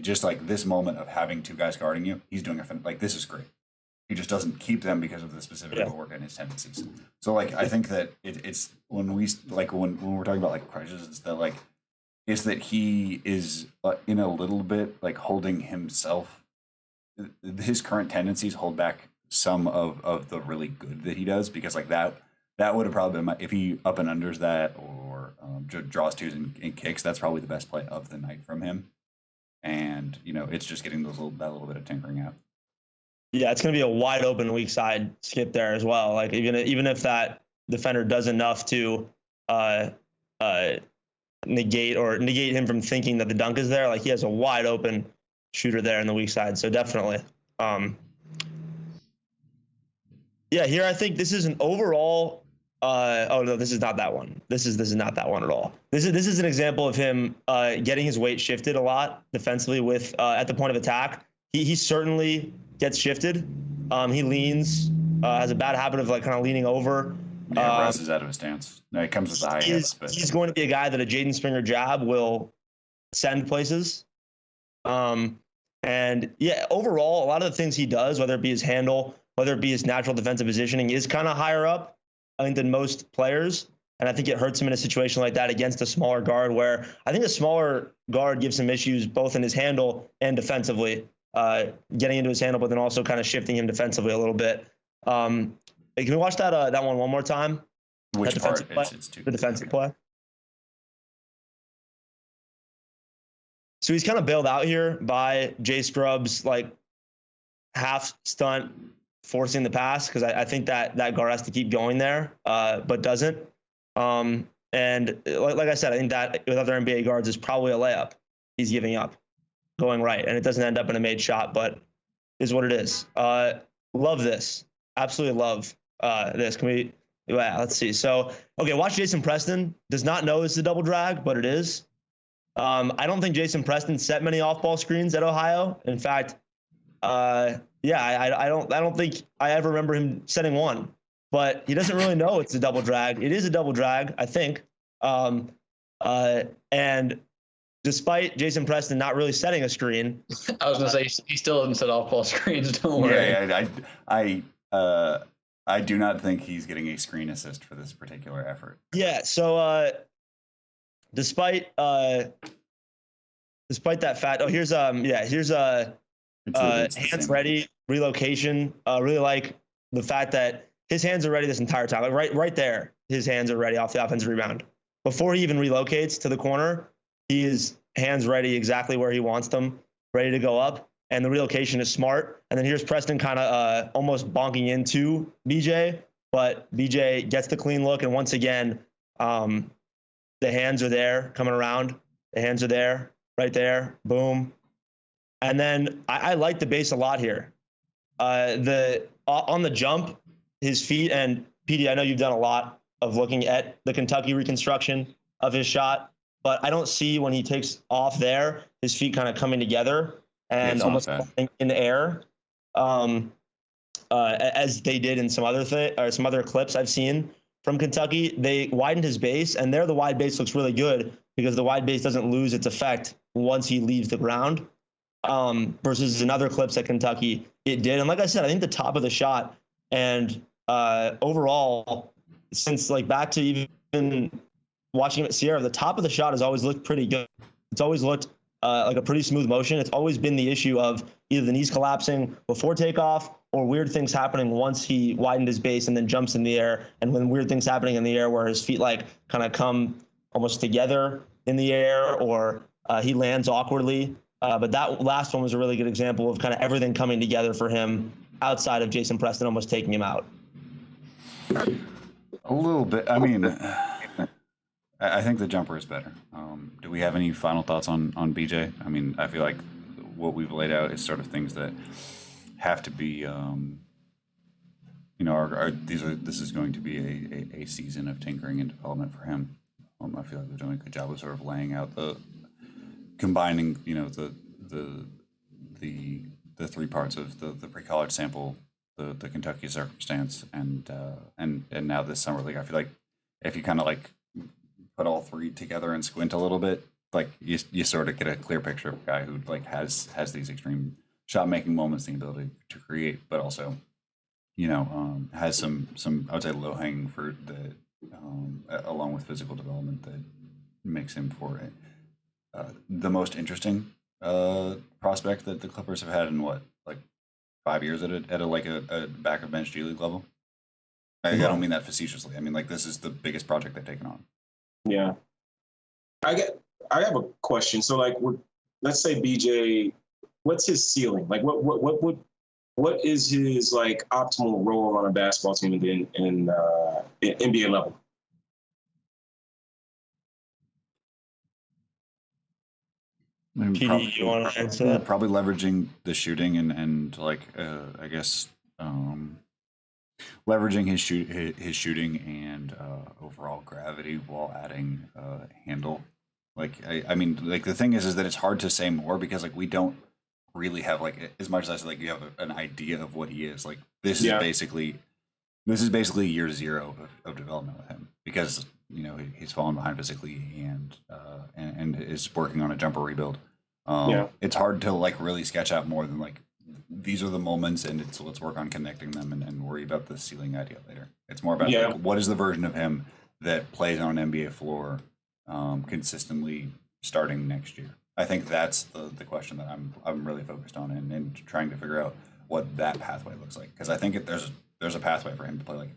just like this moment of having two guys guarding you, he's doing like this is great. He just doesn't keep them because of the specific footwork and his tendencies. So like I think that it's when we like when we're talking about like crutches, it's that he is in a little bit like holding himself. His current tendencies hold back some of the really good that he does, because like that would have probably been if he up and unders that or draws twos and kicks. That's probably the best play of the night from him. And it's just getting that little bit of tinkering out. Yeah, it's going to be a wide open weak side skip there as well. Like even if that defender does enough to negate him from thinking that the dunk is there, like he has a wide open shooter there in the weak side. So definitely. Yeah, here I think this is an overall Oh no, this is not that one. This is not that one at all. This is an example of him getting his weight shifted a lot defensively with at the point of attack. He certainly gets shifted. He leans, has a bad habit of like kind of leaning over. Yeah, Russ is out of his stance. No, it comes with the high hips, but He's going to be a guy that a Jaden Springer jab will send places. And yeah, overall, a lot of the things he does, whether it be his handle, whether it be his natural defensive positioning, is kind of higher up, I think, than most players. And I think it hurts him in a situation like that against a smaller guard, where I think a smaller guard gives him issues both in his handle and defensively, getting into his handle, but then also kind of shifting him defensively a little bit. Can we watch that one more time? which That part? defensive play? It's too, The defensive okay. play. So he's kind of bailed out here by Jay Scrubs, like half stunt forcing the pass, because I think that guard has to keep going there, but doesn't. And like I said, I think that with other NBA guards is probably a layup he's giving up, going right, and it doesn't end up in a made shot, but is what it is. Love this. Absolutely love this. Can we? Yeah, let's see. So, okay, watch Jason Preston. Does not know it's a double drag, but it is. I don't think Jason Preston set many off-ball screens at Ohio. In fact, I don't think I ever remember him setting one. But he doesn't really know it's a double drag. It is a double drag, I think. And despite Jason Preston not really setting a screen, I was gonna say he still hasn't set off ball screens. Don't worry. I do not think he's getting a screen assist for this particular effort. yeah. So despite that fact, here's It's the hands same. ready relocation. Really like the fact that his hands are ready this entire time. Like right there, his hands are ready off the offensive rebound. Before he even relocates to the corner, he is hands ready exactly where he wants them, ready to go up. And the relocation is smart. And then here's Preston kind of almost bonking into BJ, but BJ gets the clean look. And once again, the hands are there coming around. The hands are there, right there, boom. And then I like the base a lot here. On the jump, his feet, and PD, I know you've done a lot of looking at the Kentucky reconstruction of his shot, but I don't see when he takes off there, his feet kind of coming together and almost in the air, as they did in some other clips I've seen from Kentucky. They widened his base, and there the wide base looks really good because the wide base doesn't lose its effect once he leaves the ground. Versus in other clips at Kentucky, it did. And like I said, I think the top of the shot and overall, since like back to even watching him at Sierra, the top of the shot has always looked pretty good. It's always looked like a pretty smooth motion. It's always been the issue of either the knees collapsing before takeoff or weird things happening once he widened his base and then jumps in the air. And when weird things happening in the air where his feet like kind of come almost together in the air or he lands awkwardly. But that last one was a really good example of kind of everything coming together for him outside of Jason Preston almost taking him out. A little bit. I mean, I think the jumper is better. Do we have any final thoughts on BJ? I mean, I feel like what we've laid out is sort of things that have to be, this is going to be a season of tinkering and development for him. I feel like we're doing a good job of sort of laying out combining, the three parts of the pre-college sample, the Kentucky circumstance, and now this summer league. I feel like if you kind of like put all three together and squint a little bit, like you sort of get a clear picture of a guy who like has these extreme shot making moments, the ability to create, but also, has some I would say low hanging fruit that along with physical development that makes him for it. The most interesting prospect that the Clippers have had in what, like 5 years at a back of bench G League level. I don't mean that facetiously. I mean like this is the biggest project they've taken on. Yeah, I have a question. So like, let's say BJ, what's his ceiling? Like, what is his like optimal role on a basketball team in NBA level? I mean, PD, you want to answer that? Probably leveraging the shooting and like I guess leveraging his shooting and overall gravity while adding handle. Like I mean, like the thing is that it's hard to say more because like we don't really have like as much as I said, like you have an idea of what he is. Like this Yeah. is basically year zero of development with him because he's fallen behind physically and is working on a jumper rebuild. It's hard to like really sketch out more than like these are the moments and let's work on connecting them and worry about the ceiling idea later. It's more about like, what is the version of him that plays on an NBA floor consistently starting next year. I think that's the question that I'm really focused on and trying to figure out what that pathway looks like because I think there's a pathway for him to play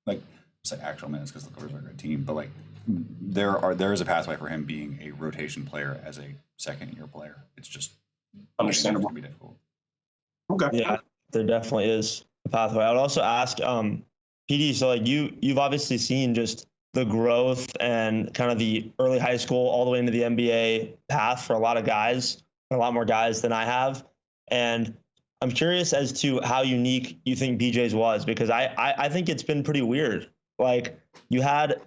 like say actual minutes because the Clippers are a great team, but like there is a pathway for him being a rotation player as a second year player. It's just understandable. It's gonna be difficult. Okay. Yeah, there definitely is a pathway. I would also ask, PD. So like you've obviously seen just the growth and kind of the early high school all the way into the NBA path for a lot of guys, a lot more guys than I have, and I'm curious as to how unique you think BJ's was because I think it's been pretty weird. Like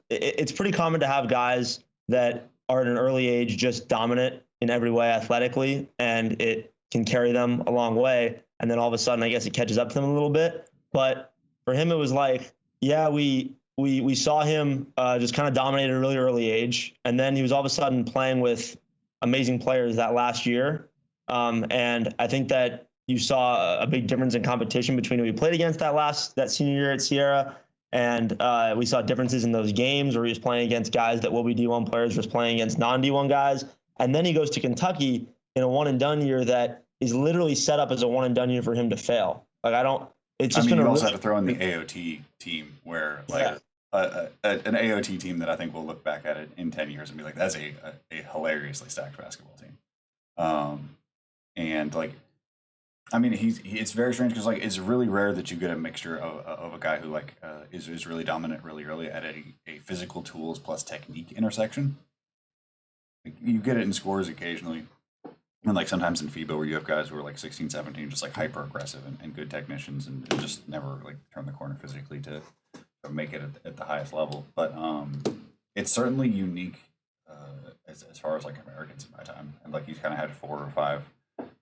it's pretty common to have guys that are at an early age just dominant in every way athletically, and it can carry them a long way. And then all of a sudden, I guess it catches up to them a little bit. But for him, it was like, yeah, we saw him just kind of dominate at a really early age, and then he was all of a sudden playing with amazing players that last year. And I think that you saw a big difference in competition between who he played against that senior year at Sierra. And we saw differences in those games where he was playing against guys that will be D1 players, was playing against non-D1 guys. And then he goes to Kentucky in a one and done year that is literally set up as a one and done year for him to fail. Like it's just been you a also really, have to throw in the AOT team where like an AOT team that I think will look back at it in 10 years and be like, that's a hilariously stacked basketball team. And like, I mean, it's very strange because like it's really rare that you get a mixture of a guy who like is really dominant really early at a physical tools plus technique intersection. Like, you get it in scores occasionally, and like sometimes in FIBA where you have guys who are like 16, 17, just like hyper aggressive and good technicians and just never like turn the corner physically to make it at the highest level. But it's certainly unique as far as like Americans in my time, and like he's kind of had 4 or 5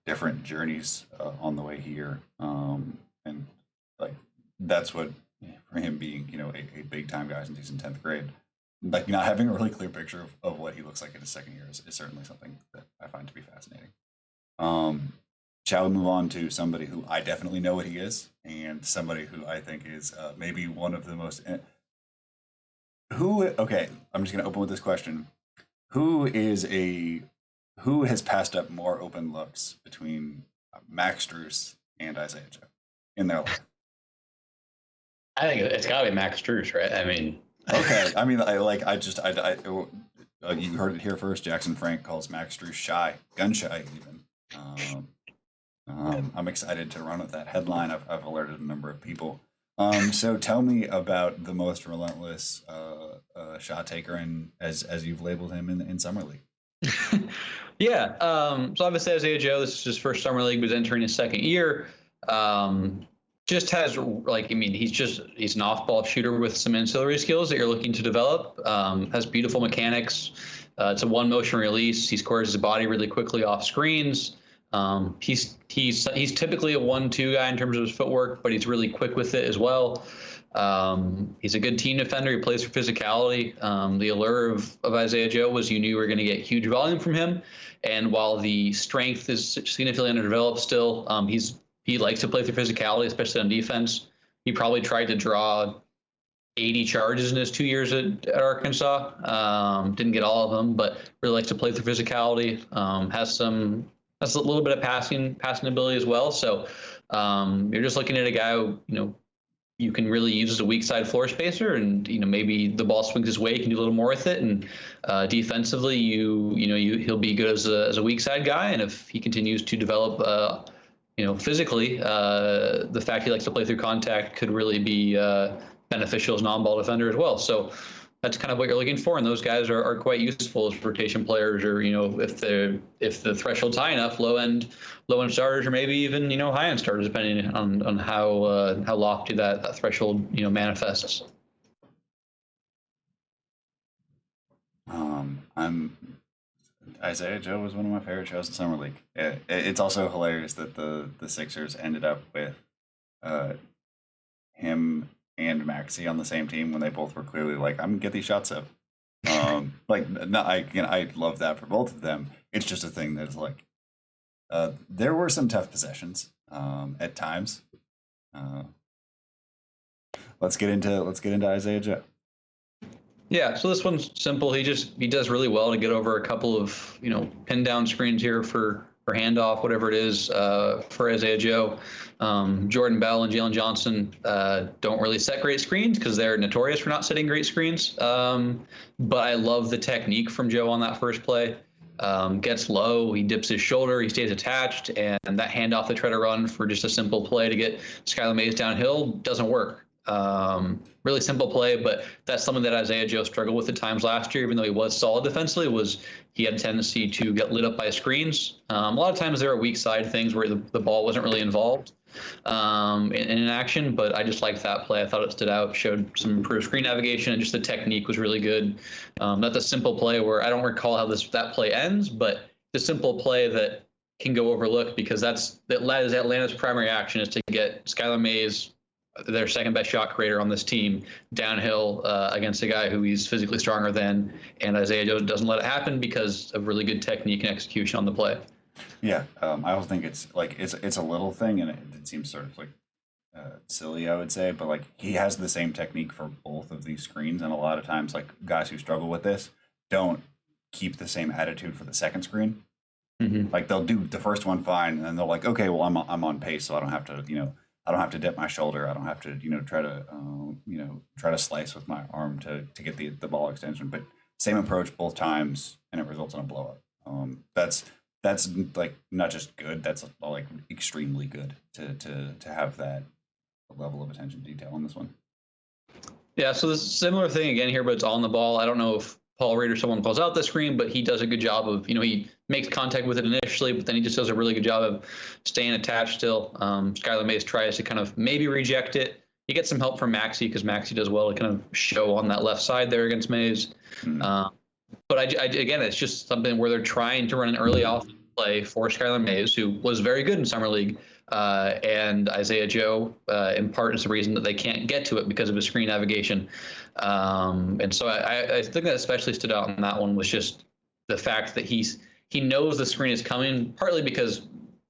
different journeys on the way here, and like that's what for him being a big time guy since he's in 10th grade, like not having a really clear picture of what he looks like in his second year is certainly something that I find to be fascinating. Shall we move on to somebody who I definitely know what he is and somebody who I think is maybe one of the most okay, I'm just going to open with this question. Who has passed up more open looks between Max Strus and Isaiah Joe in their life? I think it's got to be Max Strus, right? I mean, okay. I mean, you heard it here first. Jackson Frank calls Max Strus shy, gun shy, even. I'm excited to run with that headline. I've alerted a number of people. So tell me about the most relentless shot taker, as you've labeled him in summer league. Yeah. So obviously Isaiah Joe, this is his first summer league, was entering his second year. Just has he's an off-ball shooter with some ancillary skills that you're looking to develop. Has beautiful mechanics. It's a one motion release. He scores his body really quickly off screens. He's typically a 1-2 guy in terms of his footwork, but he's really quick with it as well. He's a good team defender. He plays for physicality. The allure of Isaiah Joe was you knew you were going to get huge volume from him. And while the strength is significantly underdeveloped still, he likes to play through physicality, especially on defense. He probably tried to draw 80 charges in his 2 years at Arkansas. Didn't get all of them, but really likes to play through physicality. Has a little bit of passing ability as well. So you're just looking at a guy who, you can really use as a weak side floor spacer, and maybe the ball swings his way, you can do a little more with it. And defensively, he'll be good as a weak side guy. And if he continues to develop, physically, the fact he likes to play through contact could really be beneficial as an on-ball defender as well. So that's kind of what you're looking for, and those guys are quite useful as rotation players, or if the threshold's high enough, low end starters, or maybe even high end starters, depending on how lofty that threshold manifests. Isaiah Joe was one of my favorite shows in summer league. It's also hilarious that the Sixers ended up with him and Maxey on the same team when they both were clearly like, I'm gonna get these shots up. Like, no, I love that for both of them. It's just a thing that's like, there were some tough possessions at times. Let's get into Isaiah Joe. Yeah, so this one's simple. He does really well to get over a couple of pin down screens here for handoff, whatever it is, for Isaiah Joe. Jordan Bell and Jalen Johnson don't really set great screens because they're notorious for not setting great screens. But I love the technique from Joe on that first play. Gets low, he dips his shoulder, he stays attached, and that handoff they try to run for just a simple play to get Skylar Mays downhill doesn't work. Really simple play, but that's something that Isaiah Joe struggled with at times last year, even though he was solid defensively, was he had a tendency to get lit up by screens. A lot of times there are weak side things where the ball wasn't really involved in an action, but I just liked that play. I thought it stood out, showed some improved screen navigation, and just the technique was really good. That's a simple play where I don't recall how that play ends, but the simple play that can go overlooked because that is Atlanta's primary action, is to get Skylar Mays, their second best shot creator on this team, downhill against a guy who he's physically stronger than, and Isaiah Joe doesn't let it happen because of really good technique and execution on the play. Yeah, I also think it's a little thing, and it seems sort of like silly, I would say, but like he has the same technique for both of these screens, and a lot of times like guys who struggle with this don't keep the same attitude for the second screen. Mm-hmm. Like they'll do the first one fine, and then they're like, okay, well I'm on pace, so I don't have to dip my shoulder. I don't have to, try to slice with my arm to get the ball extension. But same approach both times, and it results in a blow up. That's like not just good. That's like extremely good to have that level of attention to detail on this one. Yeah. So this is a similar thing again here, but it's on the ball. I don't know if Paul Reed or someone calls out the screen, but he does a good job of, he makes contact with it initially, but then he just does a really good job of staying attached still. Skylar Mays tries to kind of maybe reject it. He gets some help from Maxey because Maxey does well to kind of show on that left side there against Mays. Mm-hmm. But again, it's just something where they're trying to run an early off play for Skylar Mays, who was very good in Summer League. And Isaiah Joe, in part, is the reason that they can't get to it because of his screen navigation. And so I think that especially stood out in that one was just the fact that he knows the screen is coming, partly because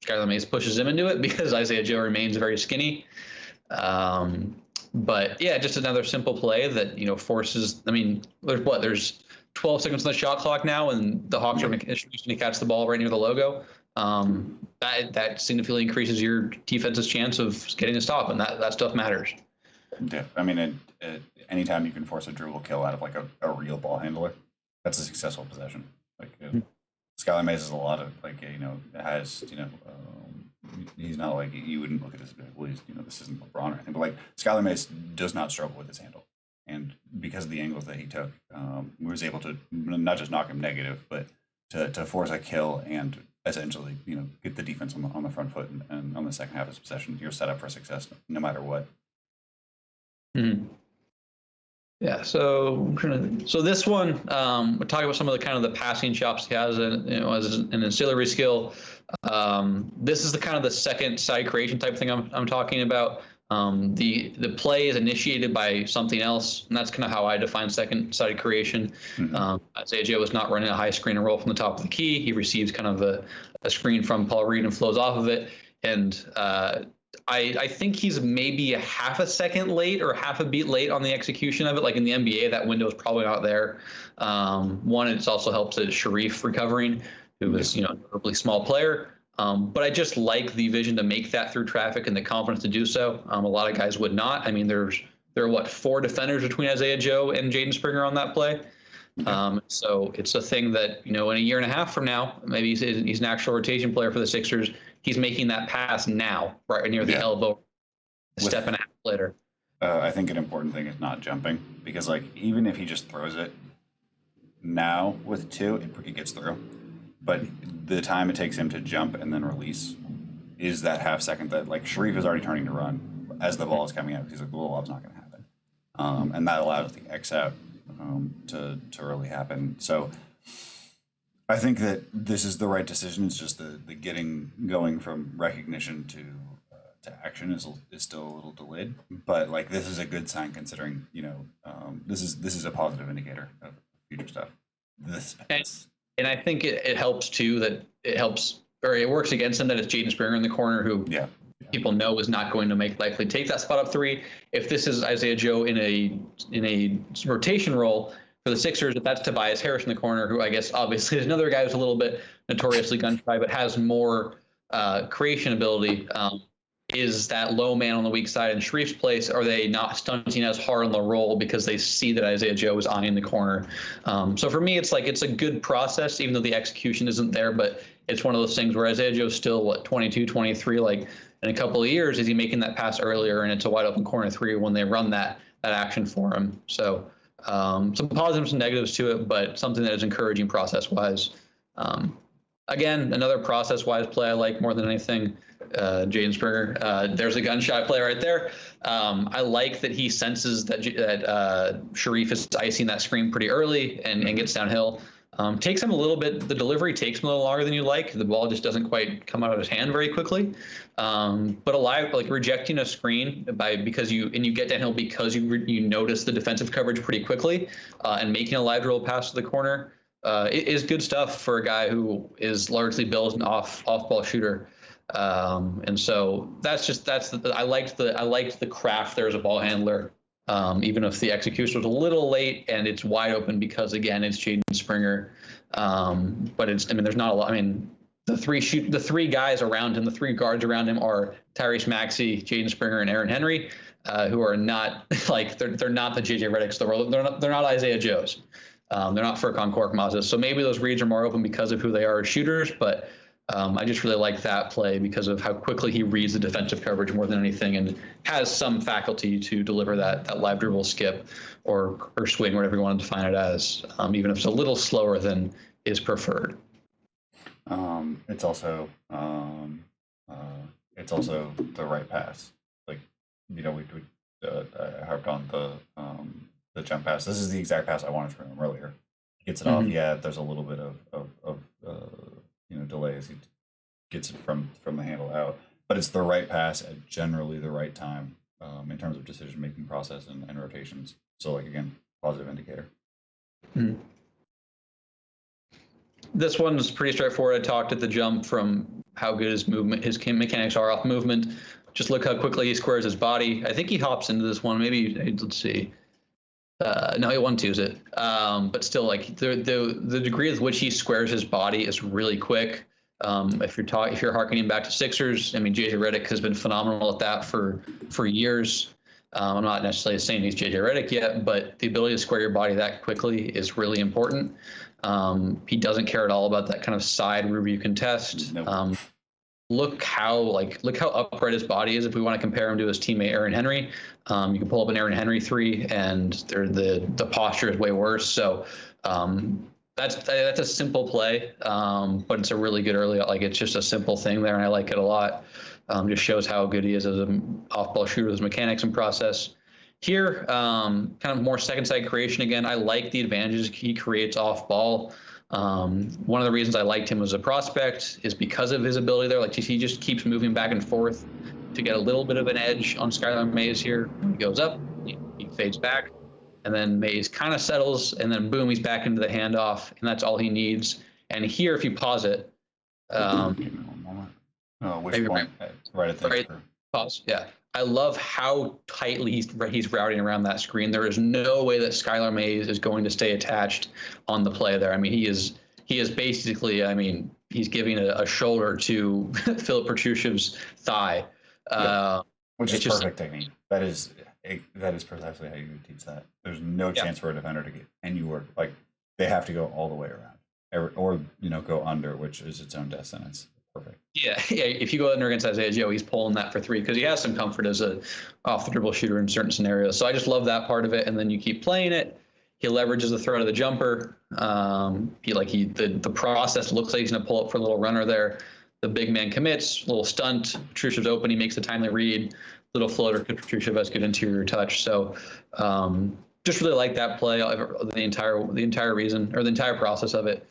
Skylar Mays pushes him into it because Isaiah Joe remains very skinny. But yeah, just another simple play that, forces, there's 12 seconds on the shot clock now, and the Hawks are introducing to catch the ball right near the logo. That significantly increases your defense's chance of getting a stop, and that stuff matters. Yeah, anytime you can force a dribble kill out of like a real ball handler, that's a successful possession. Like Skylar Mays is a lot of he's not like you wouldn't look at this and be like, well, this isn't LeBron or anything, but like Skylar Mays does not struggle with his handle, and because of the angles that he took, was able to not just knock him negative, but to force a kill and essentially, get the defense on the front foot and on the second half of his possession. You're set up for success no matter what. Mm-hmm. Yeah. So this one, we're talking about some of the passing chops he has, as an ancillary skill. This is the second side creation type thing I'm talking about. The play is initiated by something else, and that's kind of how I define second side creation. Mm-hmm. Isaiah Joe is not running a high screen and roll from the top of the key. He receives kind of a screen from Paul Reed and flows off of it. And I think he's maybe a half a second late or half a beat late on the execution of it. Like in the NBA, that window is probably not there. One, it also helps that Sharif recovering, who was, a notably small player. But I just like the vision to make that through traffic and the confidence to do so. A lot of guys would not. There are 4 defenders between Isaiah Joe and Jaden Springer on that play. So it's a thing that, in a year and a half from now, maybe he's an actual rotation player for the Sixers. He's making that pass now, right near the elbow, a step and a half later. I think an important thing is not jumping, because like even if he just throws it now with two, it gets through. But the time it takes him to jump and then release is that half second that like Sharif is already turning to run as the ball is coming out, because he's like, the ball's not going to happen, and that allows the X out to really happen. So I think that this is the right decision. It's just the getting going from recognition to action is still a little delayed, but like this is a good sign considering this is a positive indicator of future stuff. And I think it helps too that it works against him that it's Jaden Springer in the corner, who people know is not going to likely take that spot up three. If this is Isaiah Joe in a rotation role for the Sixers, if that's Tobias Harris in the corner, who I guess obviously is another guy who's a little bit notoriously gun shy but has more creation ability. Is that low man on the weak side in Sharif's place? Are they not stunting as hard on the roll because they see that Isaiah Joe is eyeing the corner? So for me, it's a good process, even though the execution isn't there. But it's one of those things where Isaiah Joe's still 22, 23. Like in a couple of years, is he making that pass earlier and it's a wide open corner three when they run that action for him? So some positives and negatives to it, but something that is encouraging process wise. Again, another process-wise play I like more than anything, Jaden Springer. There's a gunshot play right there. I like that he senses that Sharif is icing that screen pretty early and gets downhill. Takes him a little bit. The delivery takes him a little longer than you like. The ball just doesn't quite come out of his hand very quickly. But rejecting a screen because you get downhill because you notice the defensive coverage pretty quickly, and making a live dribble pass to the corner. It is good stuff for a guy who is largely billed as an off-ball shooter, and so I liked the craft there as a ball handler, even if the execution was a little late and it's wide open because again it's Jaden Springer, but there's not a lot. The three guys around him, the three guards around him are Tyrese Maxey, Jaden Springer, and Aaron Henry, who are not they're not the JJ Redicks of the world. They're not Isaiah Joes. They're not Furkan Korkmaz's. So maybe those reads are more open because of who they are as shooters, but I just really like that play because of how quickly he reads the defensive coverage more than anything and has some faculty to deliver that live dribble skip or swing, whatever you want to define it as, even if it's a little slower than is preferred. It's also the right pass. Like, we I harped on the jump pass. This is the exact pass I wanted from him earlier. He gets it off. Yeah, there's a little bit of delay as he gets it from the handle out, but it's the right pass at generally the right time in terms of decision making process and rotations. So again, positive indicator. Mm-hmm. This one's pretty straightforward. I talked at the jump from how good his mechanics are off movement. Just look how quickly he squares his body. I think he hops into this one. Maybe let's see. No, he 1-2s it. But still, the degree with which he squares his body is really quick. If you're harkening back to Sixers, JJ Redick has been phenomenal at that for years. I'm not necessarily saying he's JJ Redick yet, but the ability to square your body that quickly is really important. He doesn't care at all about that kind of side rear view contest. Nope. Look how upright his body is. If we want to compare him to his teammate Aaron Henry, you can pull up an Aaron Henry three, and the posture is way worse. So that's a simple play, but it's a really good early. It's just a simple thing there, and I like it a lot. Just shows how good he is as an off-ball shooter, his mechanics and process. Here, kind of more second side creation again. I like the advantages he creates off ball. One of the reasons I liked him as a prospect is because of his ability there. He just keeps moving back and forth to get a little bit of an edge on Skylar Mays here. He goes up, he fades back, and then Mays kind of settles, and then boom, he's back into the handoff, and that's all he needs. And here, if you pause it, which one? Right at the pause. Yeah. I love how tightly he's routing around that screen. There is no way that Skylar Mays is going to stay attached on the play there. He is basically, he's giving a shoulder to Filip Petrushev's thigh. Which is perfect technique. That is precisely how you would teach that. There's no chance for a defender to get any work. They have to go all the way around, or go under, which is its own death sentence. Perfect. Yeah, yeah. If you go in there against Isaiah Joe, he's pulling that for three because he has some comfort as a off the dribble shooter in certain scenarios. So I just love that part of it. And then you keep playing it. He leverages the throw to the jumper. The process looks like he's going to pull up for a little runner there. The big man commits, little stunt. Petrushev's open. He makes a timely read. Little floater. Petrushев has good interior touch. So just really like that play. The entire reason or the entire process of it.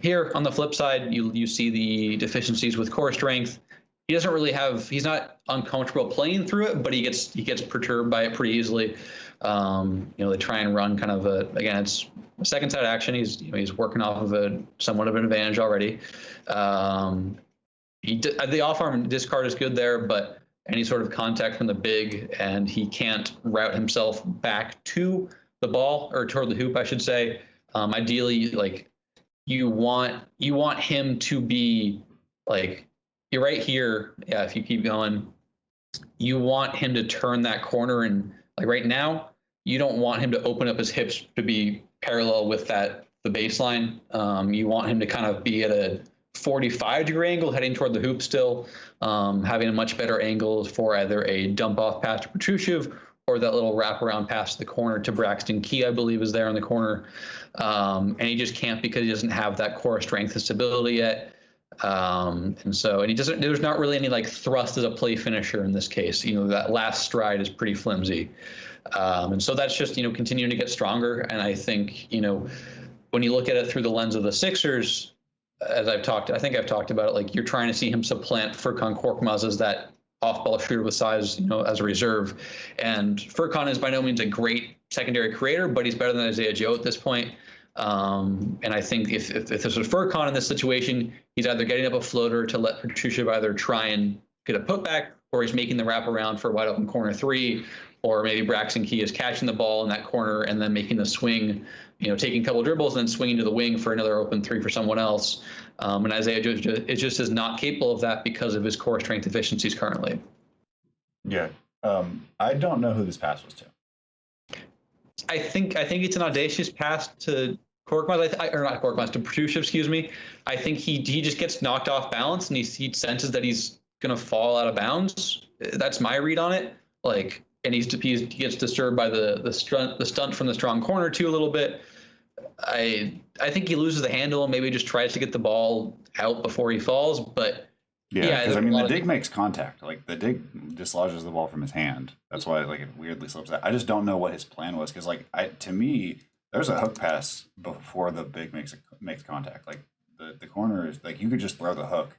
Here on the flip side, you see the deficiencies with core strength. He doesn't really he's not uncomfortable playing through it, but he gets perturbed by it pretty easily. They try and run kind of again, it's a second side action. He's working off of somewhat of an advantage already. The off arm discard is good there, but any sort of contact from the big, and he can't route himself back to the ball or toward the hoop, I should say. Ideally, like, you want him to be like, you're right here. Yeah, if you keep going, you want him to turn that corner, and like right now, you don't want him to open up his hips to be parallel with the baseline. You want him to kind of be at a 45-degree angle heading toward the hoop still, having a much better angle for either a dump off pass to Petrushев or that little wraparound pass to the corner to Braxton Key, I believe, is there in the corner. And he just can't because he doesn't have that core strength and stability yet. There's not really any like thrust as a play finisher in this case. That last stride is pretty flimsy. And so that's just, continuing to get stronger. And I think, when you look at it through the lens of the Sixers, I think I've talked about it, like you're trying to see him supplant Furkan Korkmaz as that off-ball shooter with size, as a reserve. And Furkan is by no means a great secondary creator, but he's better than Isaiah Joe at this point. And I think if this was Furkan in this situation, he's either getting up a floater to let Petrushев either try and get a putback, or he's making the wraparound for a wide open corner three, or maybe Braxton Key is catching the ball in that corner and then making the swing, taking a couple dribbles and then swinging to the wing for another open three for someone else. And Isaiah just is not capable of that because of his core strength deficiencies currently. Yeah. I don't know who this pass was to. I think it's an audacious pass to Korkmaz, or not Korkmaz, to Petrushев, excuse me. I think he just gets knocked off balance and he senses that he's going to fall out of bounds. That's my read on it. And he gets disturbed by the stunt from the strong corner too a little bit. I think he loses the handle and maybe just tries to get the ball out before he falls. But yeah, because the dig makes contact. Like the dig dislodges the ball from his hand. That's why it weirdly slips out. I just don't know what his plan was because to me there's a hook pass before the big makes contact. Like the corner is like you could just throw the hook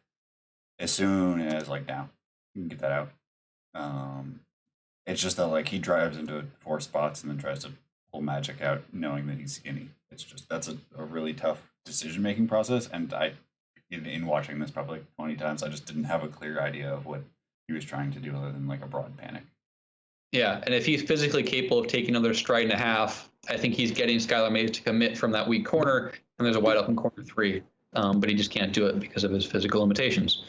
as soon as down. You can get that out. It's just that he drives into 4 spots and then tries to pull magic out knowing that he's skinny. It's just that's a really tough decision making process, and in watching this probably 20 times, I just didn't have a clear idea of what he was trying to do other than a broad panic. Yeah, and if he's physically capable of taking another stride and a half, I think he's getting Skylar Mays to commit from that weak corner, and there's a wide open corner three, but he just can't do it because of his physical limitations.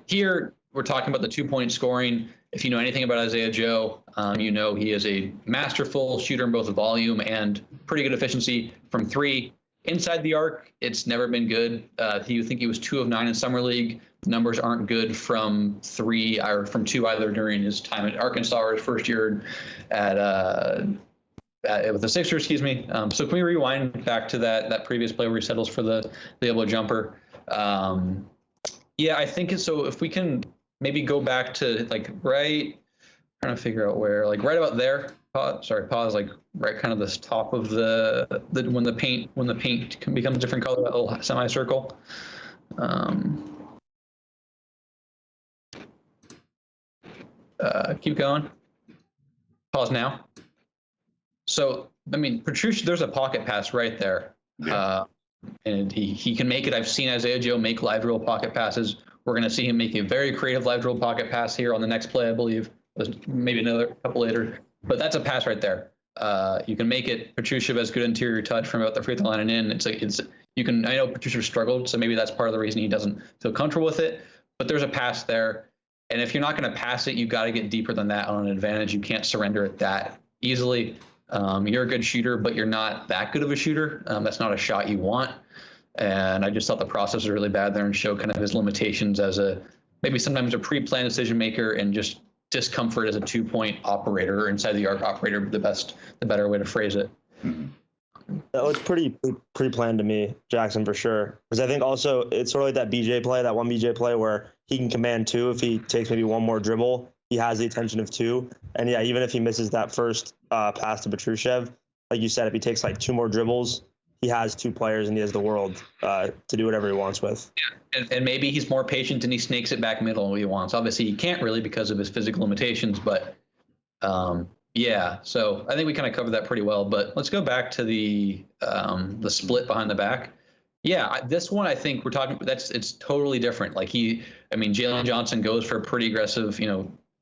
Here, we're talking about the 2-point scoring. If you know anything about Isaiah Joe, he is a masterful shooter in both volume and pretty good efficiency from three. Inside the arc, it's never been good. You think he was 2 of 9 in summer league. The numbers aren't good from 3 or from 2 either during his time at Arkansas or his first year with the Sixers. Excuse me. So can we rewind back to that previous play where he settles for the elbow jumper? I think it's so. If we can maybe go back to trying to figure out where, right about there. Pause, right kind of this top of the when the paint becomes a different color, that little semicircle. Keep going. Pause now. So, Petrushев, there's a pocket pass right there. Yeah. And he can make it. I've seen Isaiah Joe make live drill pocket passes. We're going to see him make a very creative live drill pocket pass here on the next play, I believe. Maybe another couple later. But that's a pass right there. You can make it. Petrushев has good interior touch from about the free throw line and in. I know Petrushев struggled, so maybe that's part of the reason he doesn't feel comfortable with it. But there's a pass there. And if you're not going to pass it, you've got to get deeper than that on an advantage. You can't surrender it that easily. You're a good shooter, but you're not that good of a shooter. That's not a shot you want. And I just thought the process was really bad there and showed kind of his limitations as maybe sometimes a pre-planned decision maker and just discomfort as a 2-point operator or inside the arc operator, the better way to phrase it. That looks pretty pre-planned to me, Jackson, for sure. Because I think also it's sort of like that BJ play, that one BJ play where he can command 2 if he takes maybe one more dribble. He has the attention of 2. And yeah, even if he misses that first pass to Petrusev, like you said, if he takes like 2 more dribbles, he has 2 players and he has the world to do whatever he wants with. Yeah, and maybe he's more patient and he snakes it back middle when he wants. Obviously, he can't really because of his physical limitations, but yeah. So I think we kind of covered that pretty well. But let's go back to the split behind the back. Yeah, this one I think we're talking. It's totally different. Like Jalen Johnson goes for a pretty aggressive,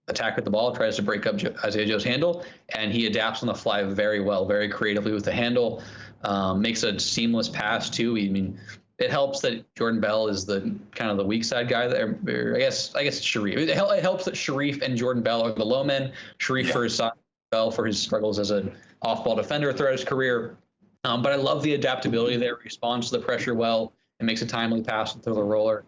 attack with the ball, tries to break up Isaiah Joe's handle, and he adapts on the fly very well, very creatively with the handle. Makes a seamless pass too. It helps that Jordan Bell is the kind of the weak side guy there. I guess it's Sharif. It helps that Sharif and Jordan Bell are the low men. Sharif for his side, Bell for his struggles as an off-ball defender throughout his career. But I love the adaptability there. Responds to the pressure well and makes a timely pass through the roller.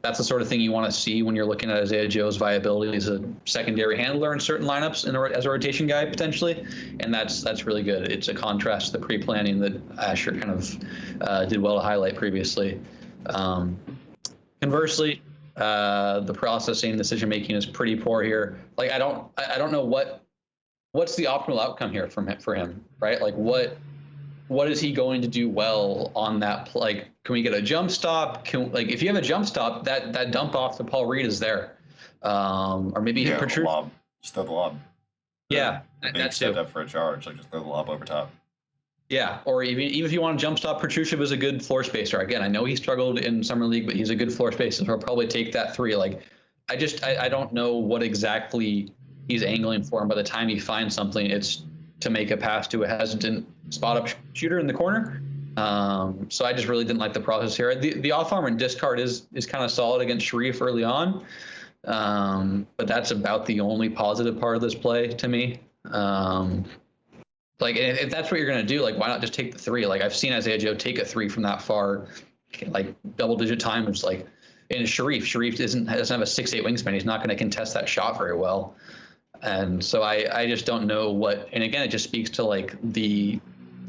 That's the sort of thing you want to see when you're looking at Isaiah Joe's viability as a secondary handler in certain lineups as a rotation guy potentially, and that's really good. It's a contrast to the pre-planning that Asher kind of did well to highlight previously. Conversely, the processing, decision making is pretty poor here. Like I don't know what's the optimal outcome here for him, right? Like what is he going to do well on that? Like, can we get a jump stop? If you have a jump stop, that dump off to Paul Reed is there, or maybe he lob. Just throw the lob. Yeah, that's set up for a charge. Like just throw the lob over top. Yeah, or even if you want to jump stop, Petrusev is a good floor spacer. Again, I know he struggled in summer league, but he's a good floor spacer. So he'll probably take that 3. Like, I don't know what exactly he's angling for, and by the time he finds something, it's to make a pass to a hesitant spot-up shooter in the corner. So I just really didn't like the process here. The off-arm and discard is kind of solid against Sharif early on, but that's about the only positive part of this play to me. Like, if that's what you're going to do, like, why not just take the 3? Like, I've seen Isaiah Joe take a 3 from that far, like, double-digit time. It's like, and Sharif doesn't have a 6'8" wingspan. He's not going to contest that shot very well. And so I just don't know what, and again, it just speaks to like the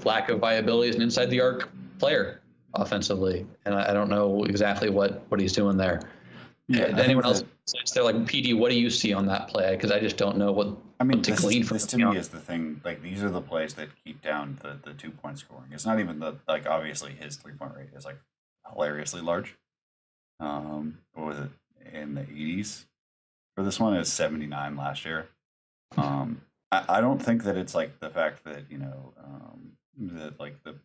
lack of viability as an inside the arc player offensively. And I don't know exactly what he's doing there. Yeah. Anyone else? They're like, PD, what do you see on that play? Because I just don't know what to glean from this to me is the thing. Like, these are the plays that keep down the 2-point scoring. It's not even obviously his 3-point rate is like hilariously large. What was it in the 80s? For this one, it was 79 last year. I don't think that it's like the fact that that like the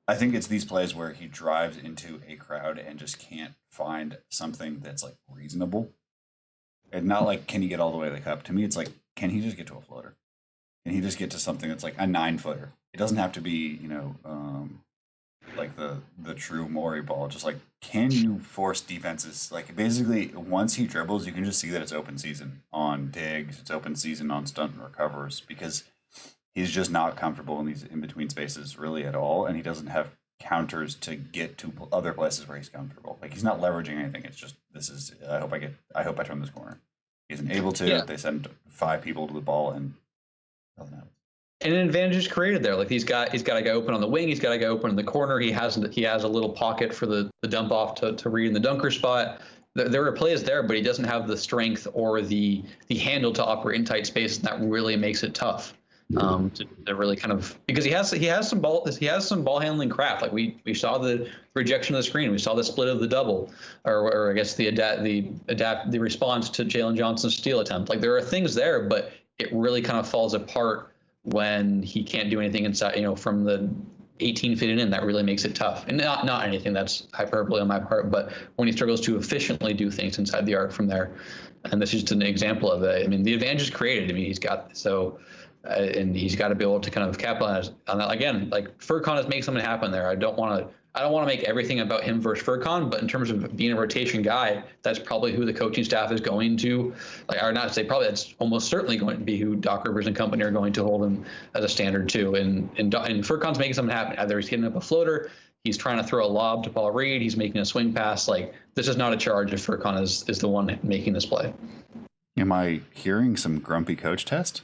I think it's these plays where he drives into a crowd and just can't find something that's like reasonable, and not like can he get all the way to the cup. To me, it's like, can he just get to a floater? Can he just get to something that's like a 9-footer? It doesn't have to be like the true Maury ball. Just like, can you force defenses? Like, basically, once he dribbles, you can just see that it's open season on digs. It's open season on stunt and recovers, because he's just not comfortable in these in-between spaces really at all, and he doesn't have counters to get to other places where he's comfortable. Like, he's not leveraging anything. It's just, this is, I hope I turn this corner. He isn't able to. Yeah. They send 5 people to the ball and doesn't happen. And an advantage is created there. Like, he's got a guy open on the wing. He's got a guy open in the corner. He has a little pocket for the dump off to Reed in the dunker spot. There are plays there, but he doesn't have the strength or the handle to operate in tight space, and that really makes it tough. To really kind of, because he has some ball handling craft. Like we saw the rejection of the screen, we saw the split of the double, or I guess the response to Jalen Johnson's steal attempt. Like, there are things there, but it really kind of falls apart when he can't do anything inside, from the 18 feet in. That really makes it tough. And not anything that's hyperbole on my part, but when he struggles to efficiently do things inside the arc from there. And this is just an example of it. I mean, the advantage is created. I mean, he's got, so and he's got to be able to kind of capitalize on that. Again, like Furkan has made something happen there. I don't want to make everything about him versus Furkan, but in terms of being a rotation guy, that's probably who the coaching staff is going to, like, or not say probably, that's almost certainly going to be who Doc Rivers and company are going to hold him as a standard too. And Furkan's making something happen. Either he's hitting up a floater, he's trying to throw a lob to Paul Reed, he's making a swing pass. Like, this is not a charge if Furkan is the one making this play. Am I hearing some grumpy coach test?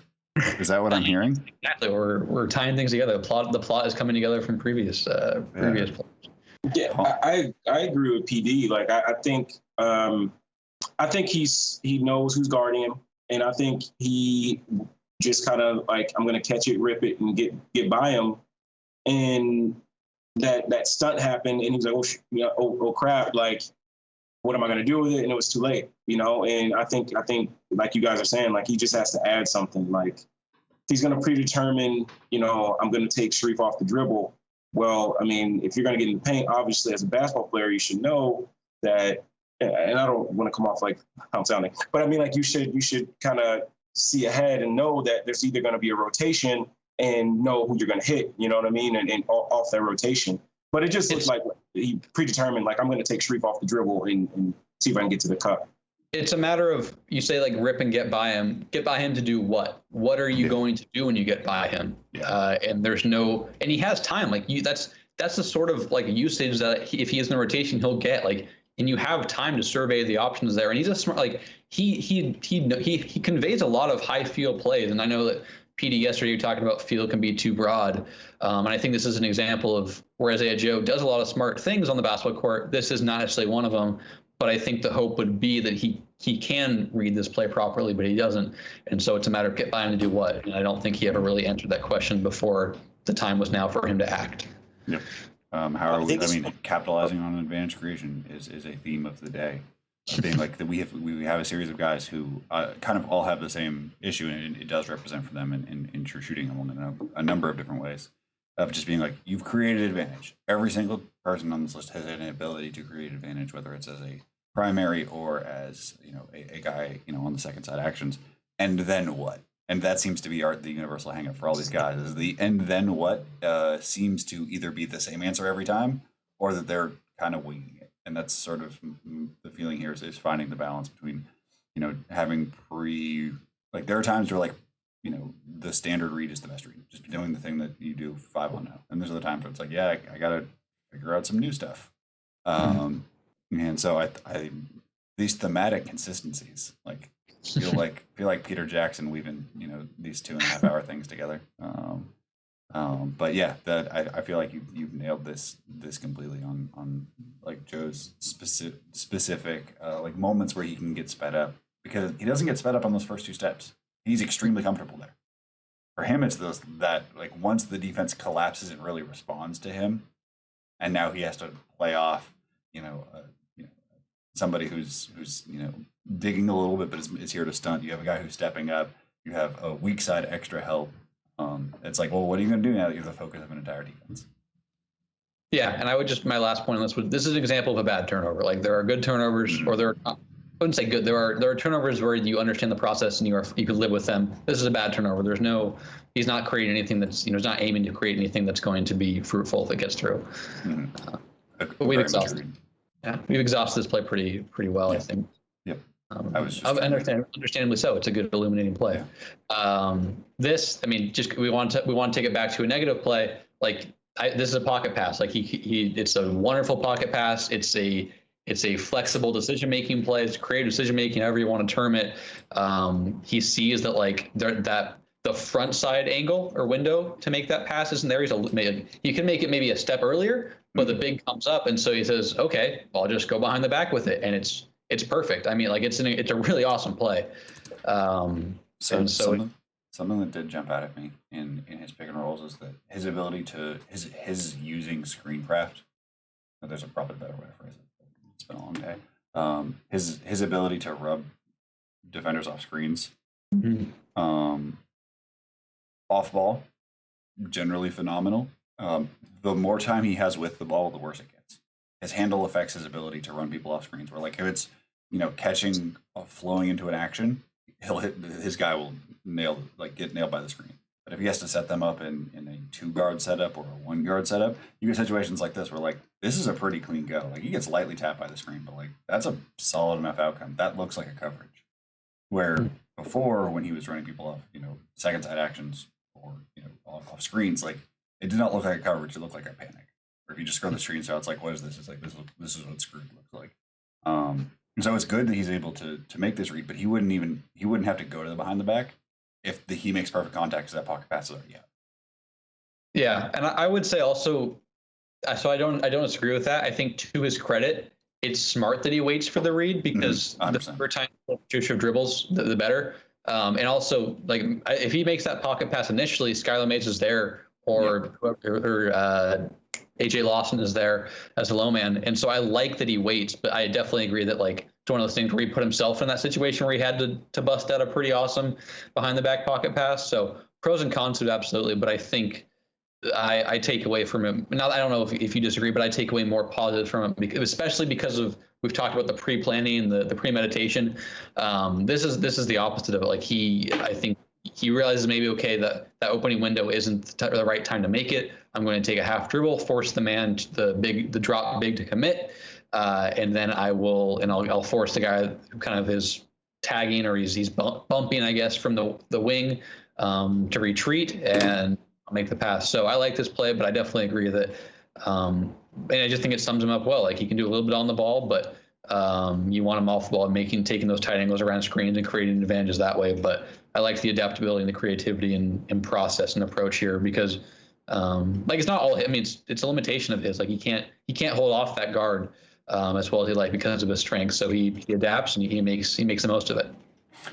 Is that what I'm hearing? Exactly. We're tying things together. The plot is coming together from previous plays. Yeah, I agree with PD. Like, I think he knows who's guarding him, and I think he just kind of like, I'm gonna catch it, rip it, and get by him. And that stunt happened, and he's like, oh crap, like, what am I gonna do with it? And it was too late, And I think like you guys are saying, like, he just has to add something. Like, if he's gonna predetermine, I'm gonna take Sharif off the dribble. Well, I mean, if you're gonna get in the paint, obviously as a basketball player, you should know that. And I don't want to come off like how I'm sounding, but I mean, like, you should kind of see ahead and know that there's either going to be a rotation and know who you're going to hit, you know what I mean, and off that rotation. But it just looks like he predetermined, like, I'm going to take Sharif off the dribble and see if I can get to the cup. It's a matter of, you say, like, rip and get by him. Get by him to do what? What are you going to do when you get by him? And there's no, and he has time. Like, that's the sort of, like, usage that if he is in the rotation, he'll get. Like, and you have time to survey the options there. And he's a smart, like, he conveys a lot of high field plays. And I know that PD yesterday, you were talking about field can be too broad. And I think this is an example of where Isaiah Joe does a lot of smart things on the basketball court. This is not necessarily one of them, but I think the hope would be that he can read this play properly, but he doesn't. And so it's a matter of get by him to do what. And I don't think he ever really answered that question before the time was now for him to act. Yep. How are we? I mean, capitalizing on advantage creation is a theme of the day. Being like that, we have a series of guys who kind of all have the same issue, and it does represent for them in true shooting along a number of different ways. Of just being like, you've created advantage. Every single person on this list has an ability to create advantage, whether it's as a primary or as a guy on the second side actions. And then what? And that seems to be the universal hang-up for all these guys. Is the and then what seems to either be the same answer every time, or that they're kind of winging it. And that's sort of the feeling here is finding the balance between, having there are times where, like, the standard read is the best read. Just doing the thing that you do 5-on-0. And there's other times where it's like, yeah, I got to figure out some new stuff. And so I these thematic consistencies, like, feel like Peter Jackson weaving these 2.5 hour things together. But yeah, I feel like you've nailed this completely on like Joe's specific like moments where he can get sped up, because he doesn't get sped up on those first two steps. He's extremely comfortable there. For him, it's that like once the defense collapses, it really responds to him, and now he has to play off somebody who's digging a little bit, but is here to stunt. You have a guy who's stepping up. You have a weak side extra help. It's like, well, what are you going to do now that you're the focus of an entire defense? Yeah, and I would just, my last point on this is an example of a bad turnover. Like, there are good turnovers, or there are, I wouldn't say good. There are turnovers where you understand the process and you can live with them. This is a bad turnover. He's not creating anything that's he's not aiming to create anything that's going to be fruitful if it gets through. But we've exhausted. Yeah, we've exhausted this play pretty well, I think. Yep. Understandably so. It's a good illuminating play. Yeah. This, I mean, just we want to take it back to a negative play. Like, this is a pocket pass. Like it's a wonderful pocket pass. It's a flexible decision-making play. It's creative decision-making, however you want to term it. He sees that that the front side angle or window to make that pass isn't there. He can make it maybe a step earlier, but the big comes up, and so he says, "Okay, well, I'll just go behind the back with it," and it's perfect. I mean, like, it's a really awesome play. Something that did jump out at me in his pick and rolls is that his ability to his using screencraft. There's probably a better way to phrase it. It's been a long day. His ability to rub defenders off screens, off ball, generally phenomenal. The more time he has with the ball, the worse it gets. His handle affects his ability to run people off screens. Where, like, if it's catching flowing into an action, his guy will get nailed by the screen. But if he has to set them up in a 2-guard setup or a 1-guard setup, you get situations like this where like this is a pretty clean go. Like he gets lightly tapped by the screen, but like that's a solid enough outcome. That looks like a coverage. Where before when he was running people off, second side actions or off screens, like it did not look like a coverage. It looked like a panic. Or if you just scroll the screen, so it's like, what is this? It's like this is what screwed looks like. And so it's good that he's able to make this read, but he wouldn't have to go to the behind the back if he makes perfect contact because that pocket pass is already out. Yeah, and I would say also, so I don't disagree with that. I think to his credit, it's smart that he waits for the read because the more time Jusuf dribbles, the better. And also, like if he makes that pocket pass initially, Skylar Mays is there, or AJ Lawson is there as a low man, and so I like that he waits. But I definitely agree that like it's one of those things where he put himself in that situation where he had to bust out a pretty awesome behind the back pocket pass. So pros and cons to it, absolutely. But I think I take away from him. Now, I don't know if you disagree, but I take away more positives from him, especially because of we've talked about the pre-planning, the premeditation. This is the opposite of it. Like I think he realizes maybe, okay, that opening window isn't the right time to make it. I'm going to take a half dribble, force the man the drop big to commit, and then I'll force the guy who kind of is tagging or he's bumping, I guess, from the wing to retreat and I'll make the pass. So I like this play, but I definitely agree that, and I just think it sums him up well. Like he can do a little bit on the ball, but you want him off the ball and taking those tight angles around screens and creating advantages that way. But I like the adaptability and the creativity and process and approach here because, like it's not all. I mean, it's a limitation of his. Like he can't hold off that guard as well as he like because of his strength. So he adapts and he makes the most of it.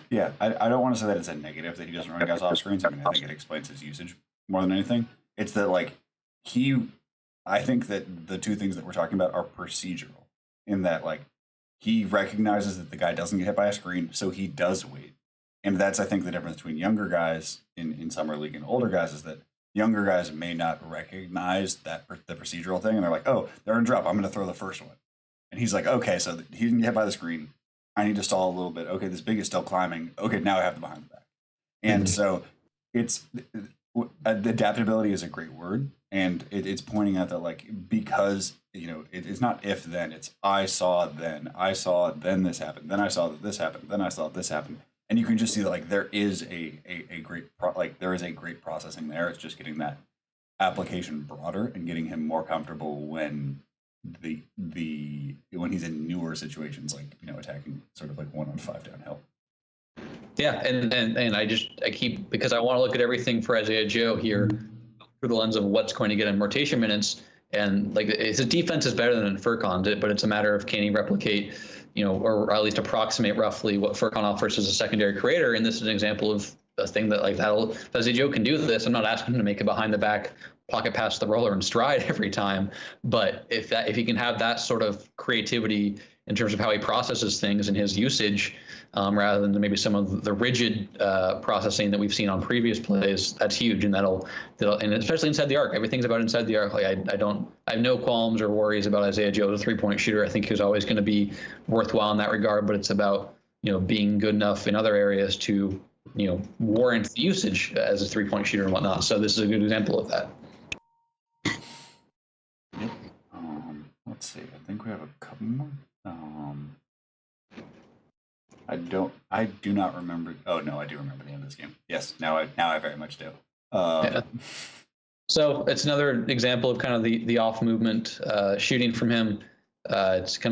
Yeah, I don't want to say that it's a negative that he doesn't run guys off screens. I mean, I think it explains his usage more than anything. It's that like I think that the two things that we're talking about are procedural in that like he recognizes that the guy doesn't get hit by a screen, so he does wait. And that's, I think, the difference between younger guys in summer league and older guys is that younger guys may not recognize the procedural thing, and they're like, oh, they're in drop, I'm going to throw the first one. And he's like, okay, so he didn't get hit by the screen. I need to stall a little bit. Okay, this big is still climbing. Okay, now I have the behind the back. And so it's adaptability is a great word, and it's pointing out that like because it's not if then, it's I saw then this happened, then I saw that this happened, then I saw this happened, and you can just see that like there is a great processing there. It's just getting that application broader and getting him more comfortable when when he's in newer situations like attacking sort of like 1-on-5 downhill. Yeah, and I keep, because I want to look at everything for Isaiah Joe here through the lens of what's going to get him rotation minutes, and like his defense is better than Furkan's, but it's a matter of can he replicate, or at least approximate roughly what Furkan offers as a secondary creator, and this is an example of a thing that like if Isaiah Joe can do this. I'm not asking him to make it behind the back pocket pass the roller and stride every time, but if he can have that sort of creativity in terms of how he processes things and his usage, rather than maybe some of the rigid processing that we've seen on previous plays, that's huge, and that'll and especially inside the arc. Everything's about inside the arc. Like I have no qualms or worries about Isaiah Joe as a 3-point shooter. I think he's always going to be worthwhile in that regard, but it's about being good enough in other areas to warrant the usage as a 3-point shooter and whatnot. So this is a good example of that. Let's see. I think we have a couple more. I do not remember. Oh no, I do remember the end of this game. Yes, now I very much do. Yeah. So it's another example of kind of the off movement shooting from him. It's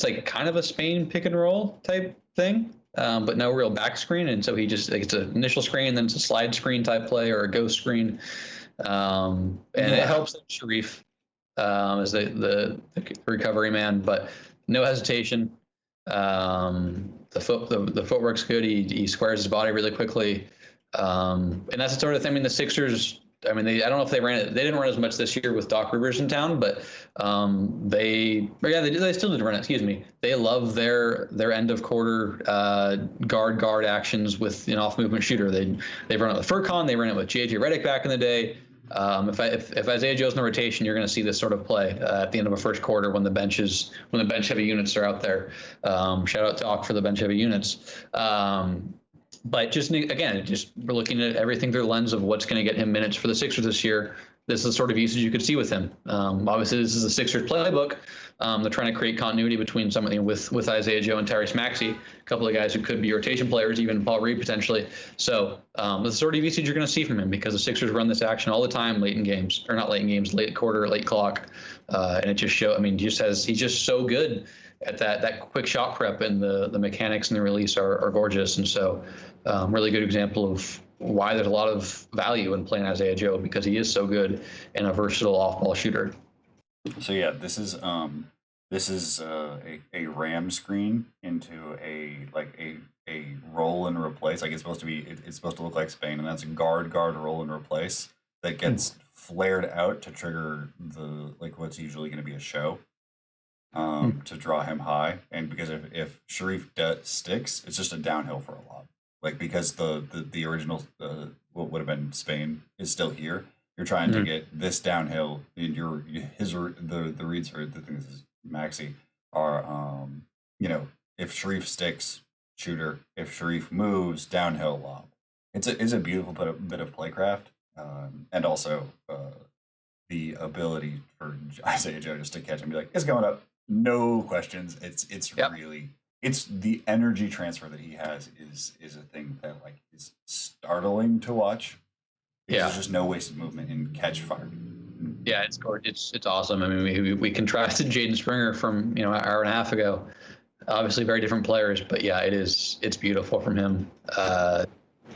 like kind of a Spain pick and roll type thing, but no real back screen. And so he just it's an initial screen, then it's a slide screen type play or a ghost screen, and it helps that Sharif as the recovery man, but no hesitation. The footwork's good. He squares his body really quickly, and that's the sort of thing. I mean, the Sixers. I mean, I don't know if they ran it. They didn't run as much this year with Doc Rivers in town, but they still did run it. Excuse me. They love their end of quarter guard actions with an off movement shooter. They run it with Furkan. They ran it with JJ Redick back in the day. If Isaiah Joe's in the rotation, you're going to see this sort of play at the end of a first quarter when the bench heavy units are out there. Shout out to Doc for the bench heavy units. But just again, we're looking at everything through the lens of what's going to get him minutes for the Sixers this year. This is the sort of usage you could see with him. Obviously, this is a Sixers playbook. They're trying to create continuity between something with Isaiah Joe and Tyrese Maxey, a couple of guys who could be rotation players, even Paul Reed potentially. So the sort of usage you're going to see from him, because the Sixers run this action all the time, late in games, or not late in games, late quarter, late clock, and it just shows. I mean, he's just so good at that quick shot prep, and the mechanics and the release are gorgeous. And so really good example of why there's a lot of value in playing Isaiah Joe, because he is so good and a versatile off-ball shooter. So yeah, this is a RAM screen into a roll and replace. Like it's supposed to look like Spain, and that's a guard roll and replace that gets flared out to trigger what's usually going to be a show. To draw him high, and because if Sharif sticks, it's just a downhill for a lob. Like because the original what would have been Spain is still here. You're trying to get this downhill. And the reads for the things is Maxi are if Sharif sticks, shooter. If Sharif moves, downhill lob. It's a beautiful bit of playcraft, and also the ability for Isaiah Joe just to catch and be like, it's going up. No questions. It's the energy transfer that he has is a thing that is startling to watch. There's just no wasted movement in catch fire. Yeah, it's awesome. I mean, we contrasted Jaden Springer from an hour and a half ago. Obviously, very different players, but yeah, it's beautiful from him.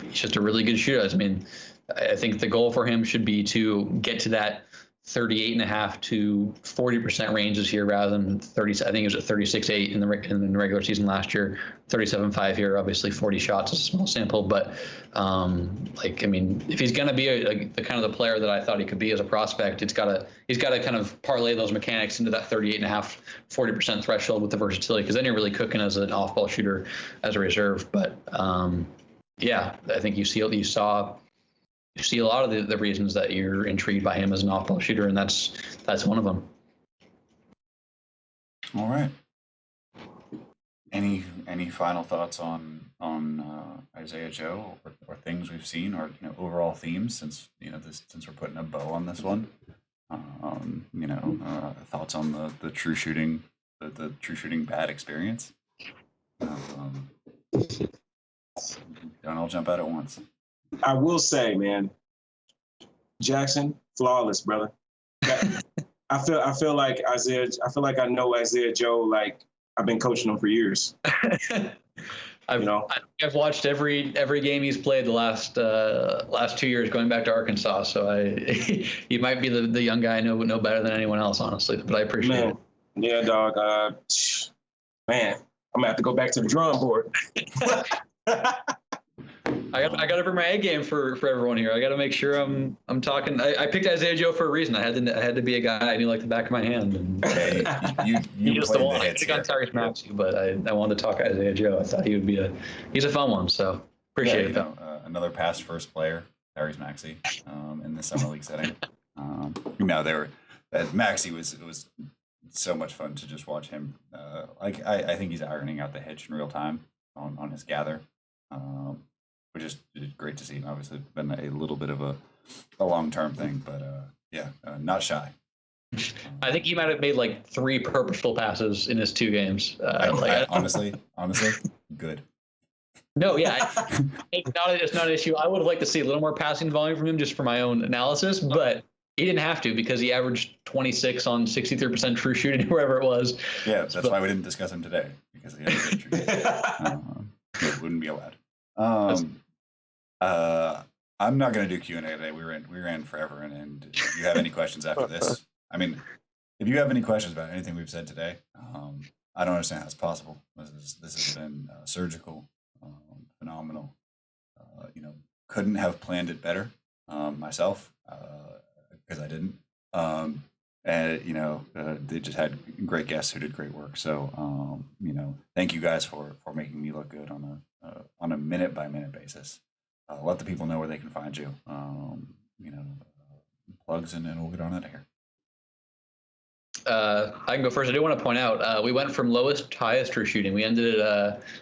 He's just a really good shooter. I mean, I think the goal for him should be to get to that 38.5 to 40% range this year, rather than 30. I think it was at 36.8 in the regular season last year. 37.5 here. Obviously, 40 shots is a small sample, but if he's gonna be the kind of the player that I thought he could be as a prospect, he's got to kind of parlay those mechanics into that 38.5, 40% threshold with the versatility, because then you're really cooking as an off-ball shooter as a reserve. But I think you see a lot of the reasons that you're intrigued by him as an off-ball shooter, and that's one of them. All right. Any final thoughts on Isaiah Joe or things we've seen, or overall themes since we're putting a bow on this one? Thoughts on the true shooting, the true shooting bad experience. Don't all jump out at once. I will say, man, Jackson, flawless, brother. I feel like Isaiah. I feel like I know Isaiah Joe. Like I've been coaching him for years. I've watched every game he's played the last 2 years, going back to Arkansas. So he might be the young guy I know better than anyone else, honestly. But I appreciate it. Yeah, dog. Man, I'm gonna have to go back to the drawing board. I got to bring my A game for everyone here. I got to make sure I'm talking. I picked Isaiah Joe for a reason. I had to be a guy I knew like the back of my hand. And you just the one. I picked on Tyrese Maxey, but I wanted to talk Isaiah Joe. I thought he would be he's a fun one. So appreciate it. Another past first player, Tyrese Maxey, in the summer league setting. Maxey was so much fun to just watch him. I think he's ironing out the hitch in real time on his gather. Which is great to see. Obviously, it's been a little bit of a long-term thing, but not shy. I think he might have made like 3 purposeful passes in his 2 games. Honestly, good. No, yeah, it's not an issue. I would have liked to see a little more passing volume from him, just for my own analysis, but he didn't have to, because he averaged 26 on 63% true shooting, wherever it was. Yeah, that's why we didn't discuss him today, because he had a good true shooting. It wouldn't be allowed. I'm not going to do Q&A today. We ran forever, and if you have any questions after this, I mean, if you have any questions about anything we've said today, I don't understand how it's possible. This has been surgical, phenomenal. Couldn't have planned it better myself, because I didn't. They just had great guests who did great work. So, thank you guys for making me look good on a minute by minute basis. Let the people know where they can find you. Plugs, and we'll get on out of here. I can go first. I do want to point out we went from lowest to highest true shooting. We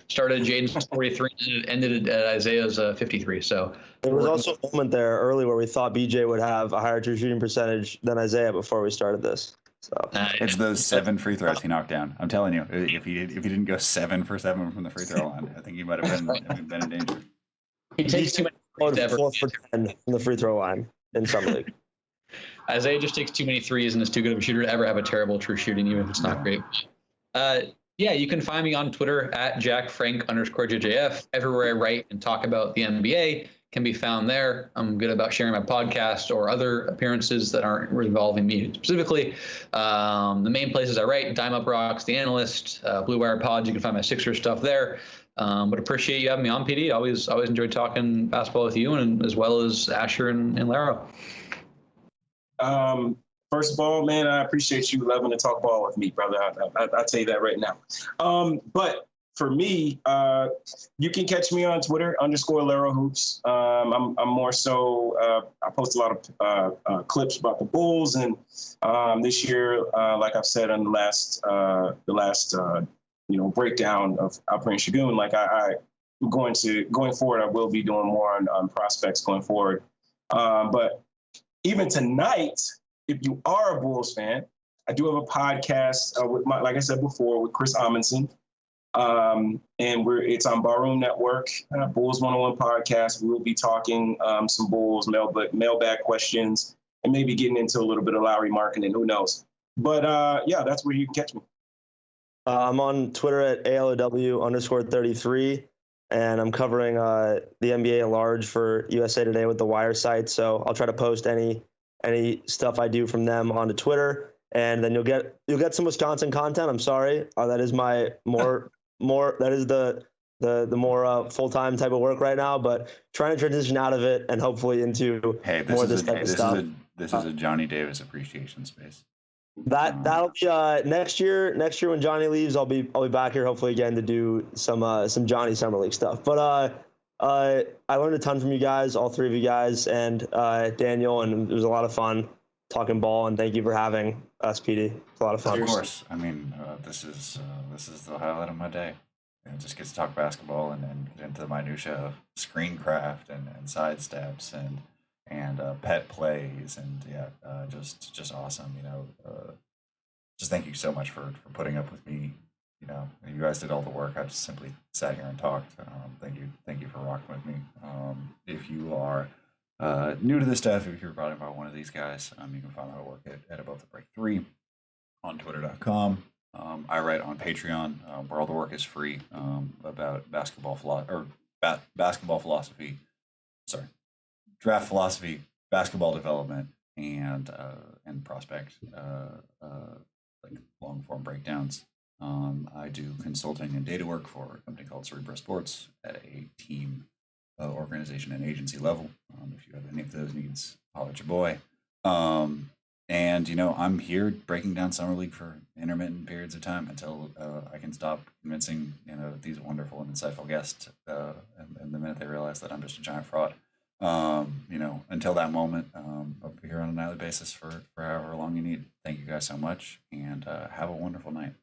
started Jaden's 43, and ended at Isaiah's 53. So There was also a moment there early where we thought BJ would have a higher true shooting percentage than Isaiah before we started this. So It's those 7 free throws he knocked down. I'm telling you, if he didn't go 7 for 7 from the free throw line, I think he might have been in danger. he takes too many threes to ever. 4 for 10 from the free throw line in summer league. Isaiah just takes too many threes and is too good of a shooter to ever have a terrible true shooting, even if it's not great. Yeah, you can find me on Twitter at JackFrank_JJF. Everywhere I write and talk about the NBA can be found there. I'm good about sharing my podcast or other appearances that aren't involving me specifically. The main places I write: Dime Up Rocks, The Analyst, Blue Wire Pod. You can find my Sixers stuff there. But appreciate you having me on, PD. Always enjoyed talking basketball with you, and as well as Asher and Larro. First of all, man, I appreciate you loving to talk ball with me, brother. I'll tell you that right now. But for me, you can catch me on Twitter _Larro Hoops. I'm more so, I post a lot of clips about the Bulls, and this year, like I've said on the last breakdown of Operation Shagoon, like I'm going forward, I will be doing more on prospects going forward. But even tonight, if you are a Bulls fan, I do have a podcast like I said before, with Chris Amundsen. And it's on Barroom Network, Bulls 101 podcast. We'll be talking some Bulls mailbag questions, and maybe getting into a little bit of Lowry marketing, who knows. But yeah, that's where you can catch me. I'm on Twitter at ALOW_33, and I'm covering the NBA at large for USA Today with the Wire site. So I'll try to post any stuff I do from them onto Twitter, and then you'll get some Wisconsin content. I'm sorry, that is my more that is the more full-time type of work right now, but trying to transition out of it and hopefully into more of this type of stuff. This is a Johnny Davis appreciation space. That'll be next year. Next year when Johnny leaves, I'll be back here hopefully again to do some Johnny Summer League stuff. But I learned a ton from you guys, all three of you guys, and Daniel, and it was a lot of fun talking ball. And thank you for having us, PD. It's a lot of fun. Of course. I mean, this is the highlight of my day. And just get to talk basketball and get into the minutia of screen craft and sidesteps and pet plays and just awesome. Just thank you so much for putting up with me. You guys did all the work. I just simply sat here and talked. Thank you for rocking with me. If you are new to this stuff, if you're brought in by one of these guys, you can find my work at Above the Break 3 on Twitter.com. I write on Patreon, where all the work is free, about basketball philosophy. Sorry, draft philosophy, basketball development, and prospect like long form breakdowns. I do consulting and data work for a company called Cerebro Sports at a team, organization, and agency level. If you have any of those needs, holler at your boy. And I'm here breaking down summer league for intermittent periods of time until I can stop convincing these wonderful and insightful guests. And the minute they realize that I'm just a giant fraud. Until that moment, I'll be here on a nightly basis for however long you need. Thank you guys so much, and have a wonderful night.